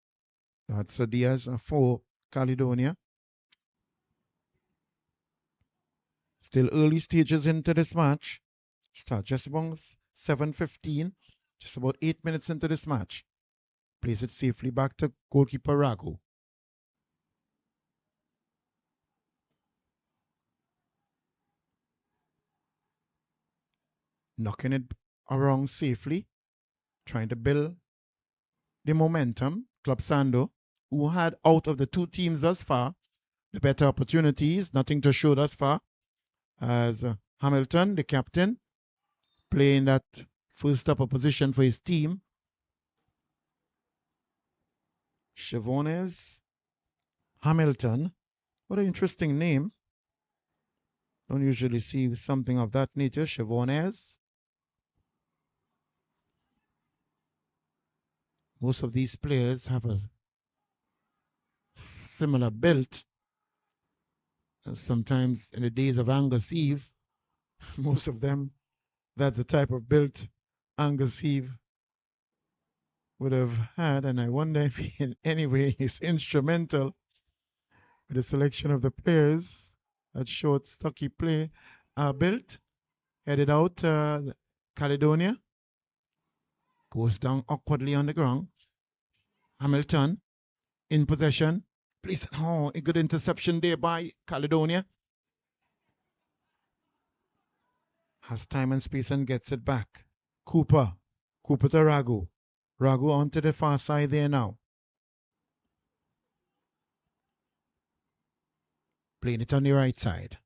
Speaker 1: That's a Diaz for Caledonia. Still early stages into this match. Start just about 7:15, just about 8 minutes into this match. Plays it safely back to goalkeeper Rago. Knocking it around safely, trying to build the momentum. Club Sando, who had out of the two teams thus far, the better opportunities, nothing to show thus far, as Hamilton, the captain, playing that first upper position for his team. Chavones Hamilton, what an interesting name. Don't usually see something of that nature, Chavones. Most of these players have a similar build. Sometimes in the days of Angus Eve, most of them, that's the type of build Angus Eve would have had, and I wonder if he in any way is instrumental with the selection of the players. That short, stocky play built, headed out Caledonia, goes down awkwardly on the ground. Hamilton in possession. Please, a good interception there by Caledonia. Has time and space and gets it back. Cooper to Ragu. Ragu onto the far side there now. Playing it on the right side.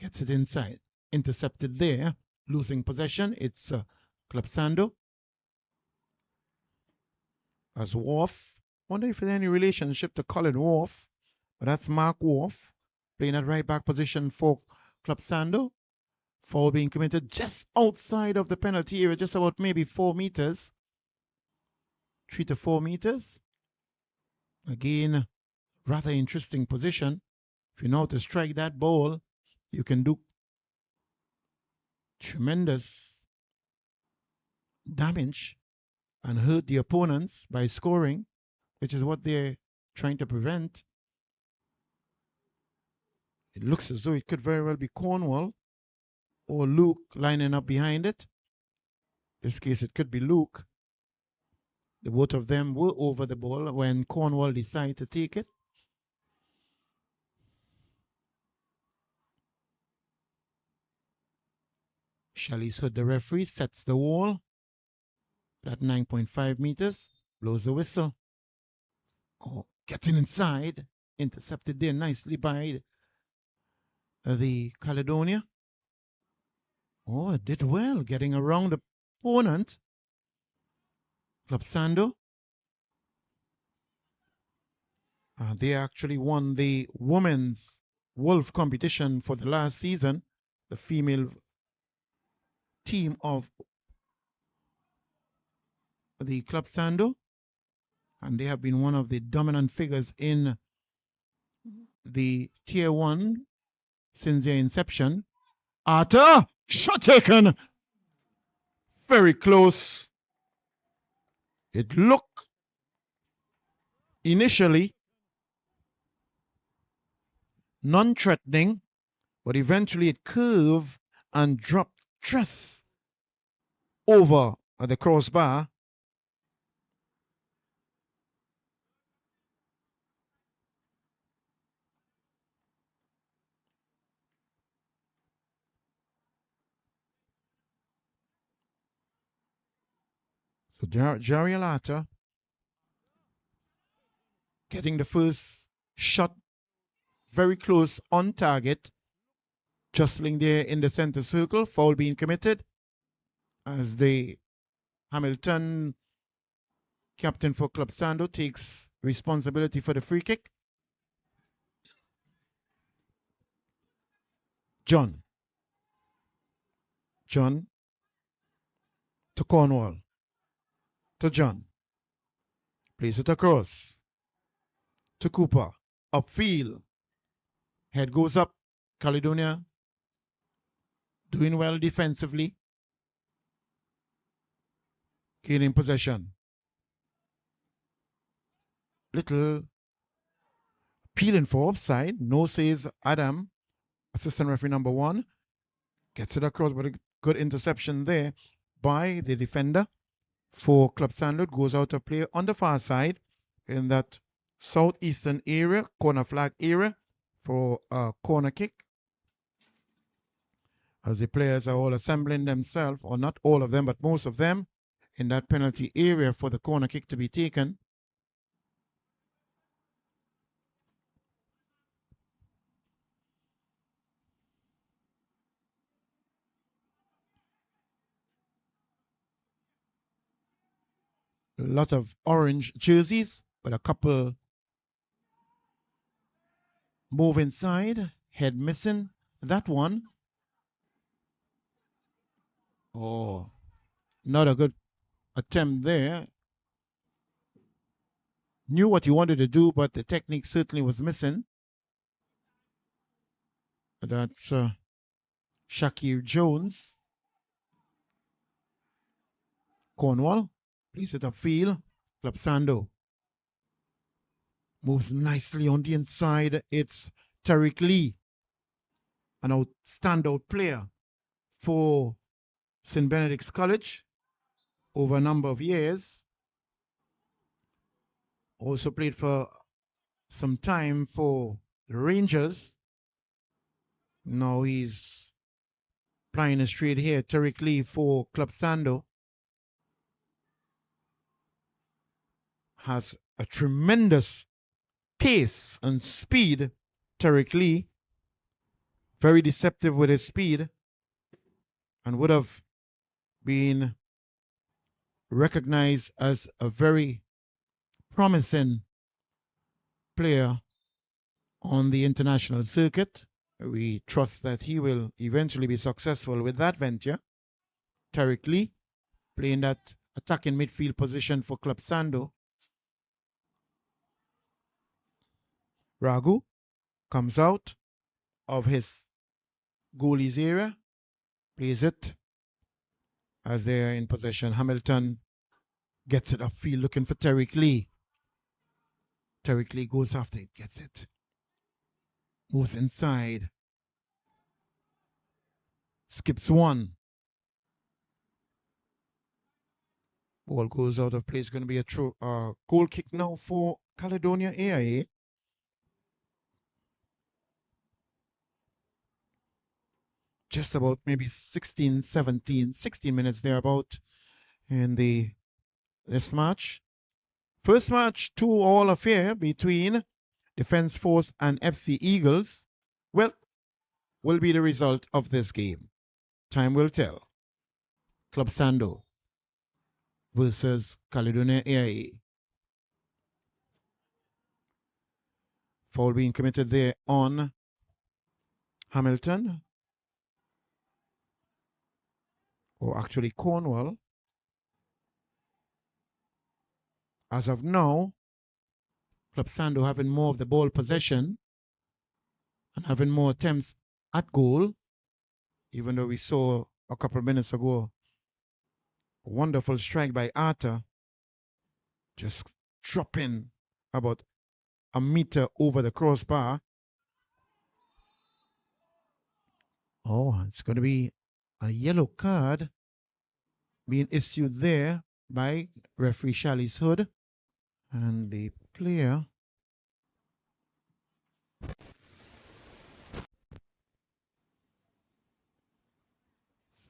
Speaker 1: Gets it inside. intercepted there, losing possession. It's Club Sando. As Wharf. Wonder if there's any relationship to Colin Wharf. But that's Mark Wharf playing at right back position for Club Sando. Foul being committed just outside of the penalty area, just about maybe 4 meters. 3 to 4 meters. Again, rather interesting position. If you know how to strike that ball, you can do tremendous damage and hurt the opponents by scoring, which is what they're trying to prevent. It looks as though it could very well be Cornwall or Luke lining up behind it. In this case, it could be Luke. The both of them were over the ball when Cornwall decided to take it. Shalice Hood, the referee, sets the wall at 9.5 meters, blows the whistle. Oh, getting inside, intercepted there nicely by the Caledonia. Oh, it did well, getting around the opponent. Club Sando. They actually won the women's Wolf competition for the last season. The female team of the Club Sando. And they have been one of the dominant figures in the Tier 1 since their inception. Arthur, shot taken. Very close. It looked initially non-threatening, but eventually it curved and dropped just over the crossbar. So Jerry Alata getting the first shot very close on target, jostling there in the center circle, foul being committed as the Hamilton captain for Club Sando takes responsibility for the free kick. John to Cornwall, to John, plays it across to Cooper, upfield, head goes up, Caledonia doing well defensively, gaining possession. Little appealing for offside, no says Adam, assistant referee number 1, gets it across, but a good interception there by the defender for Club Sando. Goes out of play on the far side in that southeastern area, corner flag area for a corner kick. As the players are all assembling themselves, or not all of them, but most of them, in that penalty area for the corner kick to be taken. A lot of orange jerseys, but a couple move inside. Head missing. That one. Oh, not a good attempt there. Knew what he wanted to do, but the technique certainly was missing. That's Shakir Jones. Cornwall plays it upfield. Club Sando moves nicely on the inside. It's Tariq Lee, an standout player for St. Benedict's College over a number of years. Also played for some time for the Rangers. Now he's playing a straight here. Tariq Lee for Club Sando has a tremendous pace and speed. Tariq Lee, very deceptive with his speed. and would have been recognized as a very promising player on the international circuit. We trust that he will eventually be successful with that venture. Tariq Lee playing that attacking midfield position for Club Sando. Ragu comes out of his goalie's area, plays it as they're in possession. Hamilton gets it upfield looking for Tariq Lee. Tariq Lee goes after it, gets it. Moves inside. Skips one. Ball goes out of play. It's going to be a true goal kick now for Caledonia AIA. Just about maybe 16 minutes thereabout in this match. First match 2-all affair between Defence Force and FC Eagles. Well, will be the result of this game. Time will tell. Club Sando versus Caledonia AIA. Foul being committed there on Hamilton. Or actually Cornwall. As of now, Club Sando having more of the ball possession and having more attempts at goal, even though we saw a couple of minutes ago a wonderful strike by Arthur, just dropping about a meter over the crossbar. Oh, it's going to be a yellow card being issued there by referee Charles Hood, and the player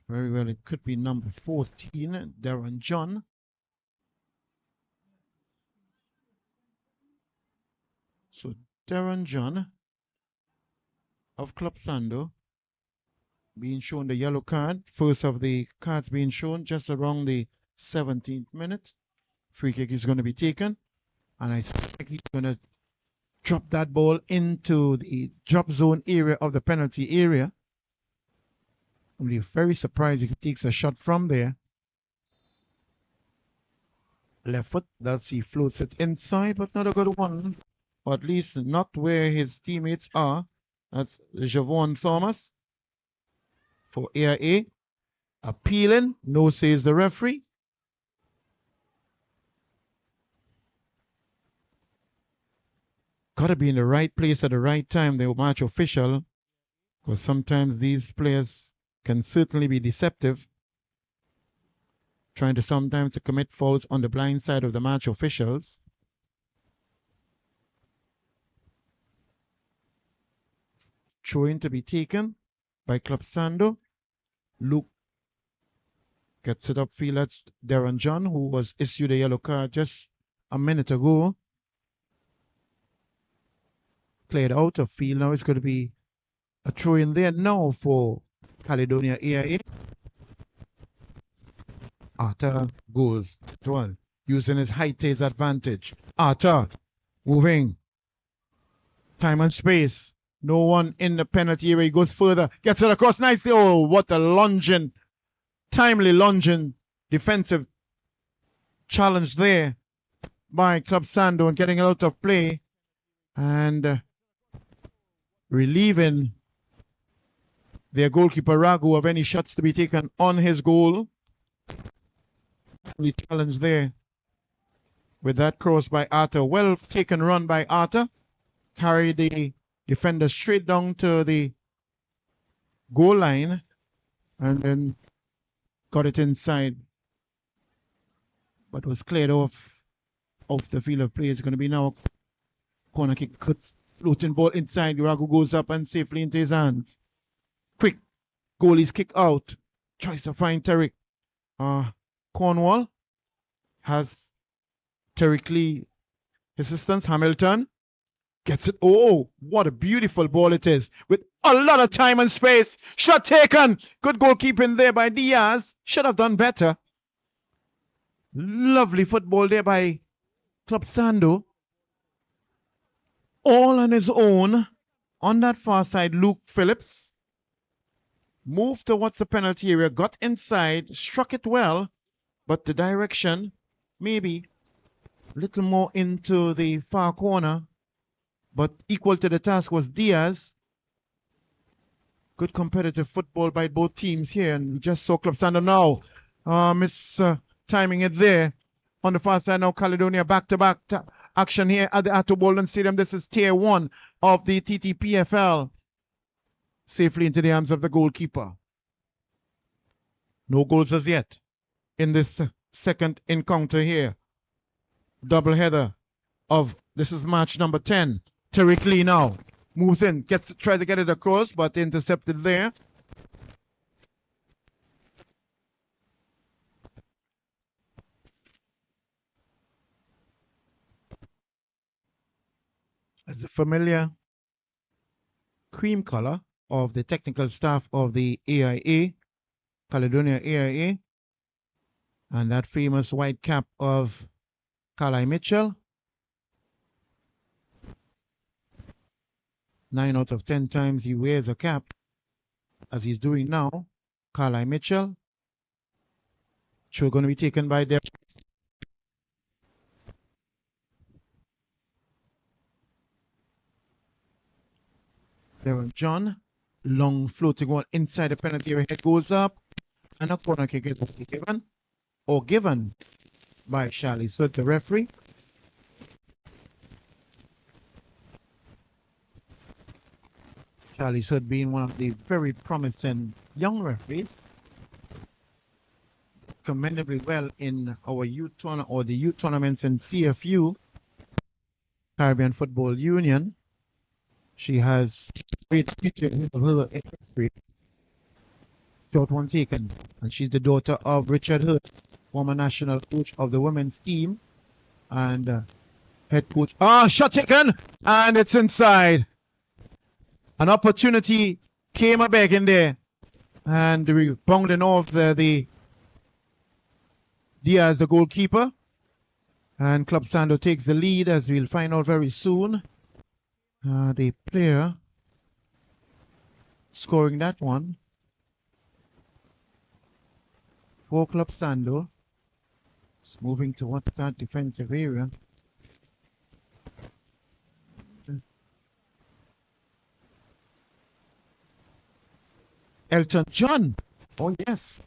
Speaker 1: very well, it could be number 14, Darren John. So Darren John of Club Sando being shown the yellow card. First of the cards being shown just around the 17th minute. Free kick is going to be taken, and I suspect he's going to drop that ball into the drop zone area of the penalty area. I'll be very surprised if he takes a shot from there. Left foot, that's he floats it inside, but not a good one. Or at least not where his teammates are. That's Javon Thomas for AIA. Appealing, no says the referee. Got to be in the right place at the right time, the match official, because sometimes these players can certainly be deceptive, trying to sometimes to commit fouls on the blind side of the match officials. Throwing to be taken by Club Sando. Luke gets it upfield at Darren John, who was issued a yellow card just a minute ago. Played out of field. Now it's going to be a throw in there now for Caledonia AIA. Arthur goes to one, using his height to his advantage. Arthur moving. Time and space. No one in the penalty area. He goes further. Gets it across nicely. Oh, what a lunging, timely lunging defensive challenge there by Club Sando and getting it out of play. And relieving their goalkeeper Ragu of any shots to be taken on his goal. The challenge there with that cross by Arthur. Well taken run by Arthur. Carried the defender straight down to the goal line and then got it inside. But was cleared off the field of play. It's going to be now corner kick. Good floating ball inside. Ragu goes up and safely into his hands. Quick. Goalie's kick out. Tries to find Tariq. Cornwall has Tariq Lee assistance. Hamilton Gets it. Oh, what a beautiful ball it is. With a lot of time and space. Shot taken. Good goalkeeping there by Diaz. Should have done better. Lovely football there by Club Sando. All on his own. On that far side, Luke Phillips moved towards the penalty area, got inside, struck it well, but the direction maybe a little more into the far corner, but equal to the task was Diaz. Good competitive football by both teams here, and we just saw Club Sando now. Timing it there. On the far side now, Caledonia back-to-back action here at the Atto Bolden Stadium. This is Tier 1 of the Ttpfl. Safely into the arms of the goalkeeper. No goals as yet in this second encounter here. Double header of, this is match number 10. Tariq Lee now moves in, tries to get it across, but intercepted there. As the familiar cream color of the technical staff of the AIA, Caledonia AIA, and that famous white cap of Carly Mitchell. 9 out of 10 times he wears a cap, as he's doing now. Carly Mitchell. Sure going to be taken by their Darren John. Long floating one inside the penalty area. Head goes up, and a corner kick is given by Charlie Sud, the referee. Charlie Sud being one of the very promising young referees. Commendably well in our youth tournament or the youth tournaments in CFU, Caribbean Football Union. She has great future in her referee. Short one taken, and she's the daughter of Richard Hood, former national coach of the women's team and head coach. Shot taken, and it's inside. An opportunity came a begging there, and we bounding off the Diaz, the goalkeeper, and Club Sando takes the lead, as we'll find out very soon. The player scoring that one for Club Sando. It's moving towards that defensive area. Elton John. Oh, yes.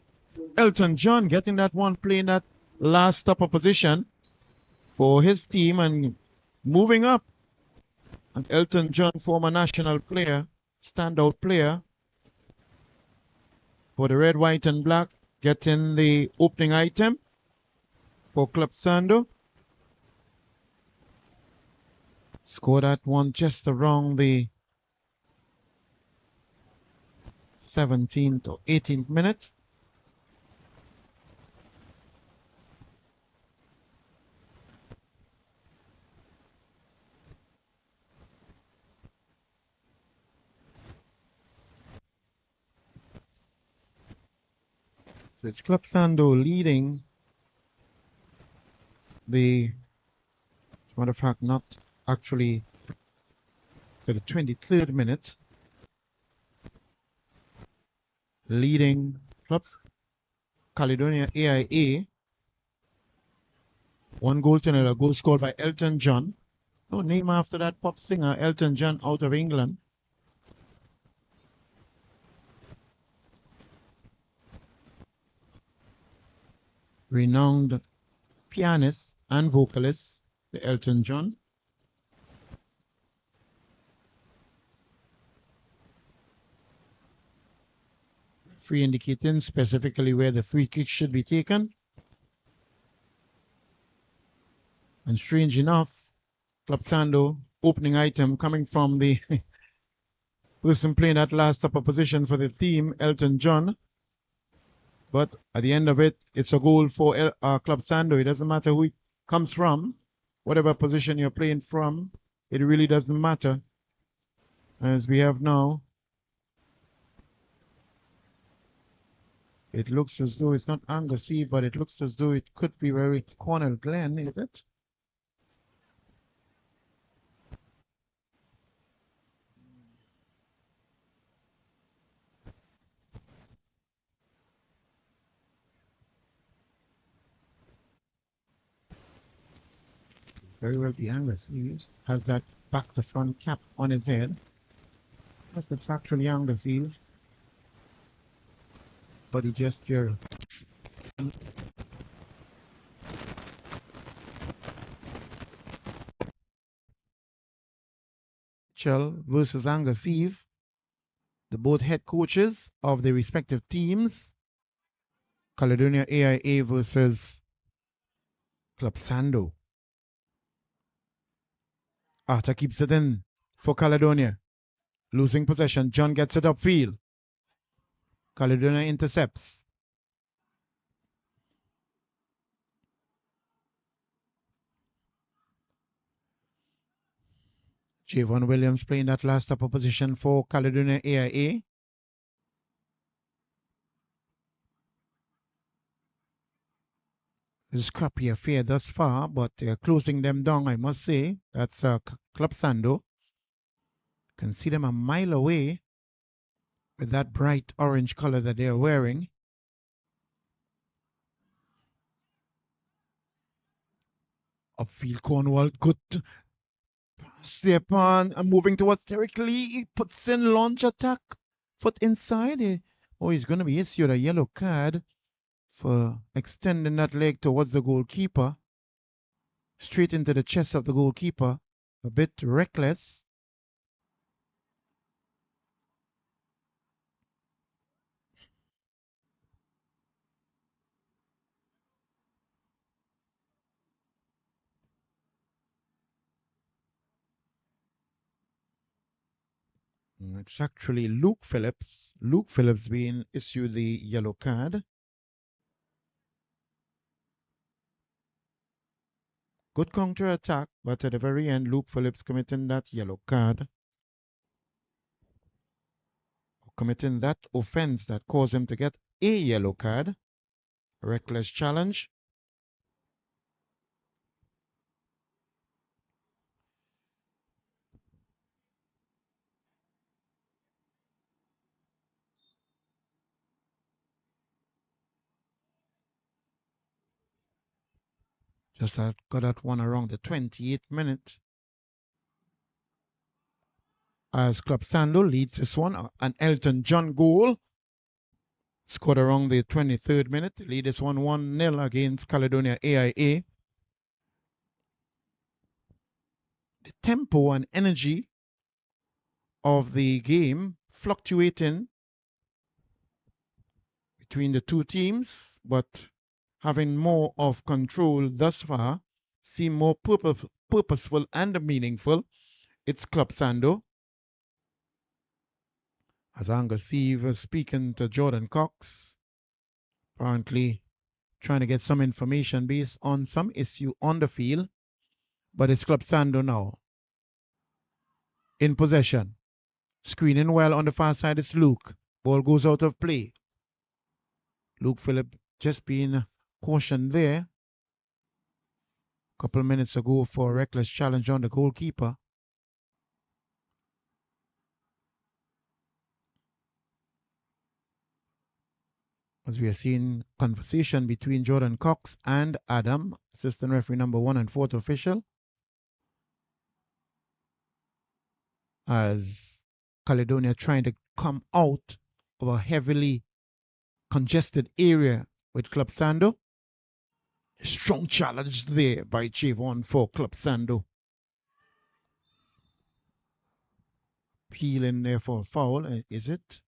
Speaker 1: Elton John getting that one, playing that last stopper position for his team and moving up. And Elton John, former national player, standout player for the red, white, and black, getting the opening item for Club Sando. Scored that one just around the 17th or 18th minute. So it's Club Sando leading the, as a matter of fact, not actually, so the 23rd minute, leading Clubs Caledonia AIA. 1 goal to 0, a goal scored by Elton John. No name after that pop singer, Elton John, out of England. Renowned pianist and vocalist, the Elton John. Free indicating specifically where the free kick should be taken. And strange enough, Club Sando opening item coming from the person playing that last upper position for the team, Elton John. But at the end of it, it's a goal for Club Sando. It doesn't matter who it comes from, whatever position you're playing from, it really doesn't matter, as we have now. It looks as though it's not Angus Eve, but it looks as though it could be very Cornell Glen, is it? Very well, the Angus Eve has that back to front cap on his head. That's it's actually Angus Eve. But he just here. Ttpfl versus Angus Eve, the both head coaches of the respective teams. Caledonia AIA versus Club Sando. Arthur keeps it in for Caledonia. Losing possession. John gets it upfield. Caledonia intercepts. Javon Williams playing that last upper position for Caledonia AIA. It's a scrappy affair thus far, but they're closing them down, I must say. That's Club Sando. Can see them a mile away with that bright orange color that they're wearing. Upfield Cornwall, good step on and moving towards Derek Lee. He puts in launch attack. Foot inside. Oh, he's going to be issued a yellow card for extending that leg towards the goalkeeper. Straight into the chest of the goalkeeper. A bit reckless. It's actually Luke Phillips. Luke Phillips being issued the yellow card. Good counter attack, but at the very end, Luke Phillips committing that yellow card. Committing that offense that caused him to get a yellow card. Reckless challenge. Just got that one around the 28th minute. As Club Sando leads this one, an Elton John goal. Scored around the 23rd minute. Lead this one 1-0 against Caledonia AIA. The tempo and energy of the game fluctuating between the two teams, but having more of control thus far, seem more purposeful and meaningful. It's Club Sando. As Angus Eve is speaking to Jordan Cox, apparently trying to get some information based on some issue on the field, but it's Club Sando now. In possession. Screening well on the far side is Luke. Ball goes out of play. Luke Phillip just being cautioned there a couple minutes ago for a reckless challenge on the goalkeeper. As we are seeing conversation between Jordan Cox and Adam, assistant referee number 1 and 4th official. As Caledonia trying to come out of a heavily congested area with Club Sando. Strong challenge there by Javon for Club Sando. Peeling there for a foul, is it?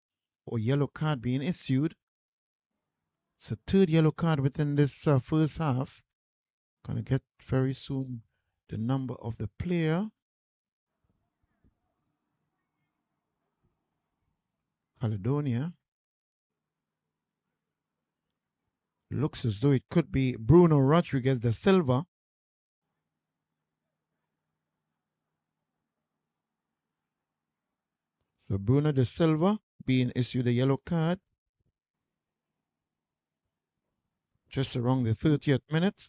Speaker 1: Or yellow card being issued. It's a third yellow card within this first half. Gonna get very soon the number of the player. Caledonia. Looks as though it could be Bruno Rodriguez da Silva. So Bruno de Silva being issued a yellow card just around the 30th minute.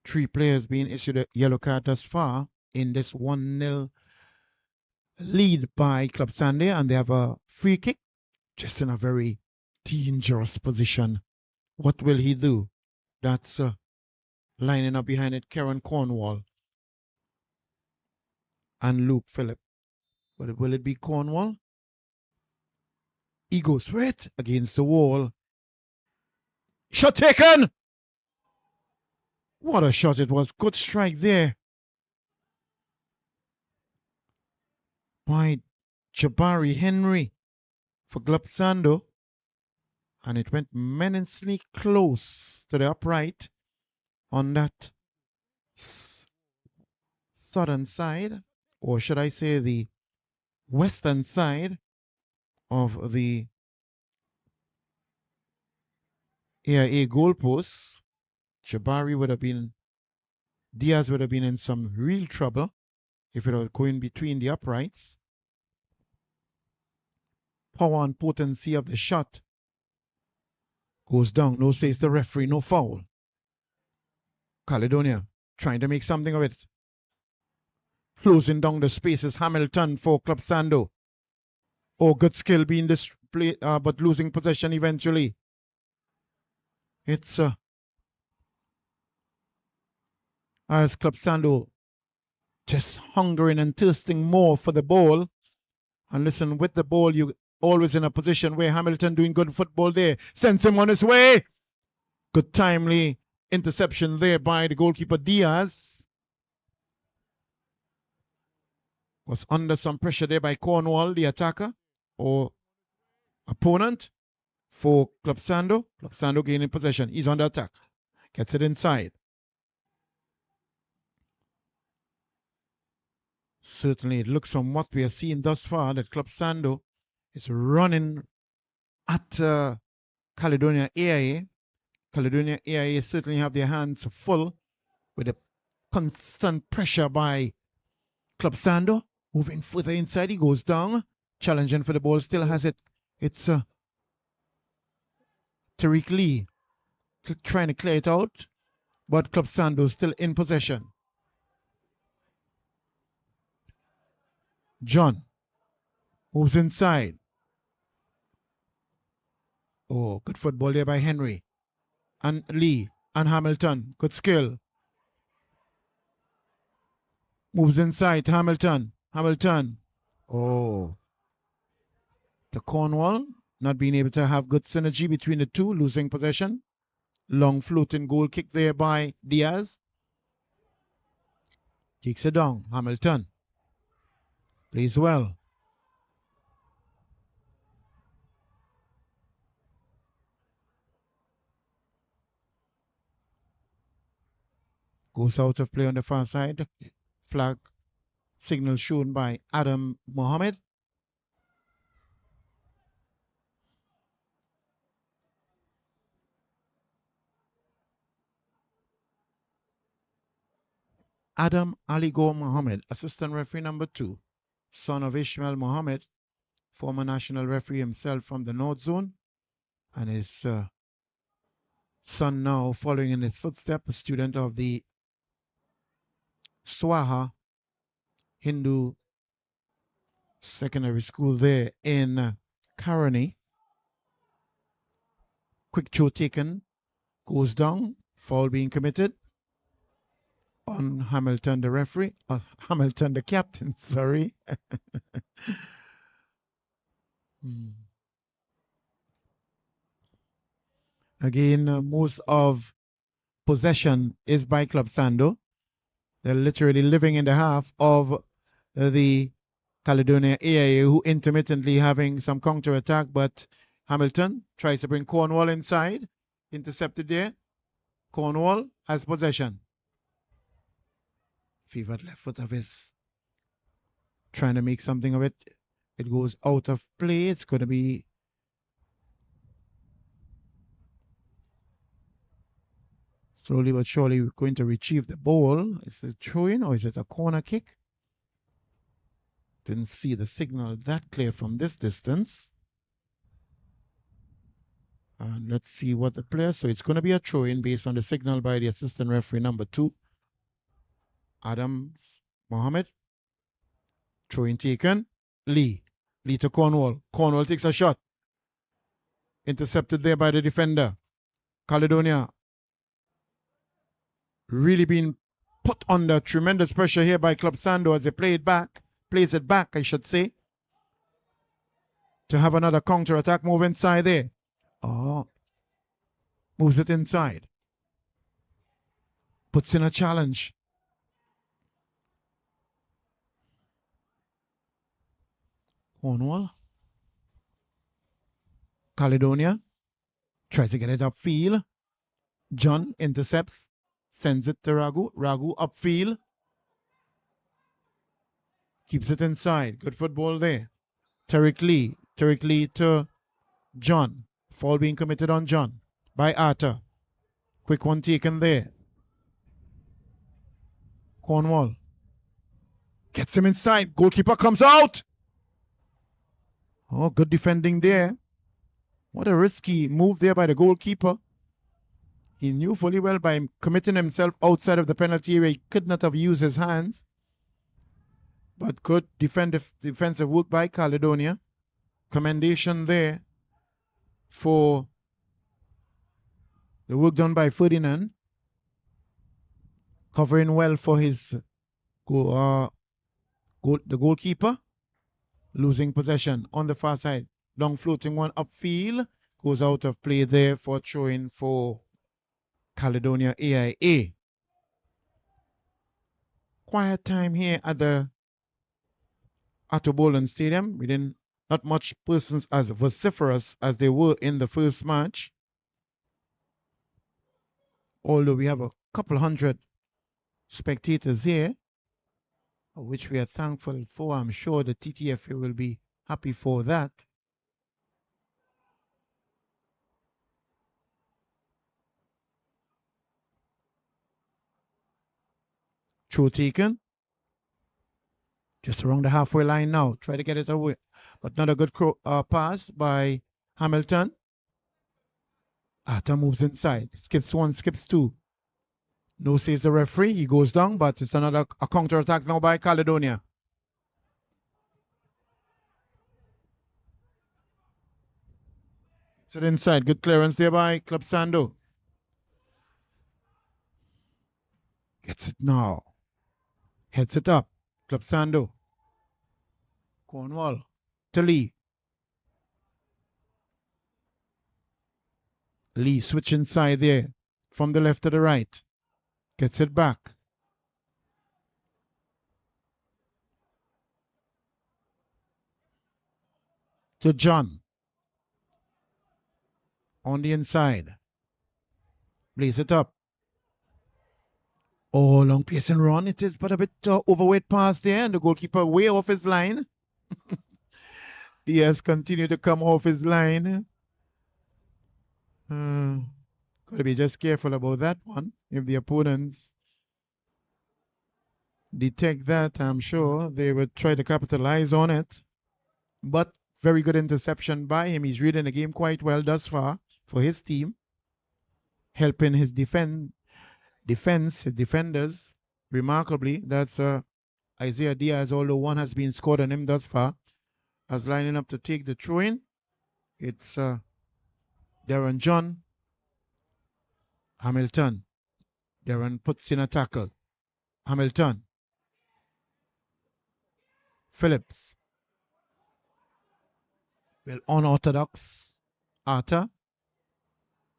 Speaker 1: 3 players being issued a yellow card thus far in this 1-0 lead by Club Sando, and they have a free kick just in a very dangerous position. What will he do? That's lining up behind it, Karen Cornwall and Luke Phillip. But will it be Cornwall? He goes for it against the wall. Shot taken! What a shot it was. Good strike there by Jabari Henry for Club Sando. And it went menacingly close to the upright on that southern side, or should I say the western side of the AIA goalpost. Diaz would have been in some real trouble if it was going between the uprights. Power and potency of the shot goes down. No, says the referee, no foul. Caledonia trying to make something of it. Closing down the spaces, Hamilton for Club Sando. Oh, good skill being displayed, but losing possession eventually. It's as Club Sando just hungering and thirsting more for the ball. And listen, with the ball, you always in a position where Hamilton doing good football there. Sends him on his way. Good timely interception there by the goalkeeper Diaz. Was under some pressure there by Cornwall, the attacker or opponent for Club Sando. Club Sando gaining possession. He's on the attack. Gets it inside. Certainly, it looks from what we are seeing thus far that Club Sando is running at Caledonia AIA. Caledonia AIA certainly have their hands full with the constant pressure by Club Sando. Moving further inside, he goes down. Challenging for the ball, still has it. It's Tariq Lee trying to clear it out, but Club Sando still in possession. John moves inside. Oh, good football there by Henry. And Lee and Hamilton. Good skill. Moves inside to Hamilton. Hamilton. Oh. To Cornwall. Not being able to have good synergy between the two. Losing possession. Long floating goal kick there by Diaz. Takes it down. Hamilton. Plays well. Goes out of play on the far side. Flag signal shown by Adam Mohammed. Adam Aligo Mohammed, assistant referee number 2, son of Ishmael Mohammed, former national referee himself from the North Zone, and his son now following in his footsteps, a student of the Swaha Hindu secondary school there in Karani. Quick throw taken, goes down, foul being committed on Hamilton the referee, Hamilton the captain, sorry. Again, most of possession is by Club Sando. They're literally living in the half of the Caledonia AIA, who intermittently having some counter-attack, but Hamilton tries to bring Cornwall inside. Intercepted there. Cornwall has possession. Fevered left foot of his. Trying to make something of it. It goes out of play. It's going to be slowly but surely going to retrieve the ball. Is it a throw-in or is it a corner kick? Didn't see the signal that clear from this distance. And let's see what the player. So it's going to be a throw-in based on the signal by the assistant referee number 2, Adams Mohammed. Throw-in taken. Lee to Cornwall. Cornwall takes a shot. Intercepted there by the defender. Caledonia really being put under tremendous pressure here by Club Sando as they plays it back, I should say, to have another counter-attack move inside there. Oh, moves it inside. Puts in a challenge. Cornwall. Caledonia tries to get it upfield. John intercepts, sends it to Ragu. Ragu upfield. Keeps it inside. Good football there. Tariq Lee to John. Foul being committed on John by Arthur. Quick one taken there. Cornwall gets him inside. Goalkeeper comes out. Oh, good defending there. What a risky move there by the goalkeeper. He knew fully well by committing himself outside of the penalty area, he could not have used his hands. But good defensive work by Caledonia. Commendation there for the work done by Ferdinand. Covering well for his the goalkeeper. Losing possession on the far side. Long floating one upfield. Goes out of play there for throwing for Caledonia AIA. Quiet time here at the Ttpfl Stadium. We didn't not much persons as vociferous as they were in the first match. Although we have a couple hundred spectators here, which we are thankful for. I'm sure the Ttpfl will be happy for that. Throw taken. Just around the halfway line now. Try to get it away. But not a good pass by Hamilton. Arthur moves inside. Skips one, skips two. No says the referee. He goes down, but it's another counter attack now by Caledonia. It's inside. Good clearance there by Club Sando. Gets it now. Heads it up. Club Sando. Cornwall to Lee. Lee switch inside there from the left to the right. Gets it back. To John. On the inside. Blaze it up. Oh, long pace and run. It is but a bit overweight pass there. And the goalkeeper way off his line. Diaz continue to come off his line. Got to be just careful about that one. If the opponents detect that, I'm sure they would try to capitalize on it. But very good interception by him. He's reading the game quite well thus far for his team. Helping his defenders remarkably. That's Isaiah Diaz, although one has been scored on him thus far. As lining up to take the throw-in, it's Darren John. Hamilton. Darren puts in a tackle. Hamilton. Phillips. Well, unorthodox. Arthur.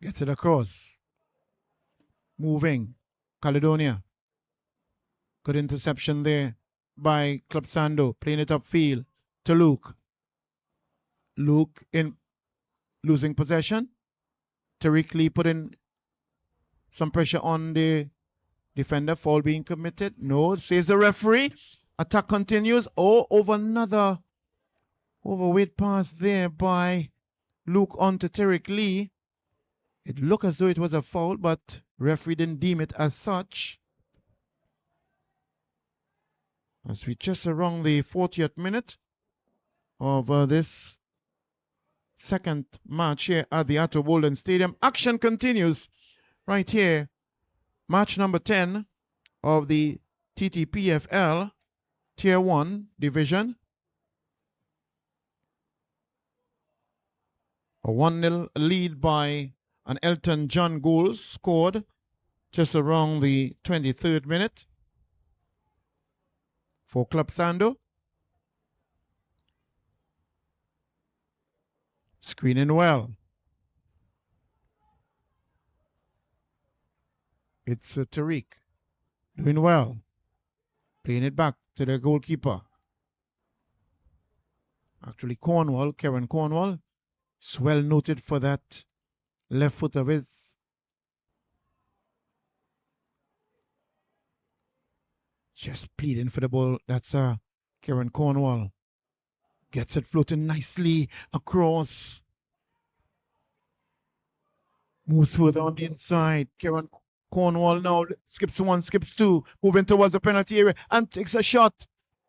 Speaker 1: Gets it across. Moving. Caledonia. Good interception there by Club Sando. Playing it upfield to Luke. Luke in losing possession. Tariq Lee putting some pressure on the defender. Foul being committed. No, says the referee. Attack continues. Oh, over another overweight pass there by Luke on to Tariq Lee. It looked as though it was a foul, but referee didn't deem it as such. As we just around the 40th minute of this second match here at the Atto Bolden Stadium. Action continues right here. Match number 10 of the Ttpfl Tier 1 division. A 1-0 lead by an Elton John goal scored just around the 23rd minute for Club Sando. Screening well. It's Tariq doing well. Playing it back to the goalkeeper. Actually, Karen Cornwall, is well noted for that left foot of his. Just pleading for the ball. That's Karen Cornwall. Gets it floating nicely across. Moves further on the inside. Karen Cornwall now skips one, skips two. Moving towards the penalty area and takes a shot.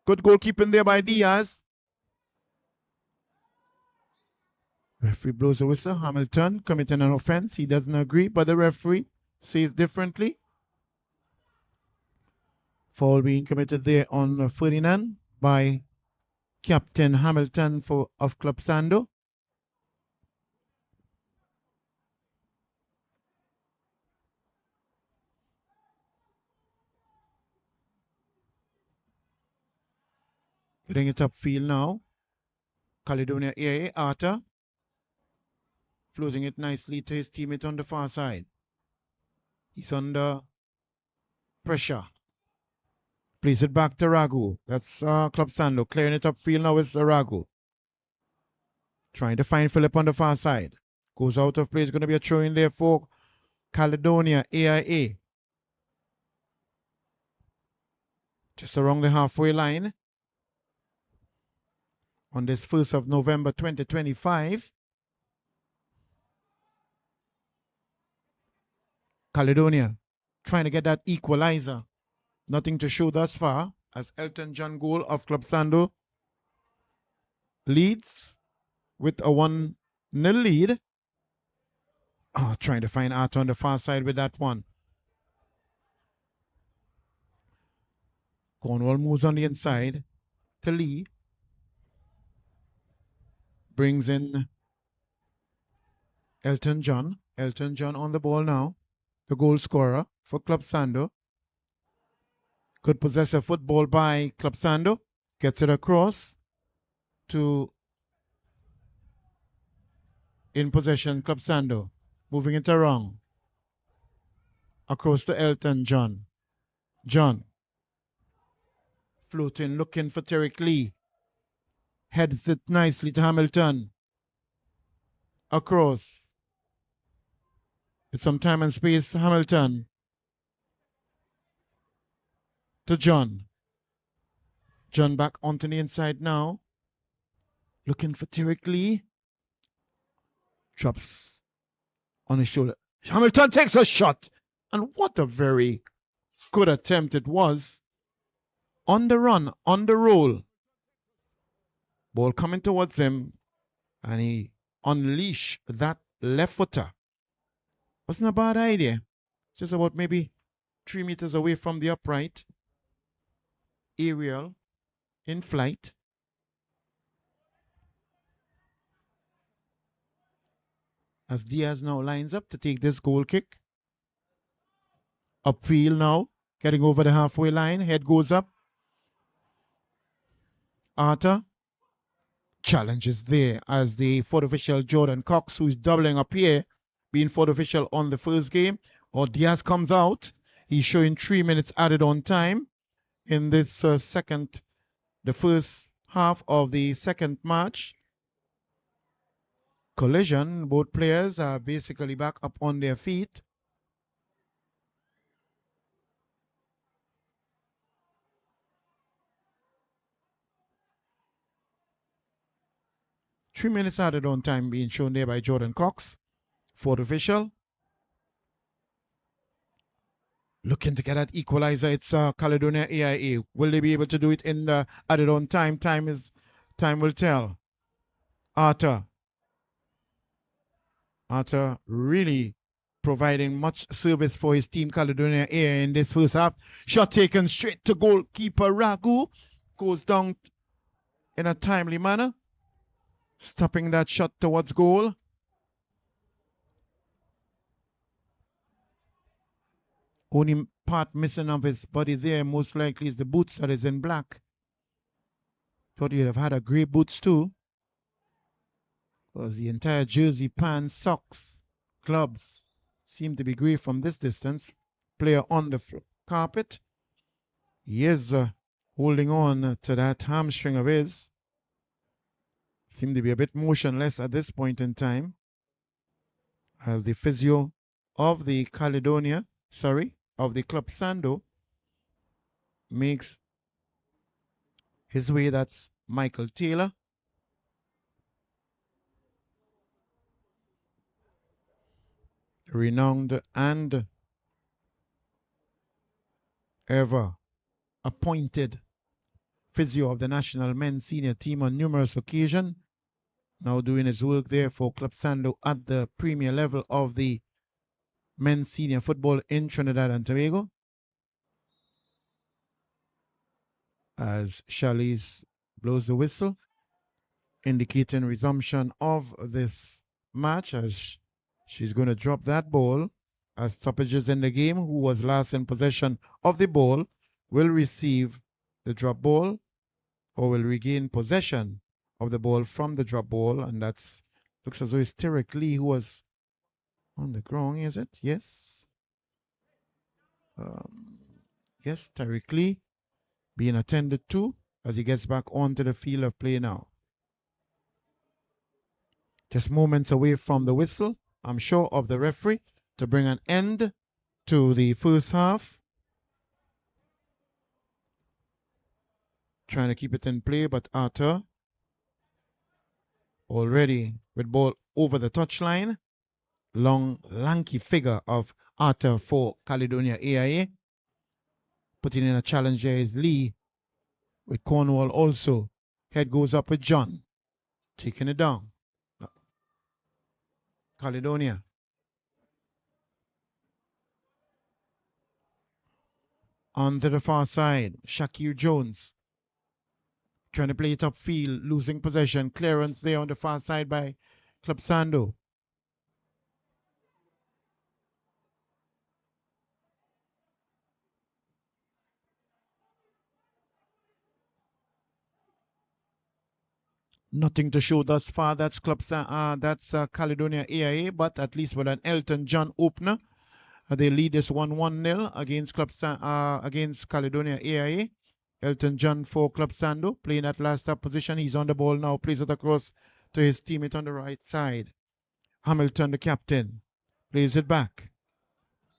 Speaker 1: Good goalkeeping there by Diaz. Referee blows a whistle. Hamilton committing an offense. He doesn't agree, but the referee says differently. Foul being committed there on Ferdinand by Captain Hamilton of Club Sando. Getting it upfield now. Caledonia AA, Arta. Floating it nicely to his teammate on the far side. He's under pressure. Plays it back to Ragu. That's Club Sando. Clearing it upfield now is Ragu. Trying to find Philip on the far side. Goes out of play. It's going to be a throw in there for Caledonia AIA. Just around the halfway line. On this 1st of November 2025. Caledonia trying to get that equalizer. Nothing to show thus far as Elton John goal of Club Sando leads with a 1-0 lead. Oh, trying to find Art on the far side with that one. Cornwall moves on the inside to Lee. Brings in Elton John. Elton John on the ball now. The goal scorer for Club Sando. Good possessive football by Club Sando. Gets it across to in possession Club Sando. Moving it around. Across to Elton John. John. Floating, looking for Tariq Lee. Heads it nicely to Hamilton. Across. With some time and space, Hamilton. To John. John back onto the inside now. Looking for Tariq Lee. Drops on his shoulder. Hamilton takes a shot. And what a very good attempt it was. On the run, on the roll. Ball coming towards him. And he unleashed that left footer. Wasn't a bad idea. Just about maybe 3 meters away from the upright. Aerial in flight. As Diaz now lines up to take this goal kick. Upfield now. Getting over the halfway line. Head goes up. Arta. Challenges there as the fourth official Jordan Cox, who is doubling up here, being fourth official on the first game. Or Diaz comes out. He's showing 3 minutes added on time in this the first half of the second match. Collision. Both players are basically back up on their feet. Three minutes added on time being shown there by Jordan Cox, fourth official. Looking to get that equalizer. It's Caledonia AIA. Will they be able to do it in the added on time? Time will tell. Arthur really providing much service for his team Caledonia AIA in this first half. Shot taken straight to goalkeeper Ragu. Goes down in a timely manner. Stopping that shot towards goal. Only part missing of his body there most likely is the boots that is in black. Thought he'd have had a grey boots too. Because the entire jersey, pants, socks, gloves seem to be grey from this distance. Player on the carpet. He is holding on to that hamstring of his. Seem to be a bit motionless at this point in time. As the physio of the of the club Sando makes his way. That's Michael Taylor. Renowned and ever appointed physio of the national men's senior team on numerous occasions. Now doing his work there for Club Sando at the premier level of the men's senior football in Trinidad and Tobago. As Charlize blows the whistle, indicating resumption of this match, as she's going to drop that ball. As stoppages in the game, who was last in possession of the ball will receive the drop ball or will regain possession of the ball from the drop ball. And that's looks as though it's Tariq Lee who was on the ground, is it? Yes. Yes, Tariq Lee being attended to as he gets back onto the field of play now. Just moments away from the whistle, I'm sure, of the referee to bring an end to the first half. Trying to keep it in play, but Arthur already with ball over the touchline. Long, lanky figure of Arthur for Caledonia AIA. Putting in a challenge there is Lee with Cornwall also. Head goes up with John. Taking it down. Caledonia. On to the far side, Shakir Jones. Trying to play it upfield, losing possession. Clearance there on the far side by Club Sando. Nothing to show thus far. That's Caledonia AIA, but at least with an Elton John opener, they lead this 1-0 against Caledonia AIA. Elton John for Club Sando playing at last up position. He's on the ball now. Plays it across to his teammate on the right side. Hamilton, the captain, plays it back.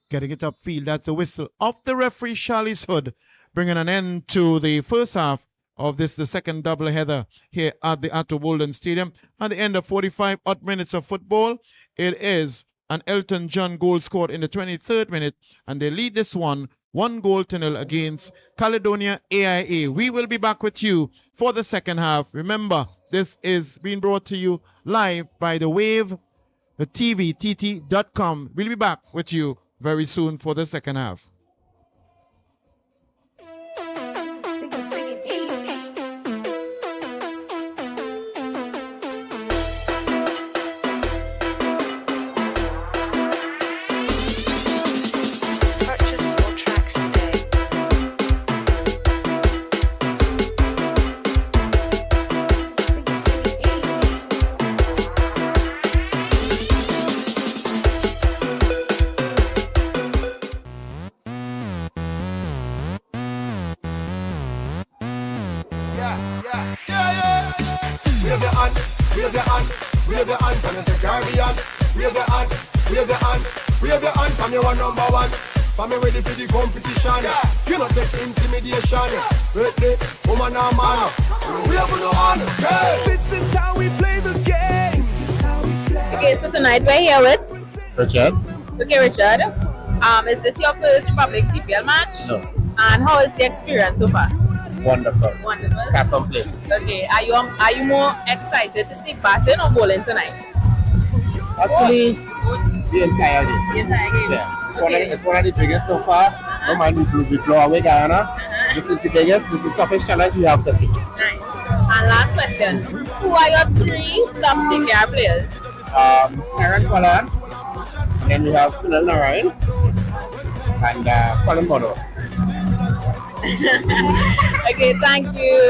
Speaker 1: Getting it upfield. That's the whistle of the referee, Charlize Hood, bringing an end to the first half of the second doubleheader here at the Atto Bolden Stadium. At the end of 45 odd minutes of football, it is an Elton John goal scored in the 23rd minute, and they lead this one 1-0 against Caledonia AIA. We will be back with you for the second half. Remember, this is being brought to you live by the Wave, the TV, tt.com. We'll be back with you very soon for the second half.
Speaker 8: I'm ready for the competition. You not take intimidation. Ready, woman and man. We have no honor. This is how we play the game.
Speaker 5: Okay, so tonight we're here with
Speaker 6: Richard.
Speaker 5: Okay, Richard. Is this your first Republic CPL match?
Speaker 6: No.
Speaker 5: And how is the experience so far?
Speaker 6: Wonderful.
Speaker 5: Wonderful.
Speaker 6: Can't complain.
Speaker 5: Okay, are you more excited to see batting or bowling tonight?
Speaker 6: Actually, the entire game.
Speaker 5: The entire game.
Speaker 6: Yeah.
Speaker 5: Okay.
Speaker 6: It's one of the biggest so far. No man, we blow away Guyana. This is the biggest, this is the toughest challenge we have to face.
Speaker 5: Nice. And last question, who are your 3 top TKR players?
Speaker 6: Aaron Pollard, and then we have Sunil Narayan, and Colin Bono.
Speaker 5: Okay, thank you.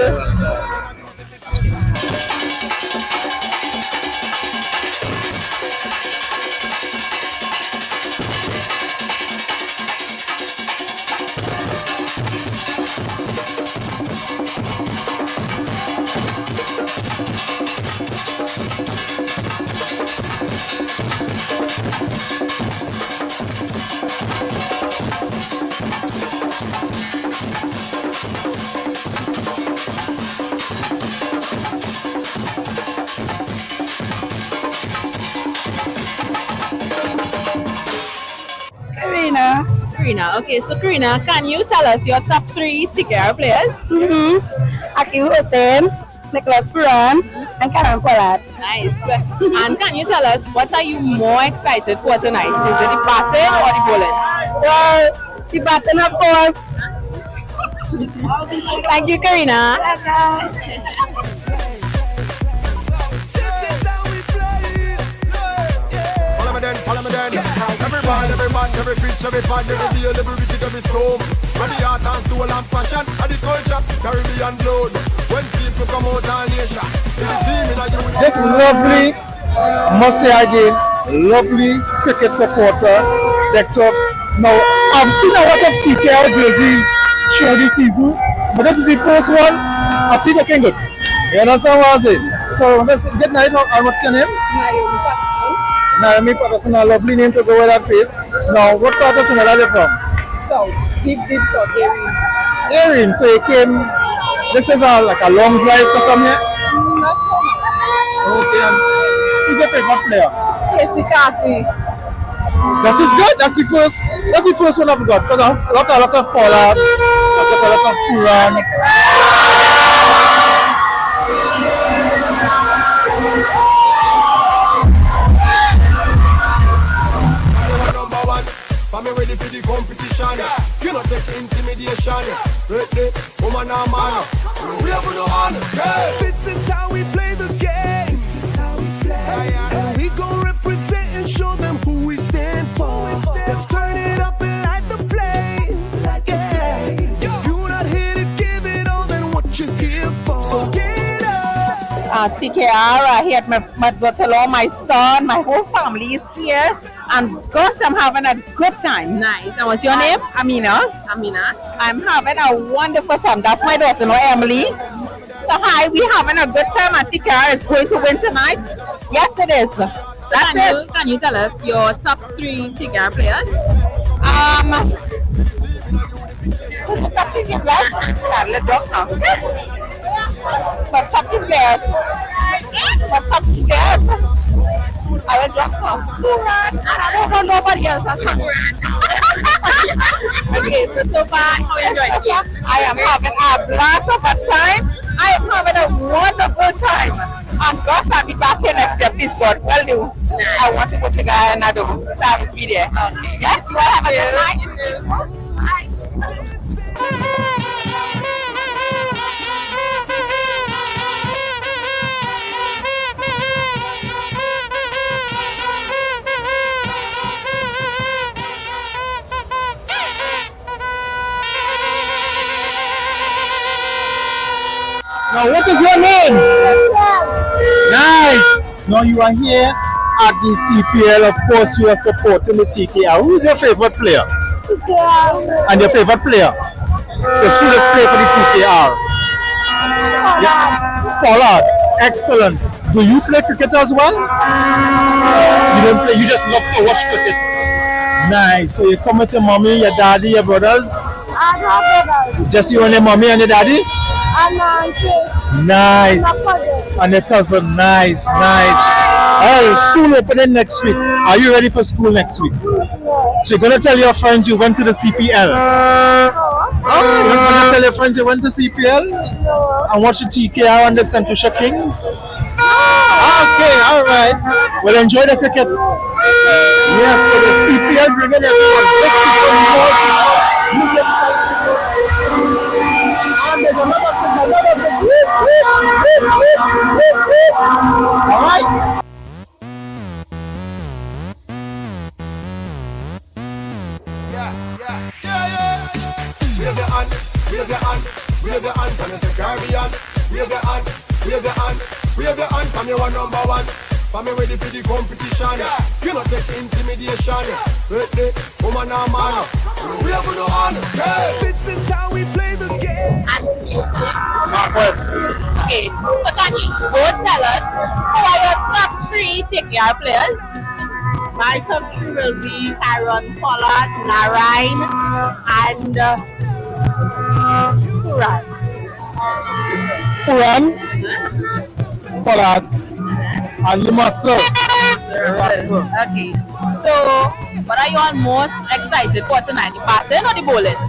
Speaker 5: Karina, okay, so Karina, can you tell us your top 3 TKR players?
Speaker 7: Aki Hussain, Nicholas Puran, and Karen Pollard.
Speaker 5: Nice. And can you tell us what are you more excited for tonight? Is it the batting or the bowling?
Speaker 7: Well, the batting of course.
Speaker 5: Thank you, Karina.
Speaker 8: Follow me then. Every ball, every man, every pitch, every fan, every deal, every wicket, every storm. And the art and soul and passion, and the culture, Caribbean blood. When people come out of nation, in the team in a youth.
Speaker 2: This lovely, must say again, lovely cricket supporter, decked up. Now, I've seen a lot of TKR jerseys throughout this season, but this is the first one I've seen looking good. You understand what I'm saying? So, let's get night. What's your name? Naomi Patterson, a lovely name to go with that face. Now, what part of Trinidad are you from?
Speaker 7: South, deep south area.
Speaker 2: Erin, so you came, this is like a long drive to come here?
Speaker 7: Not so much.
Speaker 2: Okay, and who's your favorite player?
Speaker 7: Kickoff.
Speaker 2: That is good, that's the first one I've got, because I have a lot of Pollards, I've got a lot of Purans.
Speaker 8: I'm ready for the competition. You know take intimidation. Ready, woman or man. We have no honor. This is how we play the game. This is how we play. And we gon' represent and show them who we stand for. Let's turn it up and light the flame. If you're not here to give it all, then what you here for? So get up.
Speaker 5: TKR here at my daughter-in-law, my son, my whole family is here. And gosh, I'm having a good time. Nice. And what's your name? Amina. I'm having a wonderful time. That's my daughter-in-law, Emily. So hi, we having a good time at TKR. It's going to win tonight. Yes, it is. That's it. Can you tell us your top 3 TKR players? Top 3 players. I will drop off. I don't know nobody else. Okay, so far, how are you enjoying? I am having a blast of a time. I am having a wonderful time. And gosh, I'll be back here next year, please God. Well do. I want to go to Guyana, so I will be there. Okay. Yes, well, have a good night. Bye.
Speaker 2: Now, what is your name? Nice. Now, you are here at the CPL. Of course, you are supporting the TKR. Who is your favorite player? And your favorite player? The students play for the TKR. Yeah. Pollard. Excellent. Do you play cricket as well? You don't play. You just love to watch cricket. Nice. So you come with your mommy, your daddy, your brothers?
Speaker 7: I have brothers.
Speaker 2: Just you and your mommy and your daddy?
Speaker 7: And my
Speaker 2: Nice.
Speaker 7: cousin.
Speaker 2: And your cousin. Nice. School opening next week. Are you ready for school next week? So you're gonna tell your friends you went to the CPL. You're gonna tell your friends you went to CPL and watch the TKR and the Central Kings. Okay, all right. Well, enjoy the cricket. Yes, so the CPL bringing everyone. Big people, small people, medium sized people. And there's another thing. All right.
Speaker 8: Wave your hand, wave your hand, wave your hand from the Caribbean. Wave your hand, wave your hand, wave your hand from your number one. For me ready for the competition. You not take intimidation. Ready, woman or man. Wave your hand. This is how we play the game.
Speaker 5: Okay, so can you go tell us who are your top 3 TKR players? My top 3 will be Tyron Pollard, Narain, and
Speaker 2: Puran, Pollard, and Limassol.
Speaker 5: Okay, so what are you all most excited for tonight? The batting or the bowling?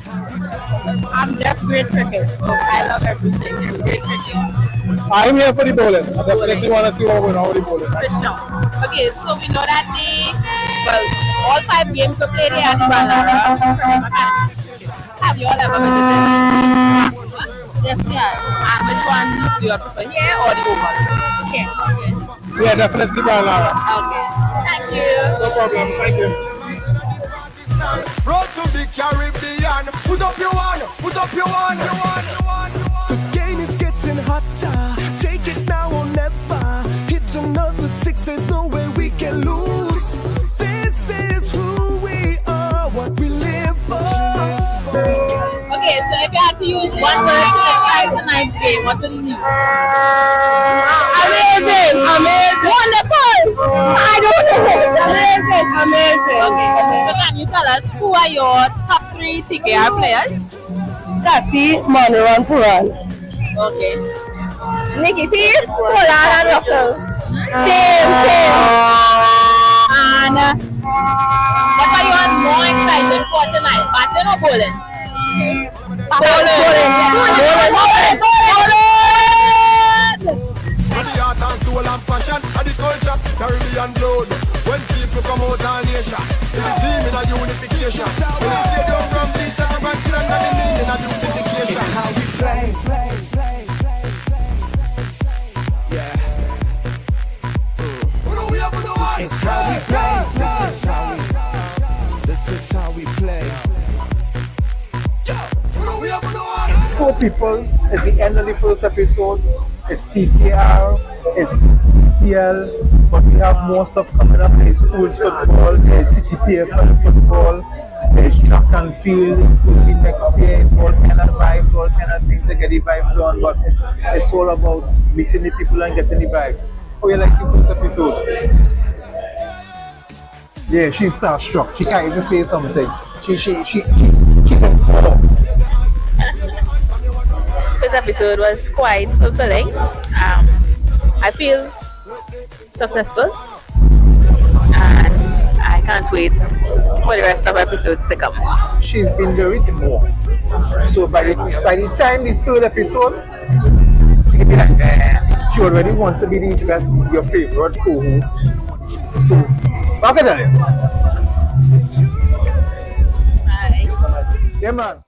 Speaker 5: I'm just great cricket. I love everything. Great cricket.
Speaker 2: I'm here for the bowling. I definitely want to see what we're going on with the bowling.
Speaker 5: For sure. Okay, so we know that all 5 games were played here at the Bandara. Have you all ever visited? Yes, we have. And which one do you prefer, here or the Oval? Here. Okay.
Speaker 2: Yeah, definitely Bandara.
Speaker 5: Okay. Thank you.
Speaker 2: No problem. Thank you.
Speaker 8: Road to the Caribbean. Put up your one, put up your one. The game is getting hotter. Take it now or never. Hit another 6, there's no way we can lose. This is who we are, what we live for.
Speaker 5: Okay, so if you had to use one word to describe tonight's game, what would you use?
Speaker 7: Amazing! Wonderful! I don't know. Amazing!
Speaker 5: Okay, so can you tell us who are your top 3 TKR players?
Speaker 7: Sati, Manu, and Puran.
Speaker 5: Okay.
Speaker 7: Nikki T, Pollard, and Russell. Same.
Speaker 5: And what are you all more excited for tonight? Batting or bowling? Bowling!
Speaker 8: And the art and soul and passion and the culture, Caribbean blood. When people come out and nation, it's a team in a unification. When they stay down from beach and from Grand and the meaning of unification. It's how we play. Yeah. This is how we play. This is how we play.
Speaker 2: So people, it's the end of the first episode. It's TKR, it's CPL, but we have more stuff coming up. There's schools football, there's Ttpfl football, there's track and field. It will be next year. It's all kind of vibes, all kind of things to get the vibes on, but it's all about meeting the people and getting the vibes. How you like the first episode? Yeah, she's starstruck. She can't even say something. She's in awe.
Speaker 5: This episode was quite fulfilling. I feel successful, and I can't wait for the rest of episodes to come.
Speaker 2: She's been very more. So by the time the 3rd episode, she can be like, she already wants to be the best, your favorite co-host. So, back at that.
Speaker 5: Bye.
Speaker 2: Yeah, man.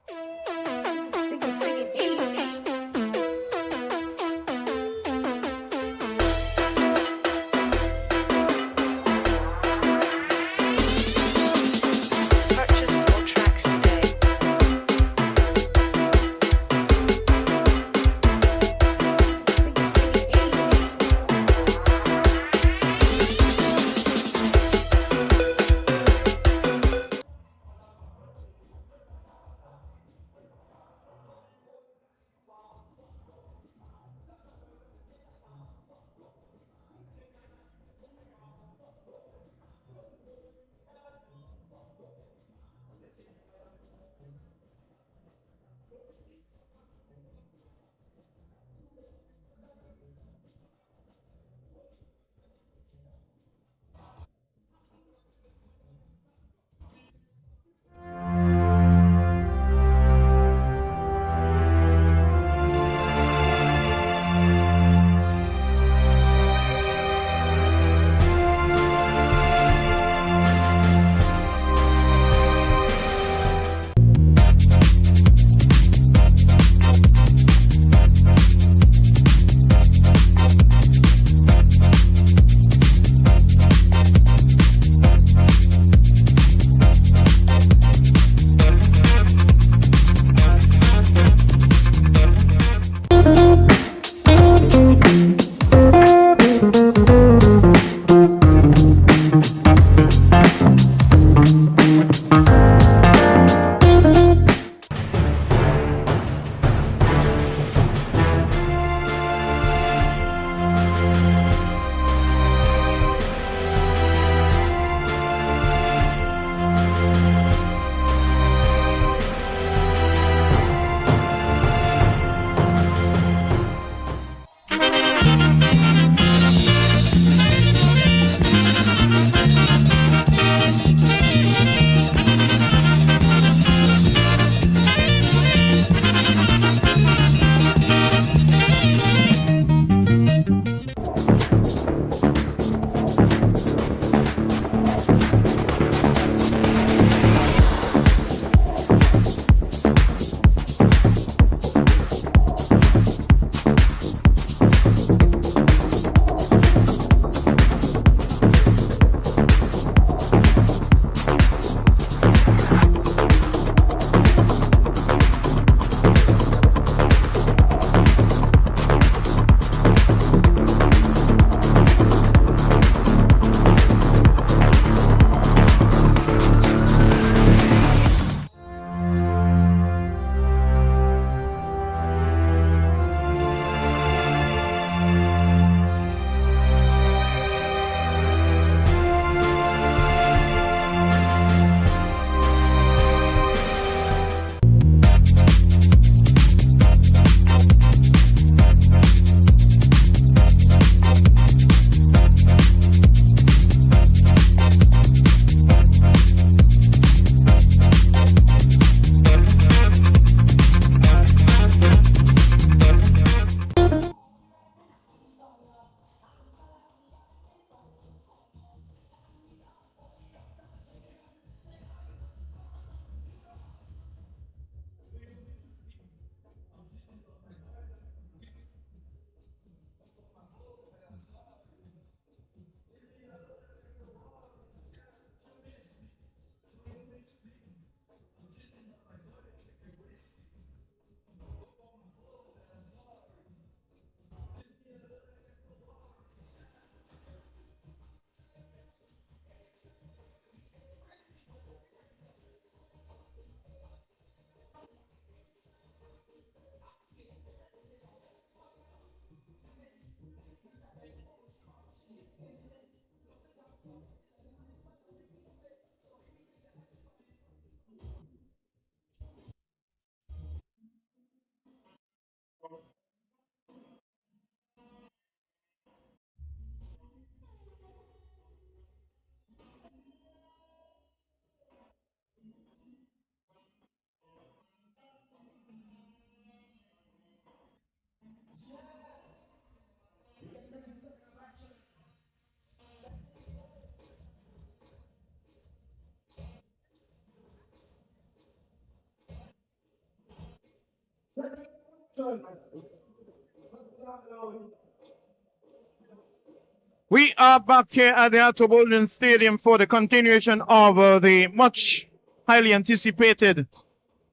Speaker 1: We are back here at the Atto Bolden Stadium for the continuation of the much highly anticipated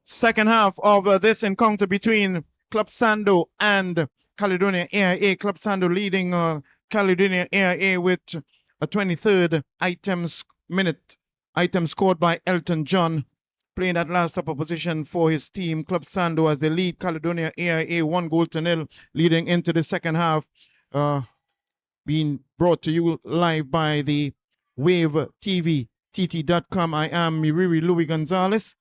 Speaker 1: second half of this encounter between Club Sando and Caledonia AIA. Club Sando leading Caledonia AIA with a 23rd item scored by Elton John, playing that last upper position for his team, Club Sando, as they lead Caledonia AIA 1-0, leading into the second half. Being brought to you live by the Wave TV, TT.com. I am Miriri Louis Gonzalez,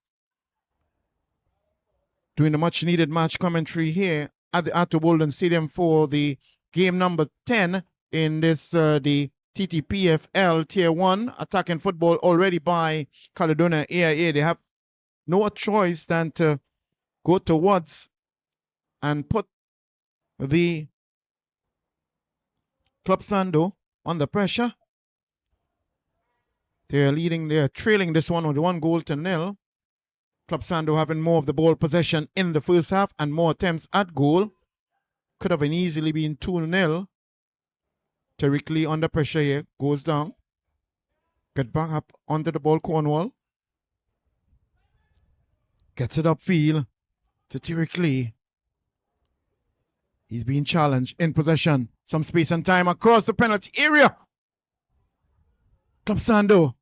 Speaker 1: doing the much needed match commentary here at the Atto Bolden Stadium for the game number 10 in this the Ttpfl Tier 1 attacking football already by Caledonia AIA. They have no choice than to go towards and put the Club Sando under pressure. They're trailing this one with 1-0. Club Sando having more of the ball possession in the first half and more attempts at goal. Could have easily been 2-0. Tariq Lee under pressure here, goes down. Get back up onto the ball, Cornwall. Gets it upfield to Tariq Lee. He's being challenged in possession. Some space and time across the penalty area. Club Sando.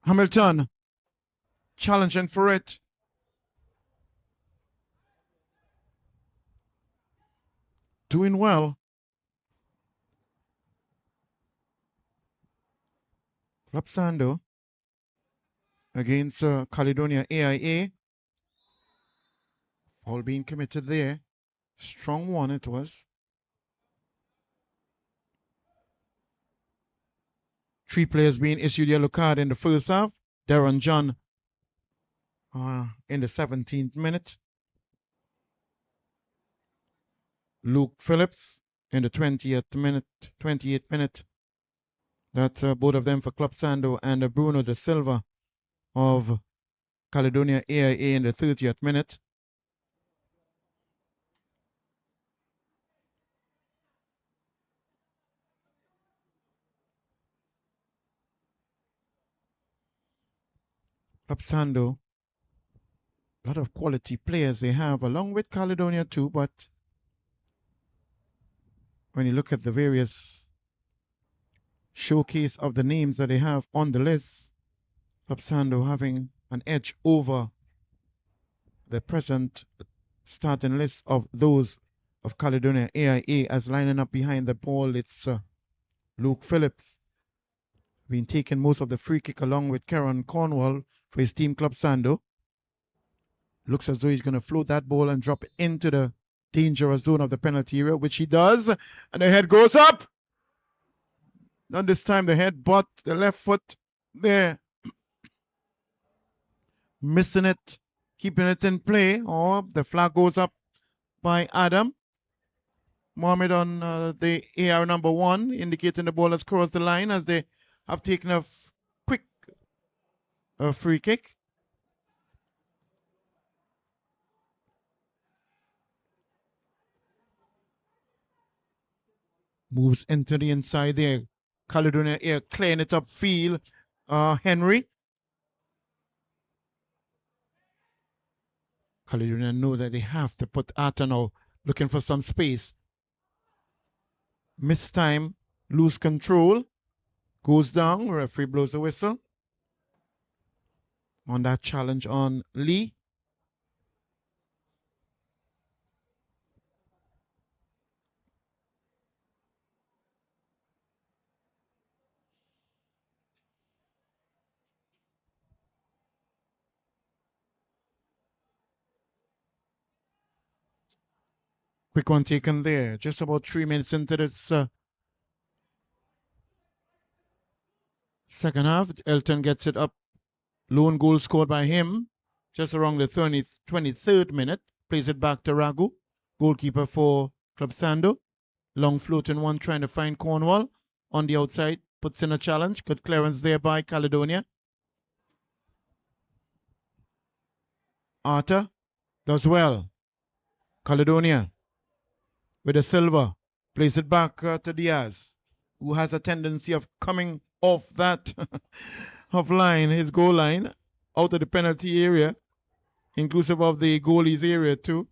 Speaker 1: Hamilton challenging for it. Doing well. Club Sando against Caledonia AIA. Foul being committed there. Strong one it was. 3 players being issued yellow card in the first half. Darren John in the 17th minute. Luke Phillips in the 28th minute. That's both of them for Club Sando, and Bruno De Silva of Caledonia AIA in the 30th minute. Club Sando, a lot of quality players they have, along with Caledonia too, but when you look at the various showcase of the names that they have on the list, Club Sando having an edge over the present starting list of those of Caledonia AIA, as lining up behind the ball. It's Luke Phillips, been taking most of the free kick along with Karen Cornwall for his team Club Sando. Looks as though he's going to float that ball and drop it into the dangerous zone of the penalty area, which he does, and the head goes up. Not this time the head, but the left foot there. Missing it, keeping it in play. Oh, the flag goes up by Adam Mohammed on the AR number 1, indicating the ball has crossed the line as they have taken a quick free kick. Moves into the inside there. Caledonia Air clearing it upfield. Henry. Caledonia know that they have to put Arthur now, looking for some space. Miss time, lose control. Goes down, referee blows the whistle. On that challenge on Lee. Quick one taken there. Just about 3 minutes into this second half. Elton gets it up. Lone goal scored by him. Just around the 23rd minute. Plays it back to Ragu. Goalkeeper for Club Sando. Long floating one trying to find Cornwall. On the outside. Puts in a challenge. Good clearance there by Caledonia. Arthur does well. Caledonia with a silver. Plays it back to Diaz, who has a tendency of coming off that off line, his goal line, out of the penalty area, inclusive of the goalie's area too.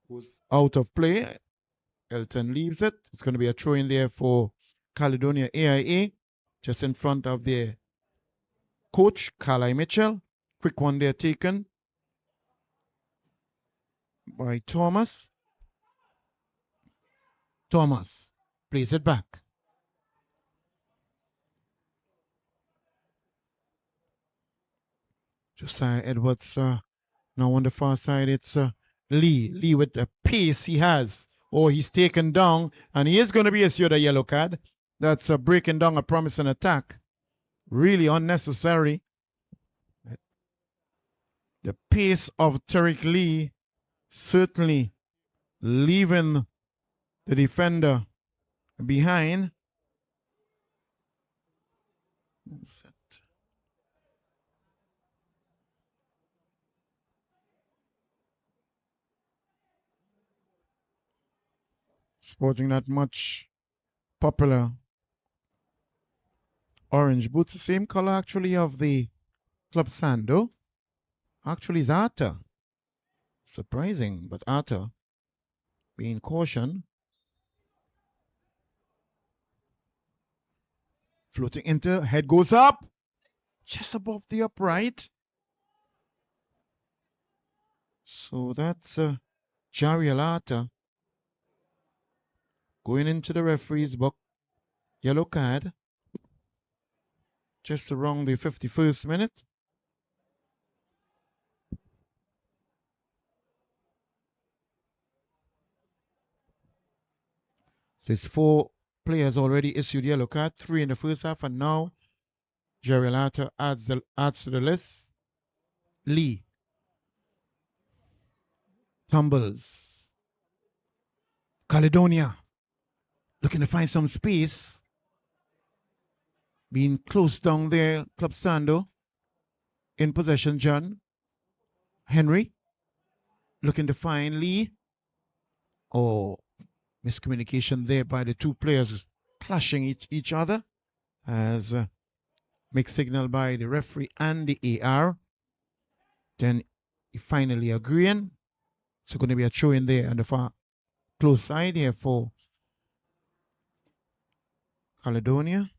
Speaker 1: Who's out of play. Elton leaves it. It's going to be a throw in there for Caledonia AIA, just in front of their coach, Carly Mitchell. Quick one there taken by Thomas. Thomas plays it back. Josiah Edwards now on the far side. It's Lee. Lee with the pace he has. Oh, he's taken down, and he is going to be issued a yellow card. That's breaking down a promising attack. Really unnecessary. The pace of Tariq Lee certainly leaving the defender behind. Sporting that much popular orange boots, the same color actually of the club Sando. Actually is Arthur. Surprising, but Arthur being cautioned. Floating into, head goes up, just above the upright. So that's Jariel Arthur going into the referee's book. Yellow card. Just around the 51st minute. There's 4 players already issued yellow card, 3 in the first half, and now Jariel Arthur adds to the list. Lee tumbles. Caledonia looking to find some space. Being close down there, Club Sando. In possession, John. Henry looking to find Lee. Oh, miscommunication there by the 2 players clashing each other, as mixed signal by the referee and the AR. Then finally agreeing. So going to be a throw in there on the far close side here for Caledonia.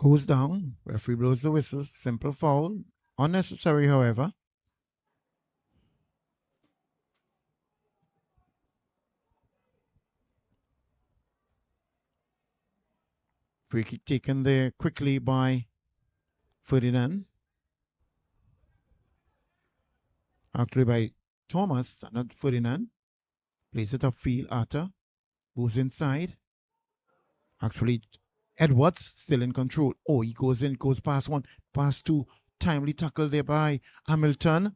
Speaker 1: Goes down. Referee blows the whistle. Simple foul. Unnecessary, however. Free kick taken there quickly by Ferdinand. Actually by Thomas, not Ferdinand. Plays it upfield. Arthur moves inside. Actually, Edwards still in control. Oh, he goes in, goes past 1, past 2. Timely tackle there by Hamilton.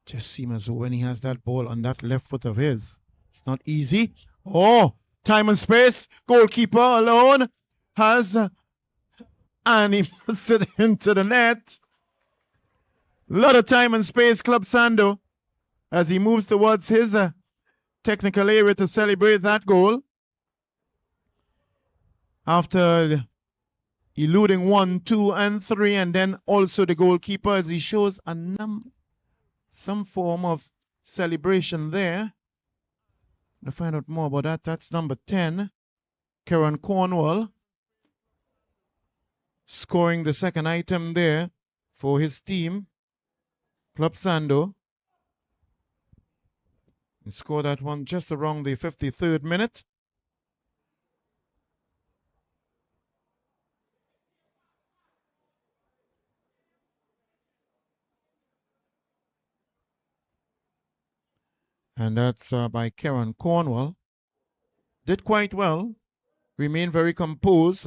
Speaker 1: Just seems as though when he has that ball on that left foot of his, it's not easy. Oh, time and space. Goalkeeper alone has, and he puts it into the net. A lot of time and space, Club Sando, as he moves towards his technical area to celebrate that goal. After eluding 1, 2, and 3, and then also the goalkeeper, as he shows some form of celebration there. To find out more about that, that's number 10, Karen Cornwall, scoring the second item there for his team, Club Sando. He scored that one just around the 53rd minute. And that's by Karen Cornwall. Did quite well. Remained very composed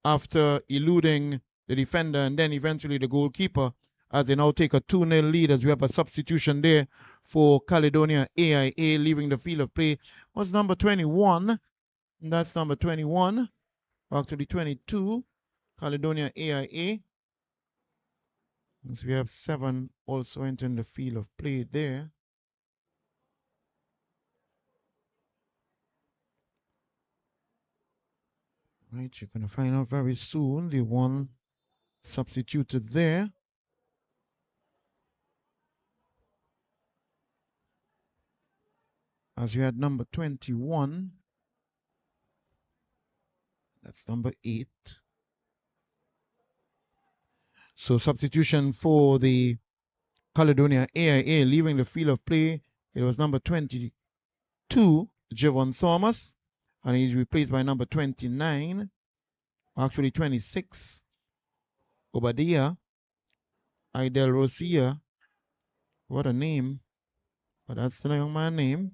Speaker 1: after eluding the defender and then eventually the goalkeeper, as they now take a 2-0 lead, as we have a substitution there for Caledonia AIA. Leaving the field of play was number 21. And that's number 21. Actually 22. Caledonia AIA. So we have 7 also entering the field of play there. Right, you're going to find out very soon the one substituted there. As you had number 21. That's number 8. So substitution for the Caledonia AIA leaving the field of play. It was number 22, Javon Thomas. And he's replaced by number 29, actually 26, Obadiah, Idel Rosia. What a name. But that's the young man's name.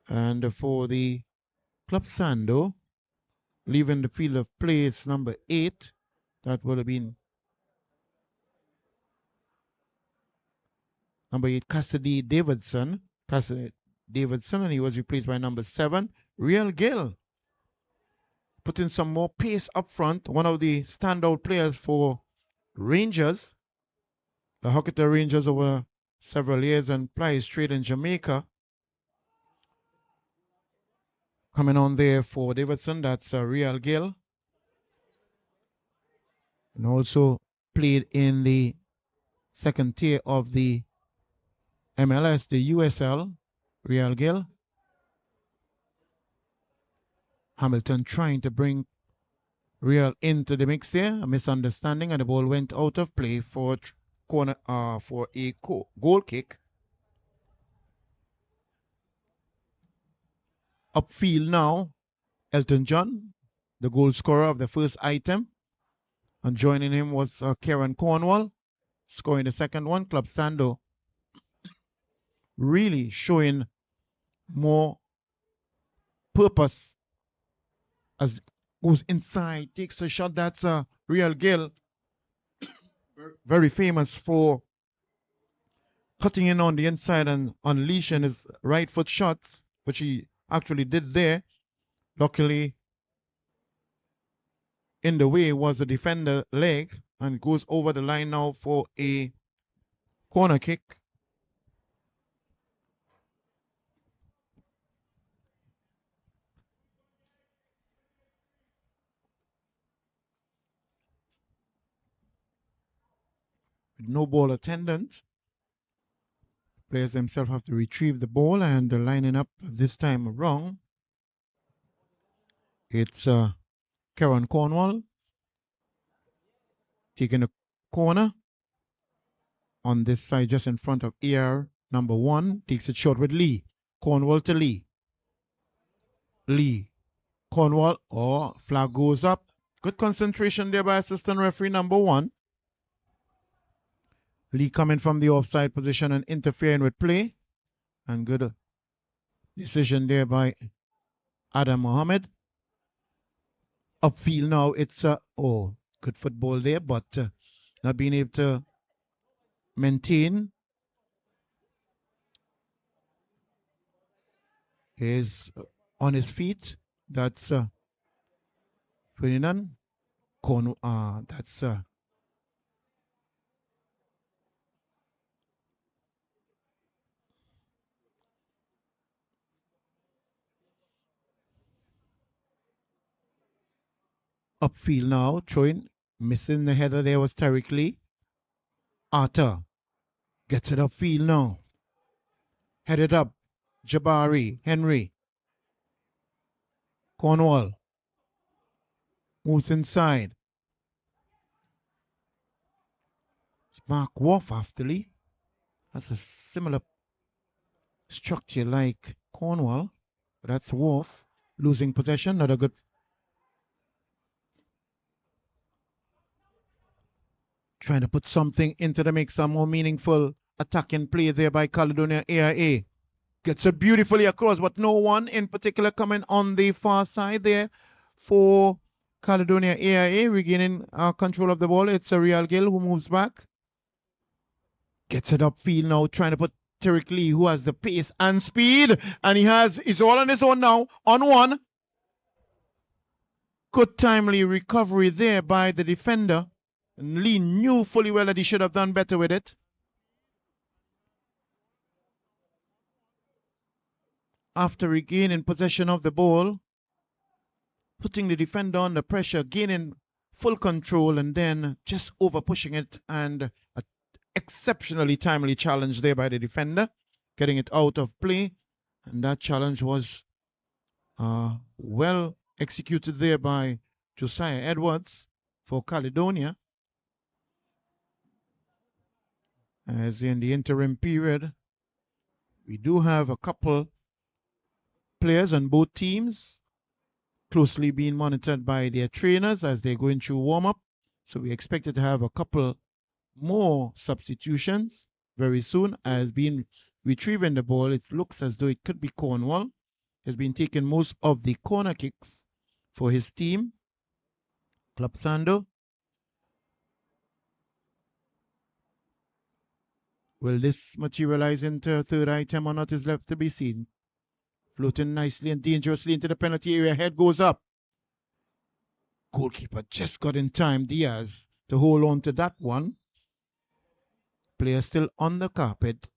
Speaker 1: And for the Club Sando, leaving the field of play is number 8. That would have been number 8, Cassidy Davidson. Cassidy Davidson, and he was replaced by number 7, Real Gill. Putting some more pace up front. One of the standout players for Rangers. The Huckiter Rangers over several years and plies trade in Jamaica. Coming on there for Davidson, that's Real Gill. And also played in the second tier of the MLS, the USL, Real Gill. Hamilton trying to bring Real into the mix there. A misunderstanding, and the ball went out of play for corner for a goal kick. Upfield now, Elton John, the goal scorer of the first item. And joining him was Kieran Cornwall, scoring the second one. Club Sando really showing more purpose as goes inside, takes a shot. That's Real Gill, very famous for cutting in on the inside and unleashing his right foot shots, which he actually did there. Luckily, in the way was the defender leg, and goes over the line now for a corner kick. With no ball attendant. Players themselves have to retrieve the ball, and they're lining up this time around. It's Kieran Cornwall taking a corner on this side just in front of ER number 1. Takes it short with Lee. Cornwall to Lee. Lee. Cornwall. Oh, flag goes up. Good concentration there by assistant referee number 1. Lee coming from the offside position and interfering with play. And good decision there by Adam Mohammed. Upfield now, it's good football there, but not being able to maintain is on his feet. That's Ferdinand. That's upfield now, throwing, missing the header there was Tariq Lee. Arthur gets it upfield now. Headed up, Jabari, Henry. Cornwall moves inside. It's Mark Wolf after Lee. That's a similar structure like Cornwall. But that's Wolf losing possession. Not a good. Trying to put something into the mix, some more meaningful attacking play there by Caledonia AIA. Gets it beautifully across, but no one in particular coming on the far side there for Caledonia AIA, regaining control of the ball. It's a Real Gill who moves back. Gets it upfield now, trying to put Tariq Lee, who has the pace and speed, and he's all on his own now, on one. Good timely recovery there by the defender. And Lee knew fully well that he should have done better with it. After regaining possession of the ball, putting the defender under pressure, gaining full control, and then just over pushing it, and an exceptionally timely challenge there by the defender, getting it out of play. And that challenge was well executed there by Josiah Edwards for Caledonia. As in the interim period, we do have a couple players on both teams closely being monitored by their trainers as they're going through warm-up. So we expected to have a couple more substitutions very soon. As being retrieving the ball, it looks as though it could be Cornwall. Has been taking most of the corner kicks for his team, Club Sando. Will this materialize into a third item or not is left to be seen. Floating nicely and dangerously into the penalty area. Head goes up. Goalkeeper just got in time, Diaz, to hold on to that one. Player still on the carpet.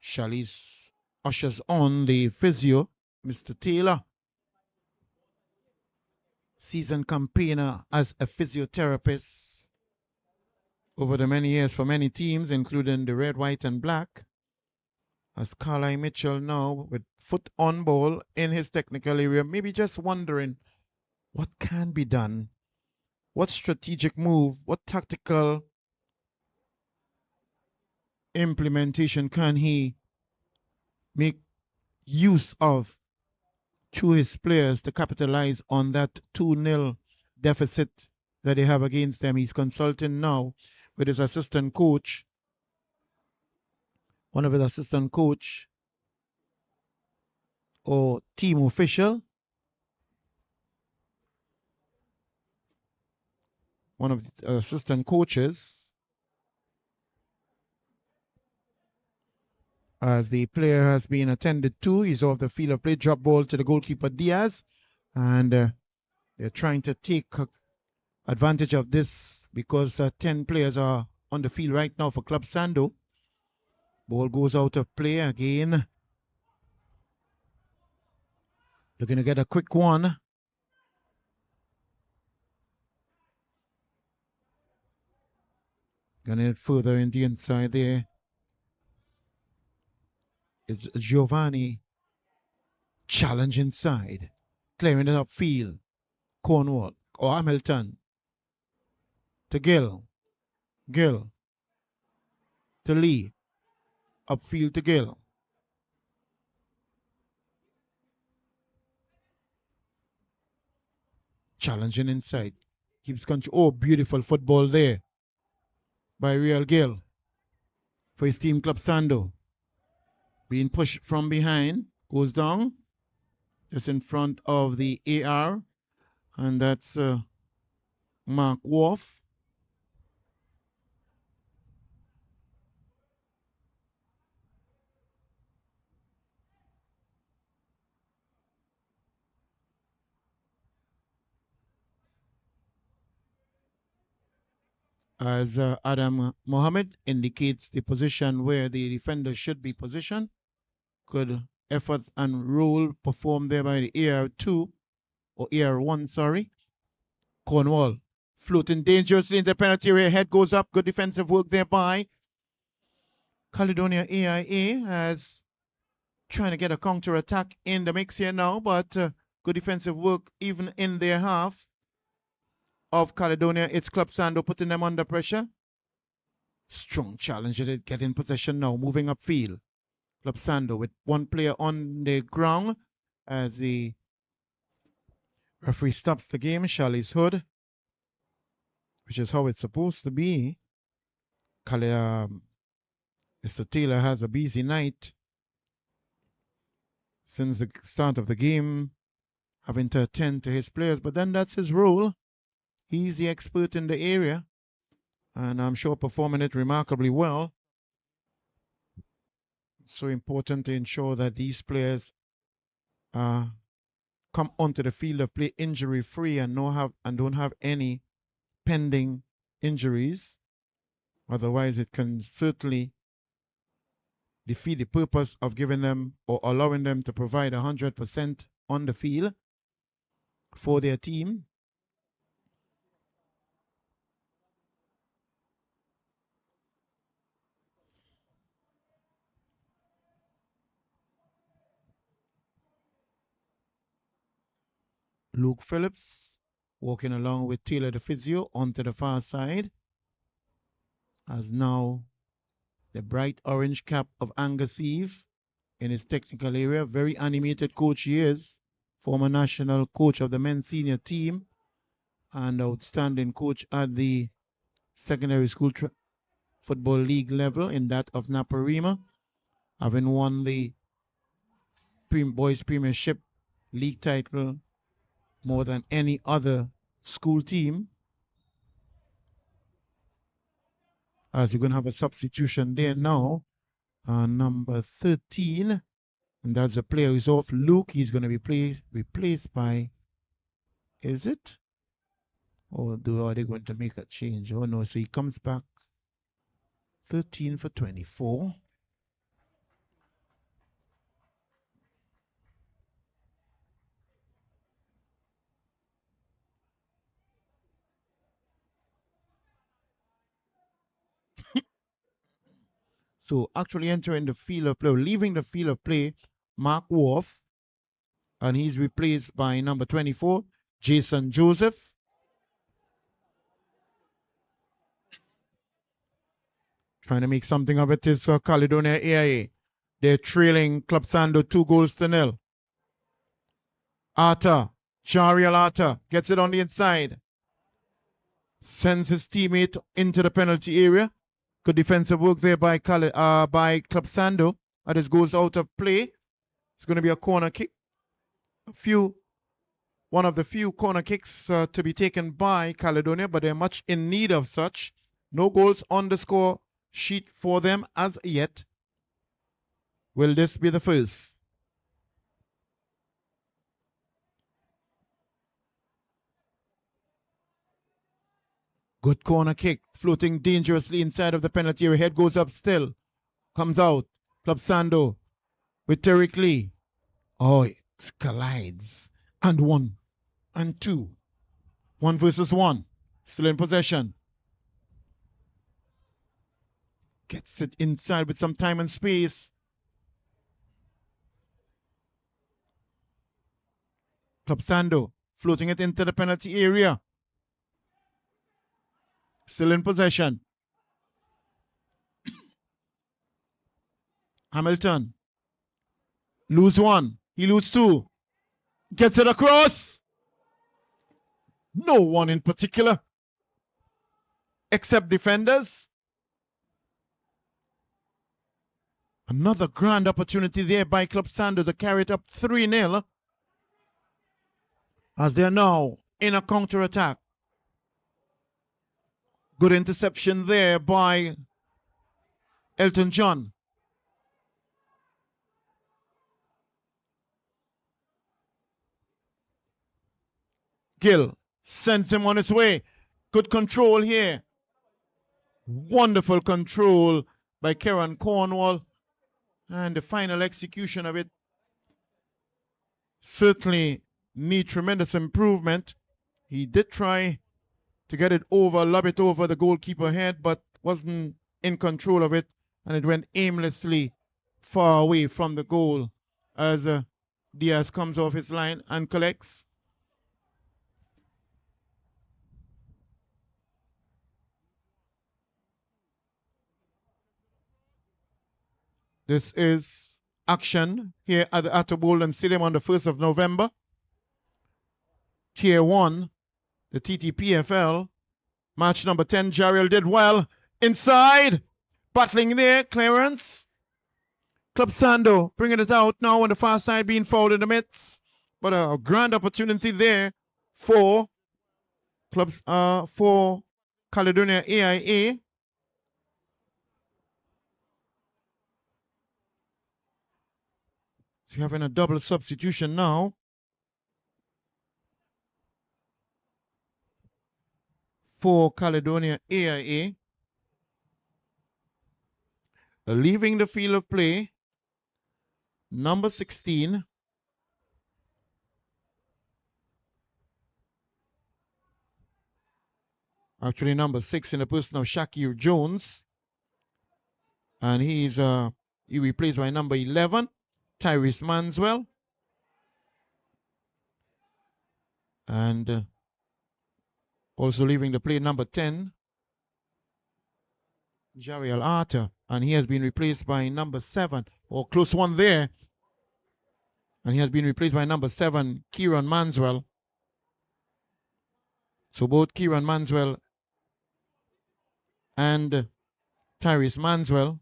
Speaker 1: Charlize ushers on the physio, Mr. Taylor. Seasoned campaigner as a physiotherapist over the many years for many teams, including the red, white, and black. As Carlisle Mitchell now with foot on ball in his technical area, maybe just wondering what can be done, what strategic move, what tactical implementation can he make use of to his players to capitalize on that 2-0 deficit that they have against them. He's consulting now with his assistant coach, one of his assistant coach or team official, one of the assistant coaches, as the player has been attended to. He's off the field of play, drop ball to the goalkeeper Diaz, and they're trying to take advantage of this because 10 players are on the field right now for Club Sando. Ball goes out of play again. Looking to get a quick one. Getting it further in the inside there. It's Giovanni. Challenge inside. Clearing it upfield. Cornwall or Hamilton. To Gill. Gill. To Lee. Upfield to Gill. Challenging inside. Keeps control. Oh, beautiful football there by Real Gill for his team Club Sando. Being pushed from behind. Goes down. Just in front of the AR. And that's Mark Wolf. As Adam Mohammed indicates the position where the defender should be positioned. Good effort and role performed there by the AR2 or AR1, sorry. Cornwall floating dangerously in the penalty area. Head goes up. Good defensive work there by Caledonia AIA as trying to get a counter attack in the mix here now, but good defensive work even in their half of Caledonia. It's Club Sando putting them under pressure. Strong challenge at getting possession now, moving upfield. Club Sando with one player on the ground as the referee stops the game. Charlie's Hood, which is how it's supposed to be. Mr. Taylor has a busy night since the start of the game, having to attend to his players, but then that's his role. He's the expert in the area, and I'm sure performing it remarkably well. So important to ensure that these players come onto the field of play injury free and don't have any pending injuries. Otherwise, it can certainly defeat the purpose of giving them or allowing them to provide 100% on the field for their team. Luke Phillips walking along with Taylor the physio onto the far side, as now the bright orange cap of Angus Eve in his technical area. Very animated coach he is, former national coach of the men's senior team and outstanding coach at the secondary school football league level in that of Naparima, having won the boys premiership league title more than any other school team. As you're going to have a substitution there now. Number 13, and that's the player who's off. Luke, he's going to be replaced by, is it? Or are they going to make a change? Oh no, so he comes back 13 for 24. So actually entering the field of play, leaving the field of play, Mark Wolf, and he's replaced by number 24, Jason Joseph. Trying to make something of it is Caledonia AIA. They're trailing Club Sando 2-0. Arta, Jariel Arta gets it on the inside. Sends his teammate into the penalty area. Good defensive work there by Club Sando. That is goes out of play. It's going to be a corner kick. One of the few corner kicks to be taken by Caledonia, but they're much in need of such. No goals on the score sheet for them as yet. Will this be the first? Good corner kick, floating dangerously inside of the penalty area. Head goes up still. Comes out. Club Sando with Tariq Lee. Oh, it collides. And 1 and 2. 1 versus 1. Still in possession. Gets it inside with some time and space. Club Sando floating it into the penalty area. Still in possession. Hamilton. Lose 1. He loses 2. Gets it across. No one in particular. Except defenders. Another grand opportunity there by Club Sando to carry it up 3-0. As they are now in a counter-attack. Good interception there by Elton John. Gill sends him on his way. Good control here. Wonderful control by Kieran Cornwall. And the final execution of it certainly need tremendous improvement. He did try to get it over, lob it over the goalkeeper head, but wasn't in control of it, and it went aimlessly far away from the goal as Diaz comes off his line and collects. This is action here at the Ttpfl Stadium on the 1st of November. Tier 1, the Ttpfl. Match number 10, Jariel did well. Inside, battling there, clearance. Club Sando bringing it out now on the far side, being fouled in the midst. But a grand opportunity there for Caledonia AIA. So having a double substitution now. For Caledonia AIA. Leaving the field of play, number 16. Actually, number 6 in the person of Shakir Jones. And he replaced by number 11, Tyrese Manswell. And also leaving the play, number 10, Jariel Arthur. And he has been replaced by number 7, or close one there. And he has been replaced by number 7, Kieran Manswell. So both Kieran Manswell and Tyrese Manswell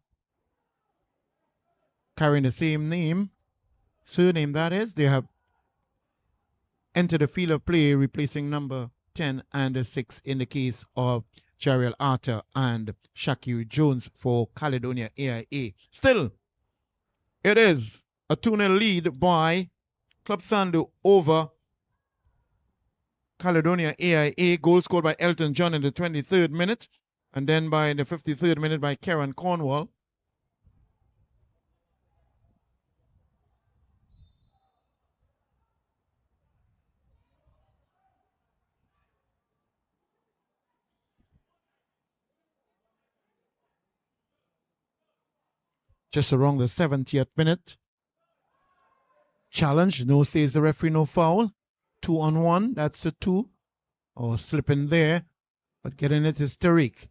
Speaker 1: carrying the same name, surname that is. They have entered the field of play, replacing number 10 and 6 in the case of Jariel Arthur and Shakir Jones for Caledonia AIA. Still, it is a 2-0 lead by Club Sando over Caledonia AIA. Goal scored by Elton John in the 23rd minute, and then by the 53rd minute by Karen Cornwall. Just around the 70th minute. Challenge, no says the referee, no foul. 2-on-1, that's the 2. Or slipping there, but getting it is Tariq.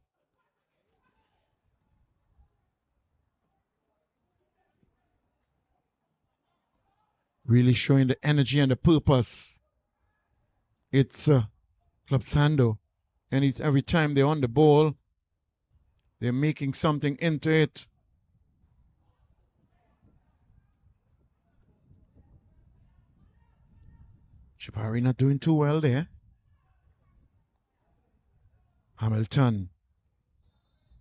Speaker 1: Really showing the energy and the purpose. It's Club Sando. And every time they're on the ball, they're making something into it. Jabari not doing too well there. Hamilton.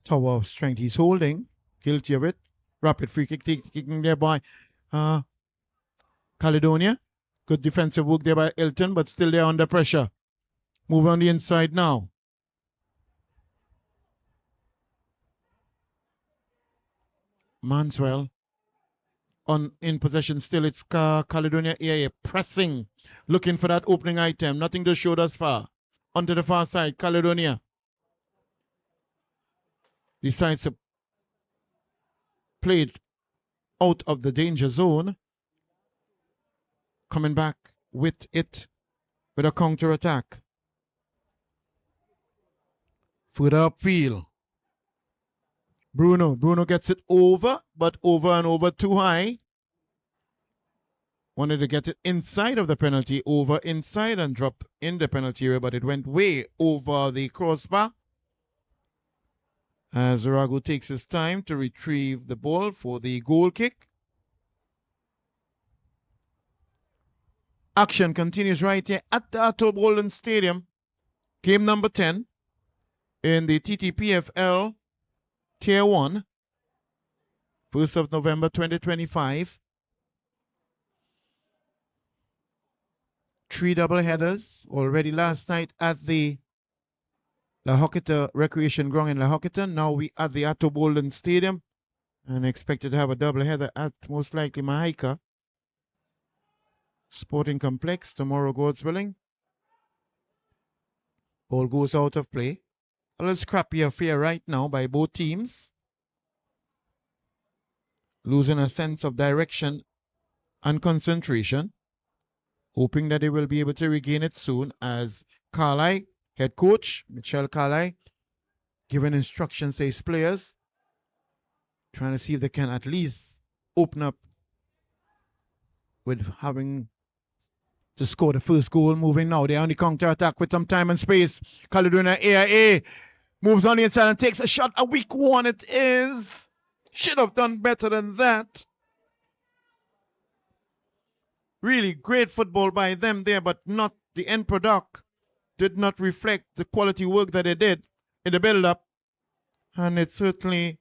Speaker 1: Tower of strength. He's holding. Guilty of it. Rapid free kick taking there by Caledonia. Good defensive work there by Elton, but still they're under pressure. Move on the inside now. Manswell in possession still. It's Caledonia AIA pressing, looking for that opening item. Nothing to show thus far. Onto the far side, Caledonia decides to play it out of the danger zone. Coming back with it with a counter attack. Further upfield. Bruno gets it over, but over and over too high. Wanted to get it inside of the penalty, over inside and drop in the penalty area, but it went way over the crossbar. As Ragu takes his time to retrieve the ball for the goal kick. Action continues right here at the Atto Bolden Stadium. Game number 10 in the Ttpfl Tier 1. 1st of November 2025. 3 double headers already last night at the La Hoqueta Recreation Ground in La Hoqueta. Now we at the Atto Bolden Stadium and expected to have a double header at most likely Mahika Sporting Complex tomorrow, God's willing. Ball goes out of play. A little scrappy affair right now by both teams. Losing a sense of direction and concentration. Hoping that they will be able to regain it soon as Carlisle, head coach, Michelle Carlisle, giving instructions to his players. Trying to see if they can at least open up with having to score the first goal. Moving now. They're on the counter attack with some time and space. Caledonia AIA moves on the inside and takes a shot. A weak one it is. Should have done better than that. Really great football by them there, but not the end product. Did not reflect the quality work that they did. in the build-up, and it certainly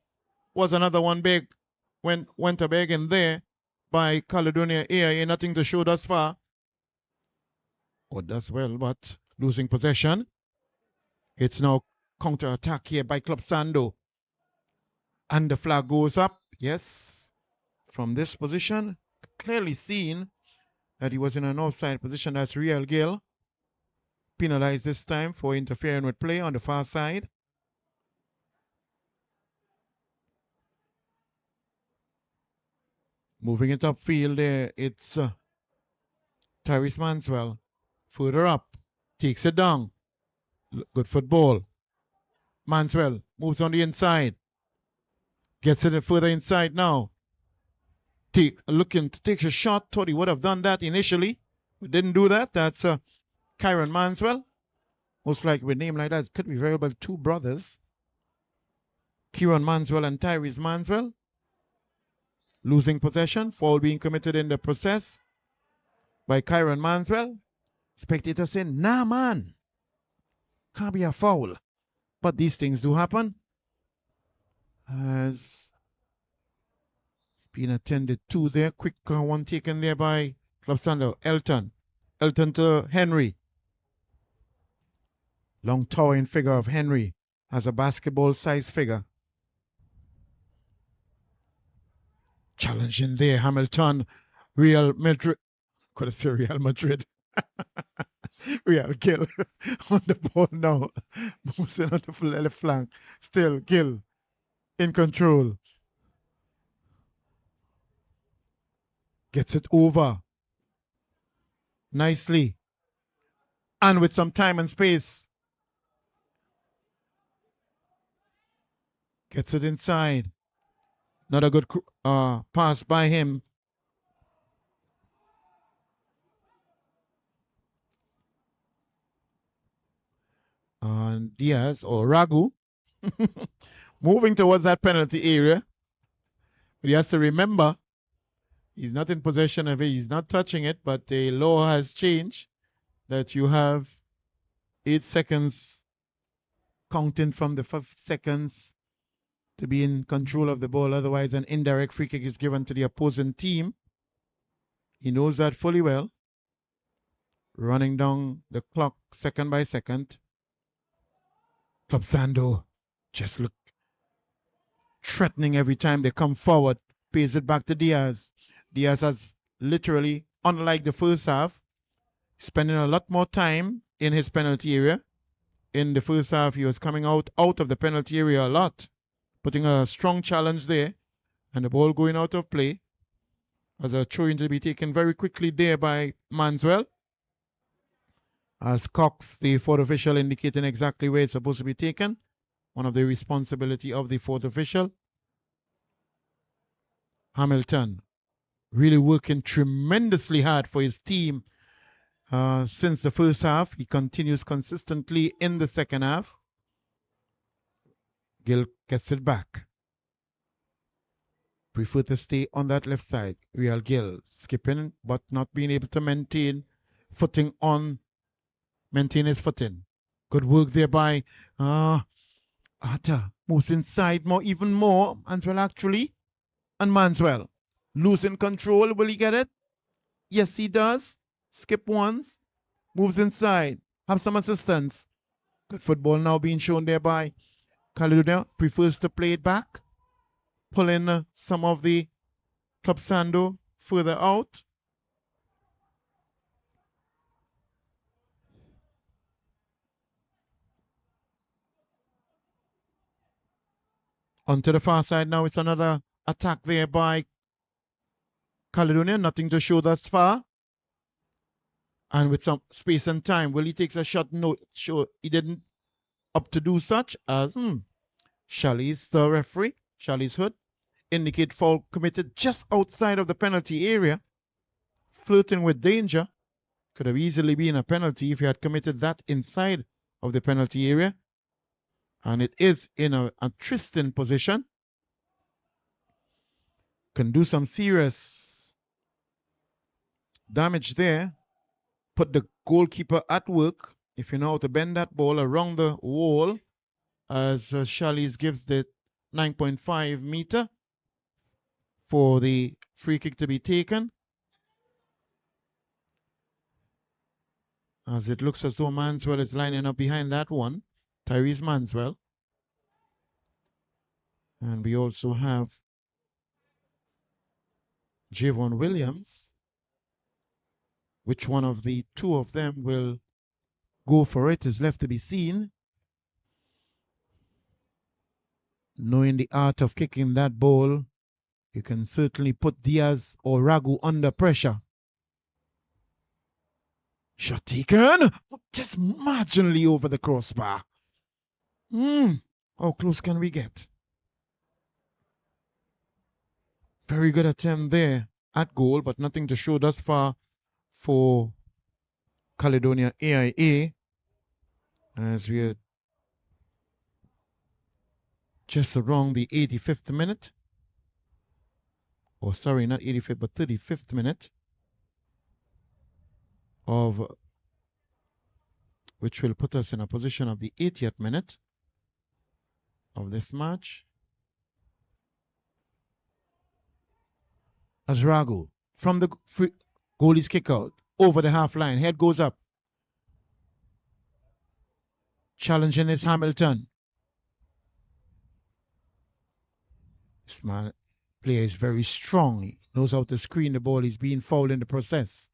Speaker 1: was another one big. Went a big in there by Caledonia AIA, nothing to show thus far. Oh, does well, but losing possession. It's now counter-attack here by Club Sando. And the flag goes up. Yes, from this position, clearly seen that he was in an offside position. That's Real Gill. Penalized this time for interfering with play on the far side. Moving it upfield there, it's Tyrese Manswell. Further up, takes it down. Good football. Manswell moves on the inside. Gets it further inside now. Looking to take a shot. Thought he would have done that initially, but didn't do that. That's Kyron Manswell. Most likely with a name like that, could be very well two brothers. Kieran Manswell and Tyrese Manswell. Losing possession. Foul being committed in the process by Kyron Manswell. Spectator saying, nah man, can't be a foul. But these things do happen. As it's been attended to there. Quick one taken there by Club Sando. Elton to Henry. Long towering figure of Henry as a basketball size figure. Challenging there, Hamilton. Real Madrid. Could have said Real Madrid. Real Gill on the ball now. Moving on the left flank. Still Gill in control. Gets it over. Nicely. And with some time and space. Gets it inside. Not a good pass by him. And Diaz or Ragu moving towards that penalty area. But he has to remember he's not in possession of it. He's not touching it, but the law has changed that you have 8 seconds counting from the 5 seconds to be in control of the ball. Otherwise, an indirect free kick is given to the opposing team. He knows that fully well. Running down the clock second by second. Club Sando just look threatening every time they come forward. Pays it back to Diaz. Diaz has literally, unlike the first half, spending a lot more time in his penalty area. In the first half, he was coming out of the penalty area a lot, putting a strong challenge there, and the ball going out of play as a throw-in to be taken very quickly there by Manswell. As Cox, the fourth official, indicating exactly where it's supposed to be taken. One of the responsibility of the fourth official. Hamilton really working tremendously hard for his team since the first half. He continues consistently in the second half. Gill gets it back. Prefer to stay on that left side. Real Gill skipping but not being able to maintain his footing. Good work there by Atta. Moves inside even more. Manswell actually. And Manswell losing control. Will he get it? Yes, he does. Skip once. Moves inside. Have some assistance. Good football now being shown there by Caledonia. Prefers to play it back. Pulling some of the Club Sando further out. Onto the far side now. It's another attack there by Caledonia. Nothing to show thus far. And with some space and time, will he take a shot? No, sure he didn't up to do such as Shali's the referee. Shali's Hood indicate foul committed just outside of the penalty area. Flirting with danger. Could have easily been a penalty if he had committed that inside of the penalty area. And it is in a Tristan position. Can do some serious damage there. Put the goalkeeper at work if you know how to bend that ball around the wall as Charlize gives the 9.5 meter for the free kick to be taken. As it looks as though Manswell is lining up behind that one. Tyrese Manswell. And we also have Javon Williams. Which one of the two of them will go for it is left to be seen. Knowing the art of kicking that ball, you can certainly put Diaz or Ragu under pressure. Shot taken, just marginally over the crossbar. How close can we get? Very good attempt there at goal, but nothing to show thus far for Caledonia AIA, as we are just around the 85th minute. Oh, sorry, not 85th, but 35th minute of which will put us in a position of the 80th minute of this match. As Ragu from the goalie's kick out over the half line, head goes up. Challenging is Hamilton. This man player is very strong. He knows how to screen the ball. He's being fouled in the process.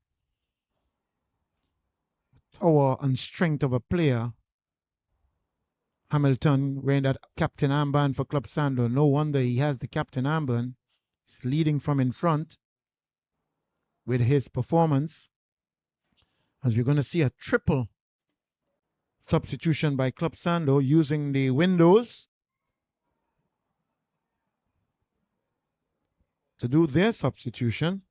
Speaker 1: Power and strength of a player. Hamilton wearing that captain armband for Club Sando. No wonder he has the captain armband. He's leading from in front with his performance. As we're going to see a triple substitution by Club Sando using the windows to do their substitution.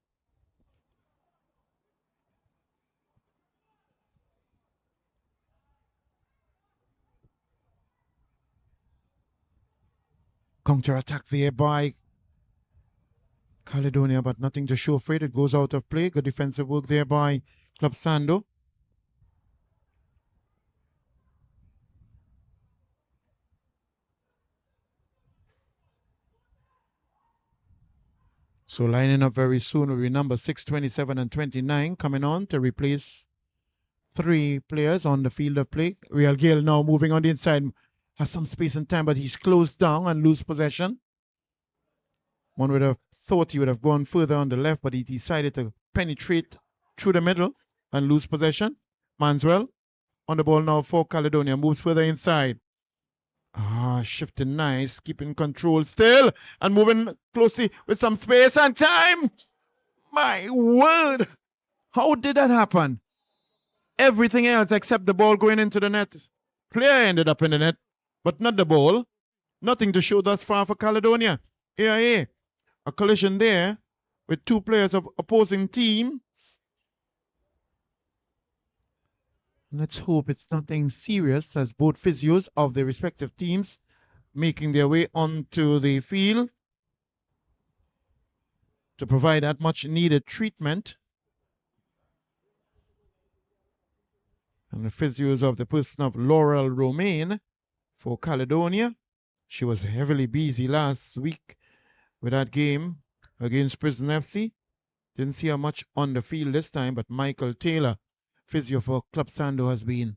Speaker 1: Counter-attack there by Caledonia, but nothing to show for it. It goes out of play. Good defensive work there by Club Sando. So lining up very soon will be number 6, 27, and 29 coming on to replace 3 players on the field of play. Real Gale now moving on the inside. Has some space and time, but he's closed down and lose possession. One would have thought he would have gone further on the left, but he decided to penetrate through the middle and lose possession. Manswell on the ball now for Caledonia. Moves further inside. Shifting nice. Keeping control still. And moving closely with some space and time. My word. How did that happen? Everything else except the ball going into the net. Player ended up in the net, but not the ball. Nothing to show thus far for Caledonia. AIA. A collision there with 2 players of opposing teams. Let's hope it's nothing serious, as both physios of the respective teams making their way onto the field to provide that much needed treatment. And the physios of the person of Laurel Romaine for Caledonia. She was heavily busy last week with that game against Prison FC. Didn't see her much on the field this time, but Michael Taylor, physio for Club Sando, has been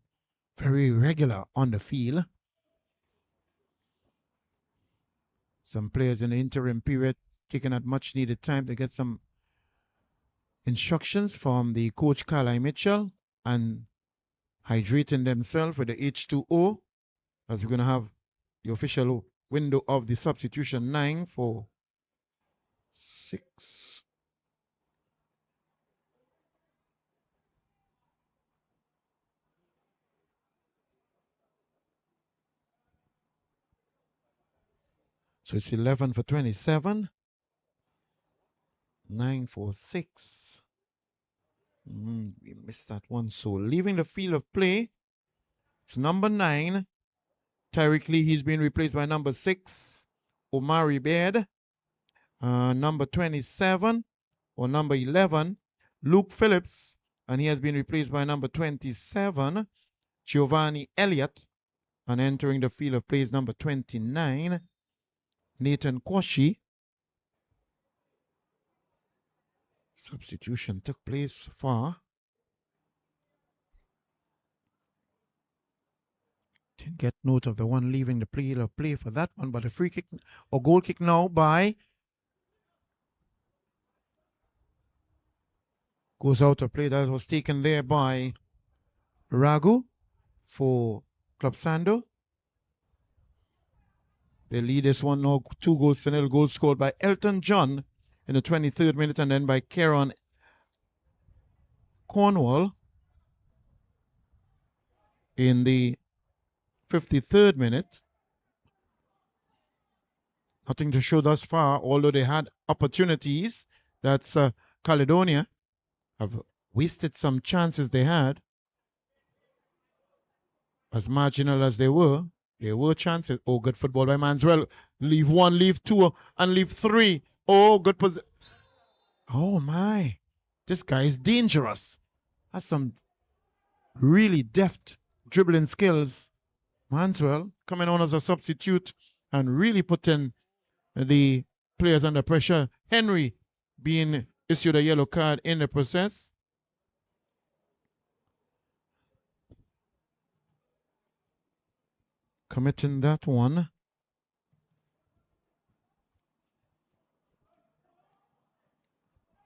Speaker 1: very regular on the field. Some players in the interim period taking that much needed time to get some instructions from the coach Carly Mitchell and hydrating themselves with the H2O, as we're going to have the official window of the substitution 9 for 6. So it's 11 for 27. 9 for 6. We missed that one. So leaving the field of play, it's number 9. Tyreek Lee, he's been replaced by number 6, Omari Baird. Number 27 or number 11, Luke Phillips, and he has been replaced by number 27, Giovanni Elliott. And entering the field of play is number 29, Nathan Kwashi. Substitution took place for. Didn't get note of the one leaving the field of play for that one, but a free kick or goal kick now by. Goes out of play. That was taken there by Ragu for Club Sando. They lead this one now 2-0. Goal scored by Elton John in the 23rd minute and then by Kieran Cornwall in the 53rd minute. Nothing to show thus far, although they had opportunities. That's Caledonia have wasted some chances they had. As marginal as they were, there were chances. Oh, good football by Manswell. Leave 1, leave 2, and leave 3. Oh, good position. Oh, my. This guy is dangerous. Has some really deft dribbling skills. Manswell coming on as a substitute and really putting the players under pressure. Henry being issued a yellow card in the process. Committing that one.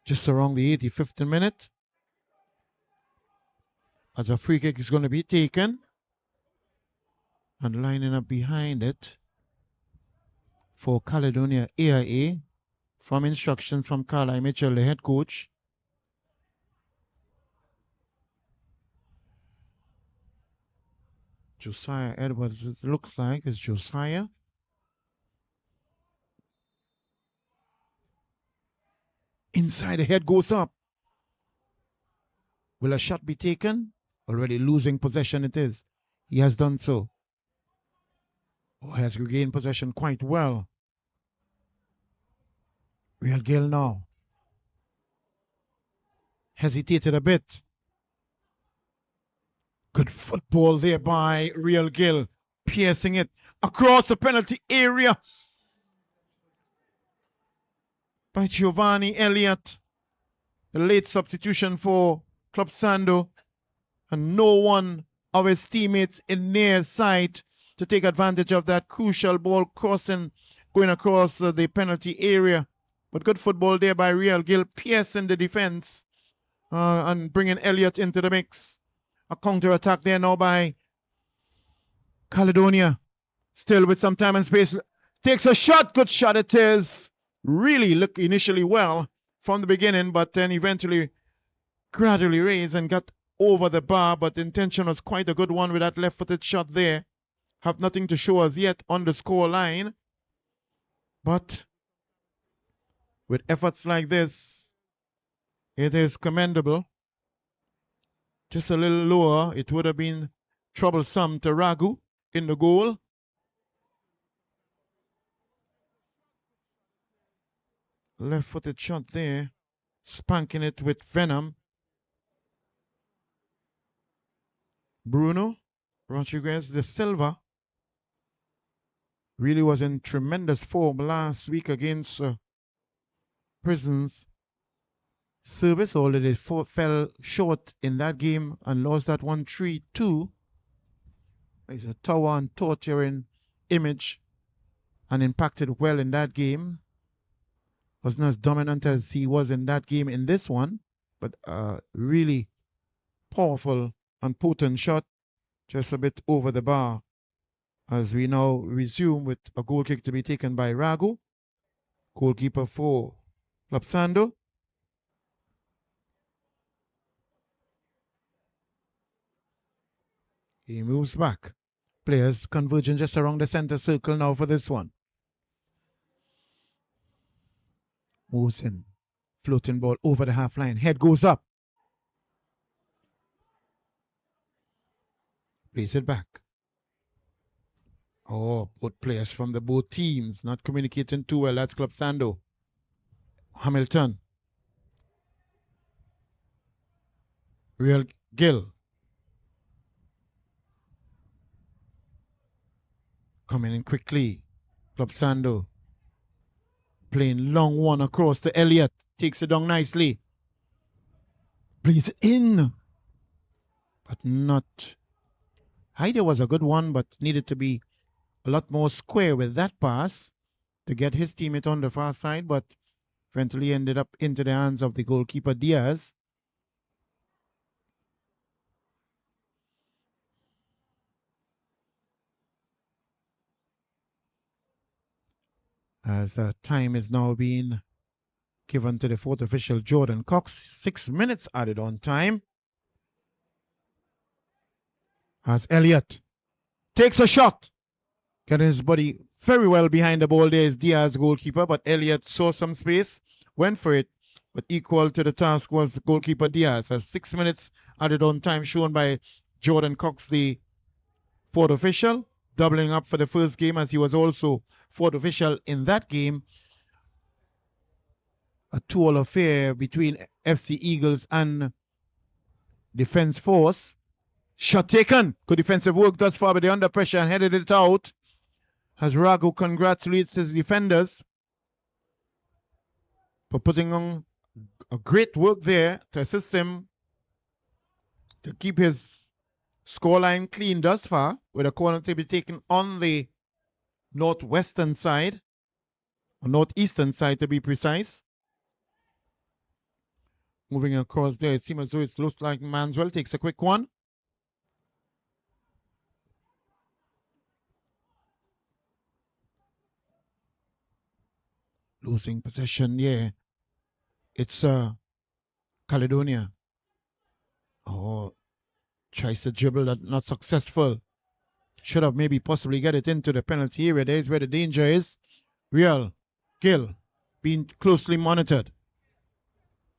Speaker 1: Just around the 85th minute. As a free kick is going to be taken. And lining up behind it for Caledonia AIA from instructions from Carly Mitchell, the head coach. Josiah Edwards, it looks like, is Josiah. Inside, the head goes up. Will a shot be taken? Already losing possession it is. He has done so. Oh, has regained possession quite well. Real Gill now. Hesitated a bit. Good football there by Real Gill. Piercing it across the penalty area by Giovanni Elliott. The late substitution for Club Sando. And no one of his teammates in near sight to take advantage of that crucial ball crossing, going across the penalty area. But good football there by Real Gill, piercing the defense and bringing Elliott into the mix. A counter-attack there now by Caledonia. Still with some time and space. Takes a shot. Good shot it is. Really looked initially well from the beginning, but then eventually gradually raised and got over the bar. But the intention was quite a good one with that left-footed shot there. Have nothing to show us yet on the score line. But with efforts like this, it is commendable. Just a little lower, it would have been troublesome to Ragu in the goal. Left-footed shot there, spanking it with venom. Bruno Rodriguez de Silva really was in tremendous form last week against Prisons Service, although they fell short in that game and lost that 1-3-2. He's a tower and torturing image and impacted well in that game. Wasn't as dominant as he was in that game in this one, but really powerful and potent shot, just a bit over the bar. As we now resume with a goal kick to be taken by Ragu, goalkeeper for Club Sando. He moves back. Players converging just around the center circle now for this one. Moves in. Floating ball over the half line. Head goes up. Plays it back. Oh, both players from the both teams not communicating too well. That's Club Sando. Hamilton. Real Gill. Coming in quickly. Club Sando. Playing long one across to Elliott. Takes it down nicely. Plays in. But not. Hyder was a good one, but needed to be a lot more square with that pass to get his teammate on the far side, but eventually ended up into the hands of the goalkeeper Diaz. As time is now being given to the fourth official, Jordan Cox. 6 minutes added on time. As Elliott takes a shot. Getting his body very well behind the ball. There is Diaz, goalkeeper, but Elliott saw some space, went for it, but equal to the task was goalkeeper Diaz. As 6 minutes added on time shown by Jordan Cox, the fourth official, doubling up for the first game as he was also fourth official in that game. A 2-2 affair between FC Eagles and Defence Force. Shot taken. Good defensive work thus far, but they're under pressure and headed it out. As Ragu congratulates his defenders for putting on a great work there to assist him to keep his scoreline clean thus far, with a corner to be taken on the northwestern side, or northeastern side to be precise. Moving across there, it seems as though it looks like Manswell takes a quick one. Losing possession, yeah. It's Caledonia. Oh, tries to dribble, that not successful. Should have maybe possibly get it into the penalty area. There is where the danger is. Real Gill being closely monitored.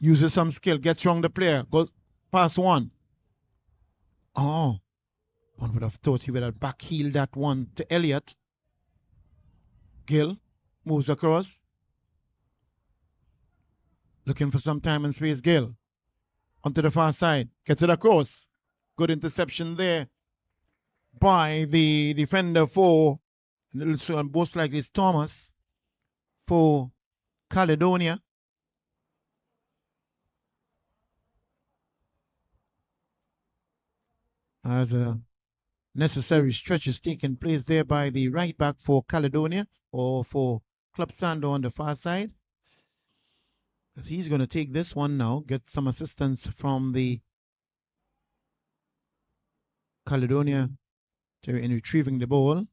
Speaker 1: Uses some skill, gets wrong the player, goes past one. Oh, one would have thought he would have backheeled that one to Elliott. Gill moves across. Looking for some time and space. Gill onto the far side. Gets it across. Good interception there by the defender for, most likely it's Thomas, for Caledonia. As a necessary stretch is taking place there by the right back for Caledonia, or for Club Sando on the far side. As he's going to take this one now, get some assistance from the Caledonia in retrieving the ball.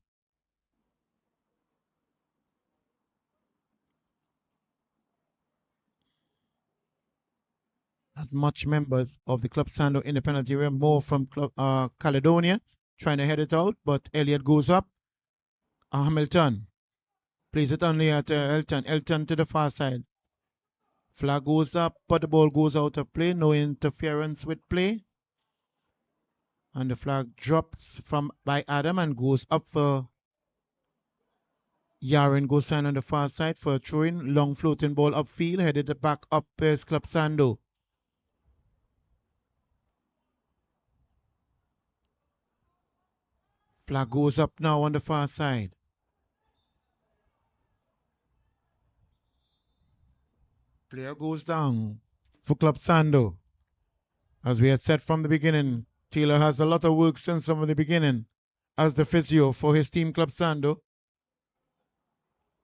Speaker 1: Not much members of the Club Sando in the penalty area, more from Caledonia, trying to head it out, but Elliott goes up. Hamilton plays it only at Elton. Elton to the far side. Flag goes up, but the ball goes out of play. No interference with play. And the flag drops by Adam and goes up for Yaren. Goes sign on the far side for a throw-in. Long floating ball upfield. Headed back up as Club Sando. Flag goes up now on the far side. Player goes down for Club Sando. As we had said from the beginning, Taylor has a lot of work since from the beginning as the physio for his team Club Sando.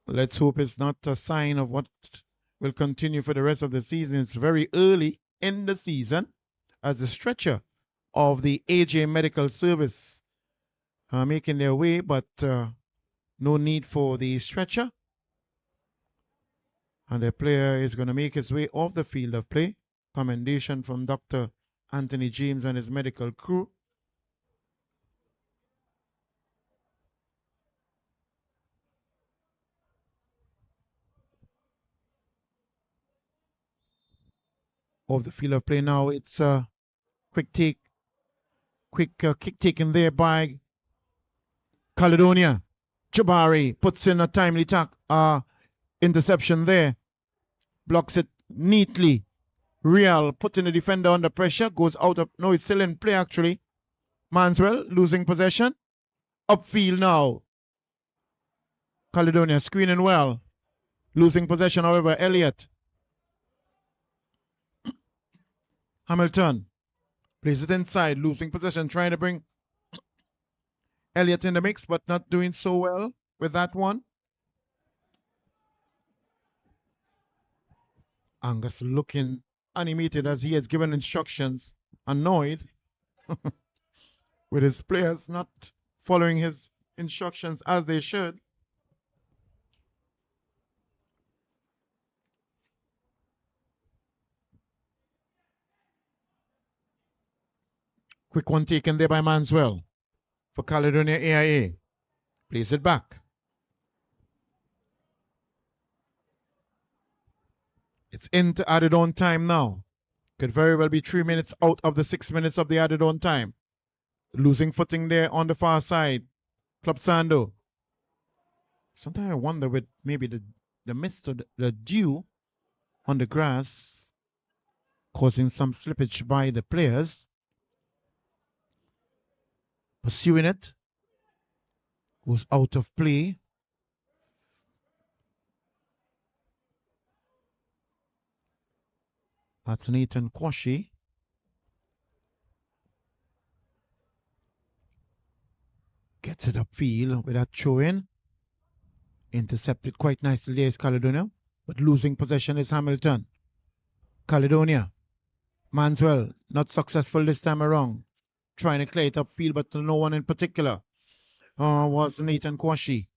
Speaker 1: Let's hope it's not a sign of what will continue for the rest of the season. It's very early in the season as the stretcher of the AJ Medical Service are making their way, but no need for the stretcher. And the player is going to make his way off the field of play. Commendation from Dr. Anthony James and his medical crew. Off the field of play now. It's a quick kick taken there by Caledonia. Jabari puts in a timely interception there. Blocks it neatly. Real putting the defender under pressure. Goes out of... No, it's still in play actually. Manswell losing possession. Upfield now. Caledonia screening well. Losing possession, however, Elliott. Hamilton plays it inside, losing possession, trying to bring Elliott in the mix, but not doing so well with that one. Angus looking animated as he has given instructions, annoyed with his players not following his instructions as they should. Quick one taken there by Manswell for Caledonia AIA. Plays it back. It's into added on time now. Could very well be 3 minutes out of the 6 minutes of the added on time. Losing footing there on the far side. Club Sando. Sometimes I wonder with maybe the mist or the dew on the grass causing some slippage by the players. Pursuing it. Goes out of play. That's Nathan Kwashi. Gets it upfield with that throw in. Intercepted quite nicely there is Caledonia. But losing possession is Hamilton. Caledonia. Manswell, not successful this time around. Trying to clear it upfield, but no one in particular was Nathan Kwashi.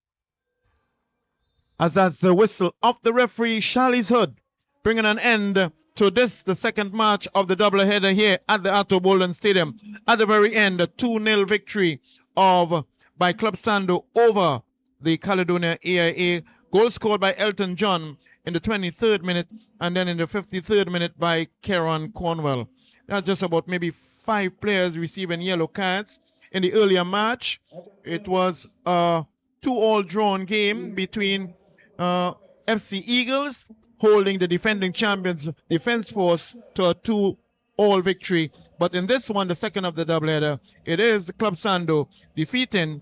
Speaker 1: As that's the whistle of the referee, Charlie's Hood, bringing an end to this, the second match of the doubleheader here at the Atto Boldon Stadium. At the very end, a 2-0 victory by Club Sando over the Caledonia AIA. Goal scored by Elton John in the 23rd minute, and then in the 53rd minute by Kieran Cornwell. That's just about maybe 5 players receiving yellow cards. In the earlier match, it was a 2-all drawn game between FC Eagles holding the defending champions Defence Force to a 2-all victory. But in this one, the second of the doubleheader, it is Club Sando defeating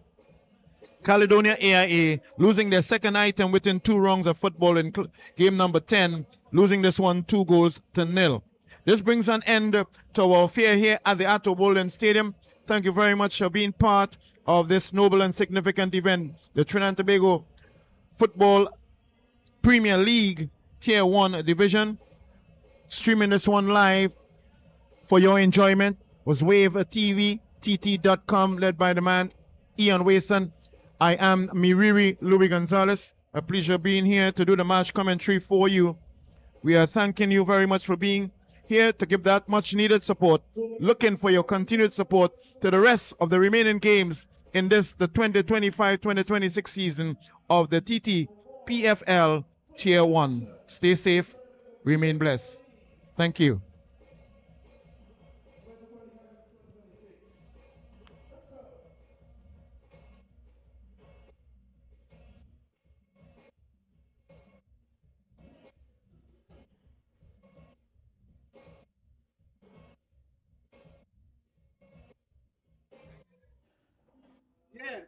Speaker 1: Caledonia AIA, losing their second item within 2 rounds of football in game number 10, losing this one 2-0. This brings an end to our affair here at the Atto Boldon Stadium. Thank you very much for being part of this noble and significant event, the Trinidad and Tobago Football Premier League Tier 1 Division. Streaming this one live for your enjoyment was Wave TV, tt.com, led by the man Ian Wason. I am Miriri Louis Gonzalez. A pleasure being here to do the match commentary for you. We are thanking you very much for being here to give that much needed support. Looking for your continued support to the rest of the remaining games in this, the 2025-2026 season of the Ttpfl Tier 1. Stay safe, remain blessed. Thank you.
Speaker 9: Yeah.